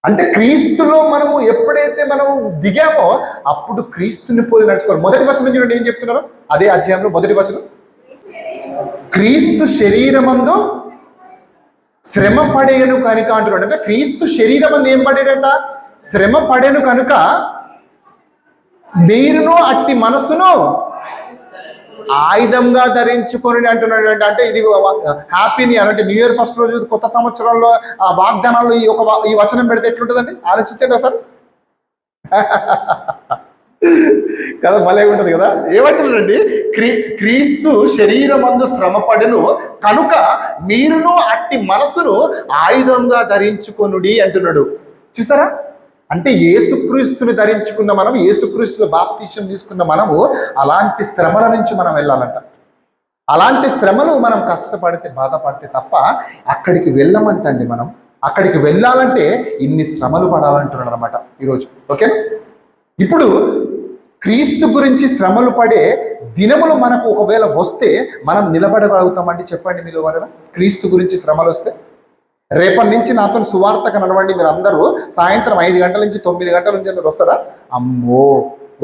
అంటే క్రీస్తులో మనము ఎప్పుడైతే మనం దిగామో అప్పుడు క్రీస్తుని పోలి నడుచుకోవాలి. మొదటి వచనం చూడండి ఏం చెప్తున్నారు అదే అధ్యాయంలో. మొదటి వచనం, క్రీస్తు శరీరమందు శ్రమ పడేను కనుక అంటున్నాడు. అంటే క్రీస్తు శరీరమందు ఏం పడేడట? శ్రమ పడేను కనుక మీరును అట్టి మనస్సును ఆయుధంగా ధరించుకొని అంటున్నాడు. అంటే ఇది హ్యాపీ న్యూ ఇయర్, అంటే న్యూ ఇయర్ ఫస్ట్ రోజు కొత్త సంవత్సరంలో ఆ వాగ్దానాలు ఈ వచనం పెడితే ఎట్లుంటుందండి? ఆలోచించండి ఒకసారి కదా, భలే ఉంటుంది కదా. ఏమంటున్నాడండి? క్రీస్తు శరీరమందు శ్రమపడెను కనుక మీరును అట్టి మనసును ఆయుధంగా ధరించుకొనుడి అంటున్నాడు. చూసారా? అంటే యేసుక్రీస్తుని ధరించుకున్న మనం, యేసుక్రీస్తులో బాప్తిసం తీసుకున్న మనము అలాంటి శ్రమల నుంచి మనం వెళ్ళాలంట. అలాంటి శ్రమలు మనం కష్టపడితే బాధపడితే తప్ప అక్కడికి వెళ్ళమంటండి. మనం అక్కడికి వెళ్ళాలంటే ఇన్ని శ్రమలు పడాలంటున్నాడు అనమాట ఈరోజు. ఓకే, ఇప్పుడు క్రీస్తు గురించి శ్రమలు పడే దినములు మనకు ఒకవేళ వస్తే మనం నిలబడగలుగుతామండి? చెప్పండి మీరు ఎవరైనా క్రీస్తు గురించి శ్రమలు వస్తే. రేపటి నుంచి నాతో సువార్తకు నడవండి మీరు అందరూ, సాయంత్రం 5 గంటల నుంచి 9 గంటల నుంచి అందరూ వస్తారా? అమ్మో,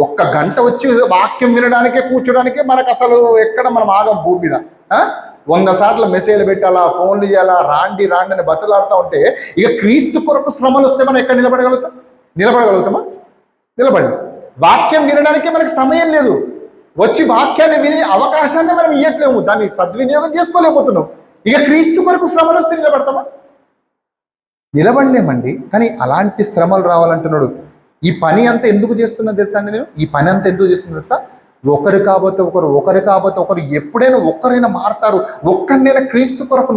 1 గంట వచ్చి వాక్యం వినడానికే కూర్చోడానికే మనకు అసలు ఎక్కడ మనం ఆగం భూమి మీద. 100 సార్లు మెసేజ్లు పెట్టాలా, ఫోన్లు చేయాలా, రాండి అని బతులాడుతూ ఉంటే ఇక క్రీస్తు కొరకు శ్రమలు వస్తే మనం ఎక్కడ నిలబడగలుగుతామా? నిలబడి వాక్యం వినడానికే మనకి సమయం లేదు. వచ్చి వాక్యాన్ని వినే అవకాశాన్ని మనం ఇవ్వట్లేము, దాన్ని సద్వినియోగం చేసుకోలేకపోతున్నాం. ఇక క్రీస్తు కొరకు శ్రమలు వస్తే నిలబడతామా? నిలబడలేమండి. కానీ అలాంటి శ్రమలు రావాలంటున్నాడు. ఈ పని అంతా ఎందుకు చేస్తున్నా తెలుసా అండి? నేను ఈ పని అంతా ఎందుకు చేస్తున్నా తెలుసా? ఒకరు కాబోతే ఒకరు ఎప్పుడైనా ఒక్కరైనా మారతారు, ఒక్కరినైనా క్రీస్తు కొరకు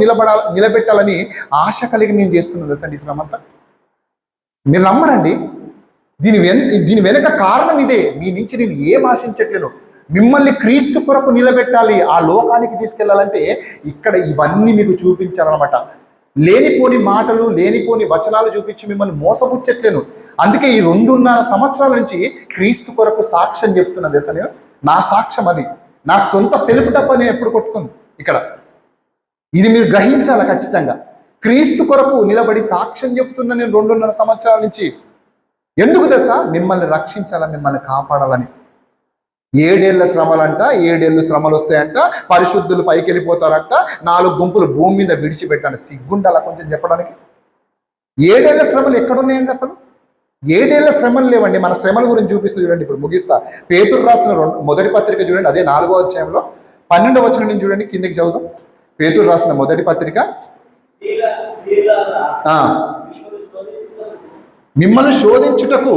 నిలబెట్టాలని ఆశ కలిగి నేను చేస్తున్నాను తెలుసా ఈ శ్రమ అంతా. మీరు నమ్మరండి, దీని వెనుక కారణం ఇదే. మీ నుంచి నేను ఏం ఆశించట్లేను, మిమ్మల్ని క్రీస్తు కొరకు నిలబెట్టాలి, ఆ లోకానికి తీసుకెళ్లాలంటే ఇక్కడ ఇవన్నీ మీకు చూపించాలన్నమాట. లేనిపోని మాటలు, లేనిపోని వచనాలు చూపించి మిమ్మల్ని మోసపుచ్చట్లేను. అందుకే ఈ 2.5 సంవత్సరాల నుంచి క్రీస్తు కొరకు సాక్ష్యం చెప్తున్నా తెలుసా నేను. నా సాక్ష్యం అది, నా సొంత సెల్ఫ్ డబ్బా నేను ఎప్పుడు కొట్టుకుంది ఇక్కడ. ఇది మీరు గ్రహించాలి ఖచ్చితంగా. క్రీస్తు కొరకు నిలబడి సాక్ష్యం చెప్తున్నా నేను 2.5 సంవత్సరాల నుంచి. ఎందుకు తెలుసా? మిమ్మల్ని రక్షించాలని, మిమ్మల్ని కాపాడాలని. 7 ఏళ్ల శ్రమలంట, 7 ఏళ్ళు శ్రమలు వస్తాయంట, పరిశుద్ధులు పైకి వెళ్ళిపోతారంట, 4 గుంపులు భూమి మీద విడిచిపెట్టాలి. సిగ్గుండాల కొంచెం చెప్పడానికి. 7 ఏళ్ల శ్రమలు ఎక్కడున్నాయండి అసలు? 7 ఏళ్ల శ్రమలు లేవండి. మన శ్రమల గురించి చూపిస్తూ చూడండి. ఇప్పుడు ముగిస్తా. పేతురు రాసిన మొదటి పత్రిక చూడండి, అదే 4వ అధ్యాయంలో 12వ వచనం నుంచి చూడండి, కిందకి చదువుదాం. పేతురు రాసిన మొదటి పత్రిక, మిమ్మల్ని శోధించుటకు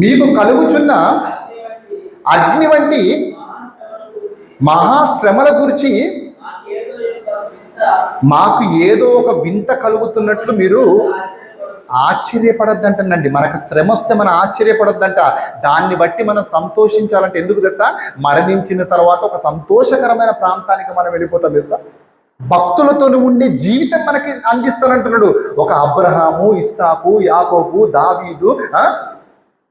మీకు కలుగుచున్న అగ్ని వంటి మహాశ్రమల గురించి మాకు ఏదో ఒక వింత కలుగుతున్నట్లు మీరు ఆశ్చర్యపడద్దంటండి. మనకు శ్రమ వస్తే మనం ఆశ్చర్యపడొద్దంట. దాన్ని బట్టి మనం సంతోషించాలంటే ఎందుకు తెలుసా? మరణించిన తర్వాత ఒక సంతోషకరమైన ప్రాంతానికి మనం వెళ్ళిపోతాం తెలుసా? భక్తులతో ఉండే జీవితం మనకి అందిస్తానంటున్నాడు. ఒక అబ్రహాము, ఇస్సాకు, యాకోబు, దావీదు,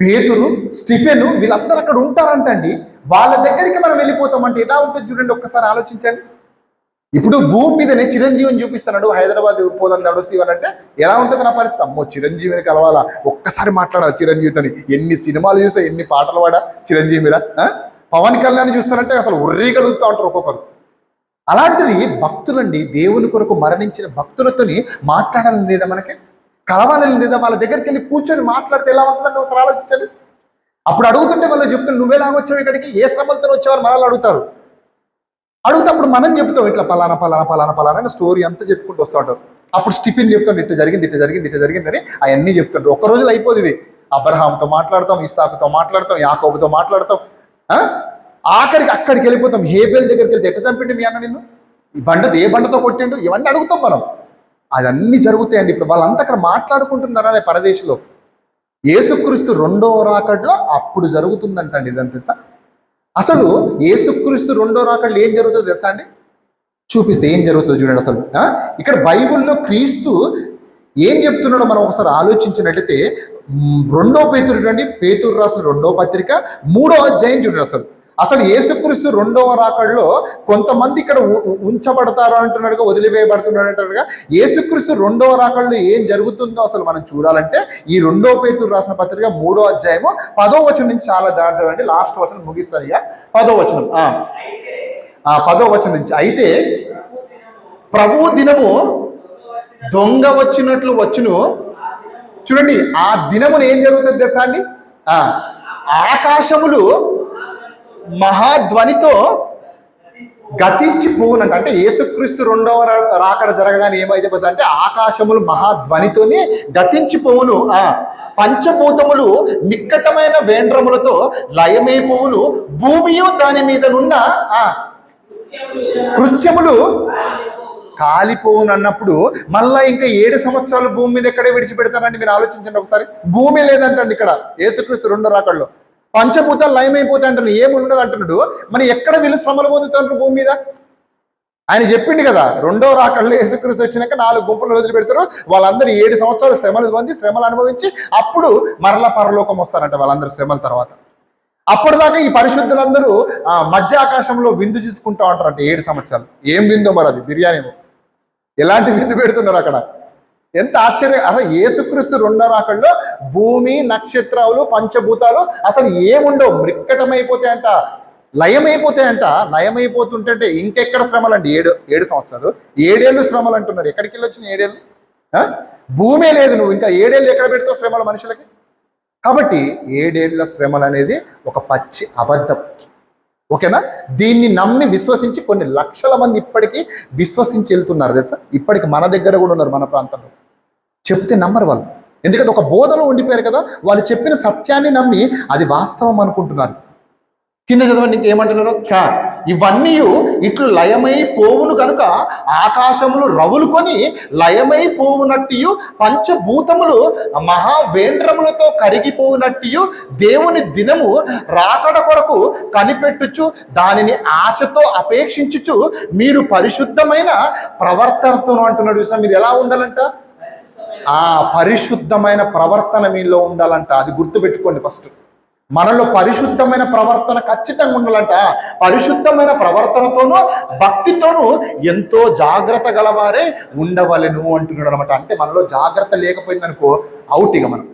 పేతురు, స్టిఫెను, వీళ్ళందరూ అక్కడ ఉంటారంటండి. వాళ్ళ దగ్గరికి మనం వెళ్ళిపోతామంటే ఎలా ఉంటుంది చూడండి, ఒక్కసారి ఆలోచించండి. ఇప్పుడు భూమి మీదనే చిరంజీవిని చూపిస్తున్నాడు. హైదరాబాద్ పోదాం నడుస్తీవన్ అంటే ఎలా ఉంటుంది నా పరిస్థితి? అమ్మో, చిరంజీవిని కలవాలా, ఒక్కసారి మాట్లాడాలి చిరంజీవితోని. ఎన్ని సినిమాలు చూసా, ఎన్ని పాటలు పాడా చిరంజీవి మీద. పవన్ కళ్యాణ్ చూస్తానంటే అసలు ఉర్రీగలుగుతూ ఉంటారు ఒక్కొక్కరు. అలాంటిది భక్తులండి, దేవుని కొరకు మరణించిన భక్తులతోని మాట్లాడాలని లేదా, మనకి కలవాలని లేదా, వాళ్ళ దగ్గరికి వెళ్ళి కూర్చొని మాట్లాడితే ఎలా ఉంటుందంటే ఒకసారి ఆలోచించండి. అప్పుడు అడుగుతుంటే వాళ్ళు చెప్తారు, నువ్వెలా వచ్చావు ఇక్కడికి, ఏ శ్రమలతో వచ్చావని మనల్ని అడుగుతారు. అప్పుడు మనం చెప్తాం ఇట్లా పలానా పలానా పలానా పలానా అని స్టోరీ అంతా చెప్పుకుంటూ వస్తూ ఉంటారు. అప్పుడు స్టిఫెన్ చెప్తాడు, ఇట్లా జరిగింది ఇట్లా జరిగింది ఇట్లా జరిగిందని అవన్నీ చెప్తుంటారు. ఒక్క రోజులో అయిపోతుంది ఇది. అబ్రహాంతో మాట్లాడతాం, ఇస్సాకుతో మాట్లాడతాం, యాకోబుతో మాట్లాడతాం, ఆఖరికి అక్కడికి వెళ్ళిపోతాం. హేబేల్ దగ్గరికి వెళ్తే ఎట్లా చంపిండు మీ అన్న నిన్ను, ఏ బండతో కొట్టిండు, ఇవన్నీ అడుగుతాం మనం. అవన్నీ జరుగుతాయండి. ఇప్పుడు వాళ్ళంతా అక్కడ మాట్లాడుకుంటున్నారా పరదేశంలో. యేసుక్రీస్తు రెండవ రాకడలో అప్పుడు జరుగుతుందంటండి ఇదంతా తెలుసా? అసలు యేసుక్రీస్తు రెండో రాకడలో ఏం జరుగుతుందో తెలుసా అండి? చూపిస్తే ఏం జరుగుతుందో చూడండి. అసలు ఇక్కడ బైబిల్లో క్రీస్తు ఏం చెప్తున్నాడో మనం ఒకసారి ఆలోచించినట్లయితే, 2 పేతురు అండి, పేతురు రాసిన 2వ పత్రిక 3వ అధ్యాయం చూడండి. అసలు యేసుక్రీస్తు రెండవ రాకడలో కొంతమంది ఇక్కడ ఉంచబడతారు అంటున్నాడుగా, వదిలివేయబడుతున్నాడు అంటున్నాడుగా. యేసుక్రీస్తు రెండవ రాకడలో ఏం జరుగుతుందో అసలు మనం చూడాలంటే ఈ 2వ పేతురు రాసిన పత్రిక 3వ అధ్యాయము 10వ వచనం నుంచి చాలా జాగ్రత్త అండి. లాస్ట్ వచనం ముగిస్తారు ఇక. 10వ వచనం 10వ వచనం నుంచి, అయితే ప్రభువు దినము దొంగ వచ్చినట్లు వచ్చును. చూడండి, ఆ దినమును ఏం జరుగుతుంది తెలుసా అండి? ఆకాశములు మహాధ్వనితో గతించిపోవునంట. అంటే యేసుక్రీస్తు రెండవ రాకడ జరగగానే ఏమైతే అంటే ఆకాశములు మహాధ్వనితోనే గతించిపోవును, పంచభూతములు నిక్కటమైన వేండ్రములతో లయమైపోవును, భూమియు దాని మీదనున్న కృత్యములు కాలిపోవును అన్నప్పుడు మళ్ళా ఇంకా 7 సంవత్సరాలు భూమి మీద ఎక్కడే విడిచిపెడతారండి? మీరు ఆలోచించండి ఒకసారి. భూమి లేదంటండి ఇక్కడ యేసుక్రీస్తు రెండో రాకడలో. పంచభూతాలు లయమైపోతాయి అంటున్నాడు, ఏముండదు అంటున్నాడు. మరి ఎక్కడ వీళ్ళు శ్రమలు పొందుతారు భూమి మీద? ఆయన చెప్పిండు కదా, రెండో రాకడలో యేసుక్రీస్తు వచ్చినాక 4 గుంపులు వదిలిపెడతారు. వాళ్ళందరూ 7 సంవత్సరాలు శ్రమలు అనుభవించి అప్పుడు మరలా పరలోకం వస్తారంట వాళ్ళందరూ శ్రమల తర్వాత. అప్పటిదాకా ఈ పరిశుద్ధులందరూ మధ్య ఆకాశంలో విందు చూసుకుంటా ఉంటారంట 7 సంవత్సరాలు. ఏం విందో మరి అది, బిర్యానీ ఎలాంటి విందు పెడుతున్నారు అక్కడ? ఎంత ఆశ్చర్యం! అసలు యేసుక్రీస్తు రెండో రాకడలో భూమి, నక్షత్రాలు, పంచభూతాలు అసలు ఏముండవు, మృక్కటమైపోతాయంట, లయమైపోతాయంట. లయమైపోతుంటే ఇంకెక్కడ శ్రమలు అండి? 7 సంవత్సరాలు, 7 ఏళ్ళు శ్రమలు అంటున్నారు. ఎక్కడికి వెళ్ళి వచ్చిన 7 ఏళ్ళు? భూమే లేదు, నువ్వు ఇంకా 7 ఏళ్ళు ఎక్కడ పెడతావు శ్రమలు మనుషులకి? కాబట్టి 7 ఏళ్ల శ్రమలు అనేది ఒక పచ్చి అబద్ధం. ఓకేనా? దీన్ని నమ్మి విశ్వసించి కొన్ని లక్షల మంది ఇప్పటికీ విశ్వసించి వెళ్తున్నారు తెలుసా. ఇప్పటికి మన దగ్గర కూడా ఉన్నారు, మన ప్రాంతంలో. చెప్తే నమ్మరు వాళ్ళు, ఎందుకంటే ఒక బోధలో ఉండిపోయారు కదా. వాళ్ళు చెప్పిన సత్యాన్ని నమ్మి అది వాస్తవం అనుకుంటున్నారు. కింద చదవండి ఏమంటున్నారు? ఇవన్నీ ఇట్లు లయమైపోవును కనుక ఆకాశములు రవులుకొని లయమైపోవునట్టు, పంచభూతములు మహావేంద్రములతో కరిగిపోవునట్టు, దేవుని దినము రాకడ కొరకు కనిపెట్టుచు దానిని ఆశతో అపేక్షించుచు మీరు పరిశుద్ధమైన ప్రవర్తనతో అంటున్నాడు. మీరు ఎలా ఉండాలంట? పరిశుద్ధమైన ప్రవర్తన మీలో ఉండాలంట. అది గుర్తుపెట్టుకోండి. ఫస్ట్ మనలో పరిశుద్ధమైన ప్రవర్తన ఖచ్చితంగా ఉండాలంట. పరిశుద్ధమైన ప్రవర్తనతోనూ భక్తితోనూ ఎంతో జాగ్రత్త గలవారే ఉండవలెను అంటున్నాడు అనమాట. అంటే మనలో జాగ్రత్త లేకపోయిందనుకో అవుట్. ఇక మనం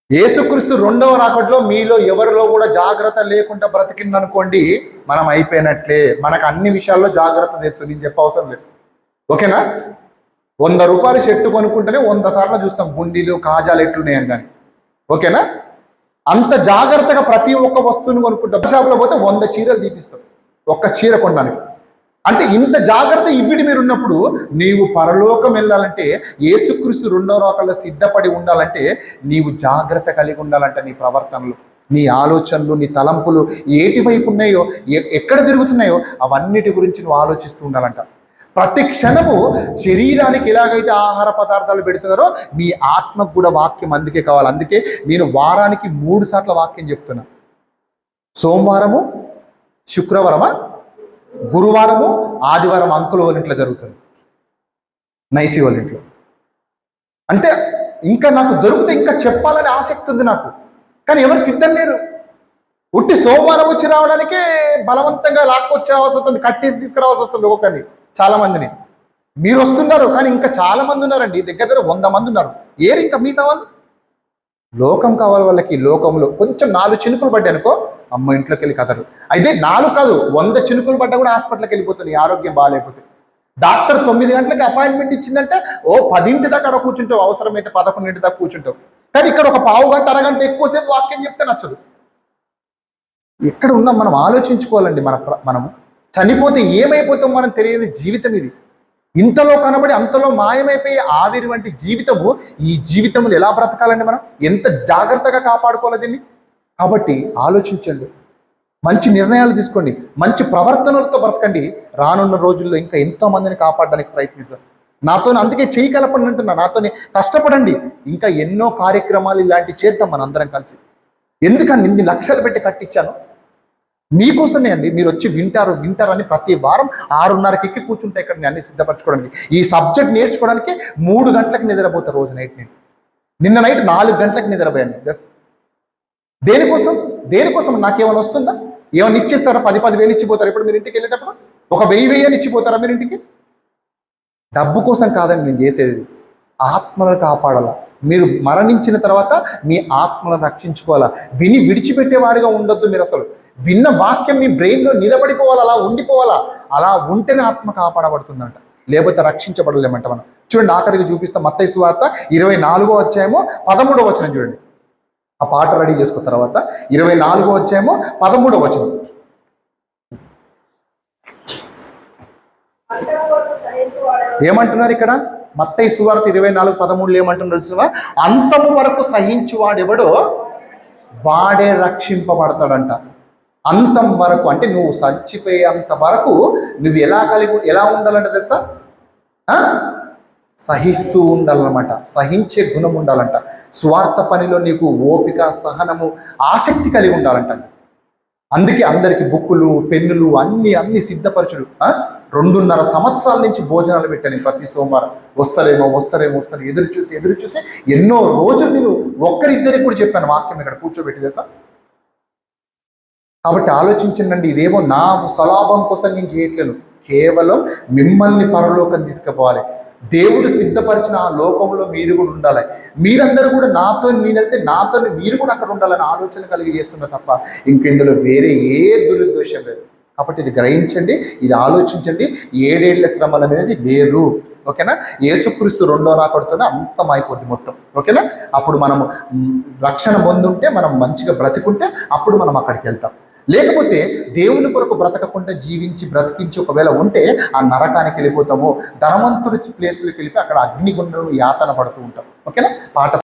యేసుక్రీస్తు రెండవ రాకడలో మీలో ఎవరిలో కూడా జాగ్రత్త లేకుండా బ్రతికిందనుకోండి, మనం అయిపోయినట్లే. మనకు అన్ని విషయాల్లో జాగ్రత్త తెలుసు, నేను చెప్ప అవసరం లేదు. ఓకేనా? 100 రూపాయలు షర్టు కొనుక్కుంటేనే 100 సార్లు చూస్తాం గుండీలు, కాజాలు ఎట్లున్నాయని దాన్ని. ఓకేనా? అంత జాగ్రత్తగా ప్రతి ఒక్క వస్తువుని కొనుక్కుంటాం. షాప్లో పోతే 100 చీరలు తీపిస్తాం ఒక్క చీర కొనడానికి. అంటే ఇంత జాగ్రత్త ఇవిడి మీరు ఉన్నప్పుడు నీవు పరలోకం వెళ్ళాలంటే, యేసుక్రీస్తు రెండో రాకల్లో సిద్ధపడి ఉండాలంటే నీవు జాగ్రత్త కలిగి ఉండాలంట. నీ ప్రవర్తనలు, నీ ఆలోచనలు, నీ తలంపులు ఏటి వైపు ఉన్నాయో, ఎక్కడ తిరుగుతున్నాయో అవన్నిటి గురించి నువ్వు ఆలోచిస్తూ ఉండాలంట. ప్రతి క్షణము శరీరానికి ఎలాగైతే ఆహార పదార్థాలు పెడుతున్నారో మీ ఆత్మకు కూడా వాక్యం అందుకే కావాలి. అందుకే నేను వారానికి 3 సార్లు వాక్యం చెప్తున్నా. సోమవారము, శుక్రవారమా, గురువారము, ఆదివారం అంకుల వాళ్ళ ఇంట్లో జరుగుతుంది, నైసి వాళ్ళ ఇంట్లో. అంటే ఇంకా నాకు దొరికితే ఇంకా చెప్పాలని ఆసక్తి ఉంది నాకు, కానీ ఎవరు సిద్ధం లేరు. ఉట్టి సోమవారం వచ్చి రావడానికే బలవంతంగా లాక్కొచ్చి రావాల్సి వస్తుంది, కట్టేసి తీసుకురావాల్సి వస్తుంది ఒక్కొక్కరిని, చాలా మందిని. మీరు వస్తున్నారు కానీ ఇంకా చాలా మంది ఉన్నారండి, దగ్గర 100 మంది ఉన్నారు. ఏరు ఇంకా మిగతా వాళ్ళు? లోకం కావాలి వాళ్ళకి. లోకంలో కొంచెం 4 చినుకులు పడ్డాయి అనుకో, అమ్మ ఇంట్లోకి వెళ్ళి కదరు. అయితే 4 కాదు, 100 చినుకులు పడ్డా కూడా హాస్పిటల్కి వెళ్ళిపోతుంది, ఆరోగ్యం బాగాలేకపోతే. డాక్టర్ 9 గంటలకి అపాయింట్మెంట్ ఇచ్చిందంటే 10 దాకా అక్కడ కూర్చుంటావు, అవసరమైతే 11 దాకా కూర్చుంటావు. కానీ ఇక్కడ ఒక పావు గంట, అరగంట ఎక్కువసేపు వాక్యం చెప్తే నచ్చదు. ఎక్కడ ఉన్నాం మనం ఆలోచించుకోవాలండి. మనము చనిపోతే ఏమైపోతాం మనం తెలియని జీవితం ఇది. ఇంతలో కనబడి అంతలో మాయమైపోయే ఆవిరి వంటి జీవితము. ఈ జీవితములు ఎలా బ్రతకాలండి? మనం ఎంత జాగ్రత్తగా కాపాడుకోవాలి దీన్ని. కాబట్టి ఆలోచించండి, మంచి నిర్ణయాలు తీసుకోండి, మంచి ప్రవర్తనలతో బ్రతకండి. రానున్న రోజుల్లో ఇంకా ఎంతో మందిని కాపాడడానికి ప్రయత్నిస్తారు. నాతో అందుకే చేయి కలపండి అంటున్నా, నాతోనే కష్టపడండి. ఇంకా ఎన్నో కార్యక్రమాలు ఇలాంటివి చేద్దాం మన అందరం కలిసి. ఎందుకని ఇన్ని లక్షలు పెట్టి కట్టించాను? మీకోసమే అండి. మీరు వచ్చి వింటారని ప్రతి వారం 6:30కి ఎక్కి కూర్చుంటే ఇక్కడ నేను అన్ని సిద్ధపరచుకోవడానికి, ఈ సబ్జెక్ట్ నేర్చుకోవడానికి 3 గంటలకు నిద్రపోతాను రోజు నైట్. నేను నిన్న నైట్ 4 గంటలకు నిద్రపోయాను. జస్ట్ దేనికోసం నాకేమైనా వస్తుందా? ఏమైనా ఇచ్చేస్తారా? 10,000 ఇచ్చిపోతారు ఇప్పుడు మీరు ఇంటికి వెళ్ళేటప్పుడు? ఒక 1,000 ఇచ్చిపోతారా మీరు ఇంటికి? డబ్బు కోసం కాదండి నేను చేసేది, ఆత్మలను కాపాడాలా. మీరు మరణించిన తర్వాత మీ ఆత్మలను రక్షించుకోవాలా. విని విడిచిపెట్టే వారిగా ఉండొద్దు మీరు. అసలు విన్న వాక్యం మీ బ్రెయిన్లో నిలబడిపోవాలా, అలా ఉండిపోవాలా. అలా ఉంటేనే ఆత్మ కాపాడబడుతుందంట, లేకపోతే రక్షించబడలేమంట. మనం చూడండి, ఆఖరికి చూపిస్తాం. మత్తయి సువార్త 24వ అధ్యాయము 13వ వచనం చూడండి. ఆ పాట రెడీ చేసుకున్న తర్వాత 24వ అధ్యాయము 13వ వచనం. ఏమంటున్నారు ఇక్కడ? మత్తయి సువార్త 24:13 ఏమంటున్నారు తెలుసా? అంతము వరకు సహించువాడెవడో వాడే రక్షింపబడతాడంట. అంతం వరకు అంటే నువ్వు చచ్చిపోయేంత వరకు నువ్వు ఎలా ఉండాలంట తెలుసా? సహిస్తూ ఉండాలన్నమాట. సహించే గుణం ఉండాలంట. స్వార్థ పనిలో నీకు ఓపిక, సహనము, ఆసక్తి కలిగి ఉండాలంట. అందుకే అందరికి బుక్కులు, పెన్నులు అన్ని సిద్ధపరచుడు. 2.5 సంవత్సరాల నుంచి భోజనాలు పెట్టాను ప్రతి సోమవారం. వస్తారేమో ఎదురు చూసి ఎన్నో రోజులు నేను ఒక్కరిద్దరికి కూడా చెప్పాను వాక్యం ఇక్కడ కూర్చోబెట్టి తెలుసా. కాబట్టి ఆలోచించండి, ఇదేమో నా స్వలాభం కోసం నేను చేయట్లేను, కేవలం మిమ్మల్ని పరలోకం తీసుకుపోవాలి. దేవుడు సిద్ధపరిచిన ఆ లోకంలో మీరు కూడా ఉండాలి. మీరందరూ కూడా నేనైతే నాతో మీరు కూడా అక్కడ ఉండాలని ఆలోచన కలిగి చేస్తున్నా తప్ప ఇంకెందులో వేరే ఏ దురుద్దేశం లేదు. కాబట్టి ఇది గ్రహించండి, ఇది ఆలోచించండి. 7 ఏళ్ల శ్రమలు అనేది లేదు. ఓకేనా? యేసుక్రీస్తు రెండో రాకడతోనే అంతం అయిపోద్ది మొత్తం. ఓకేనా? అప్పుడు మనము రక్షణ పొందుంటే, మనం మంచిగా బ్రతికుంటే అప్పుడు మనం అక్కడికి వెళ్తాం. లేకపోతే దేవుని కొరకు బ్రతకకుండా బ్రతికించి ఒకవేళ ఉంటే ఆ నరకానికి వెళ్ళిపోతాము. ధనవంతుడి ప్లేస్లోకి వెళ్ళిపోయి అక్కడ అగ్నిగుండంలో యాతన పడుతూ ఉంటాం. ఓకేనా? పాట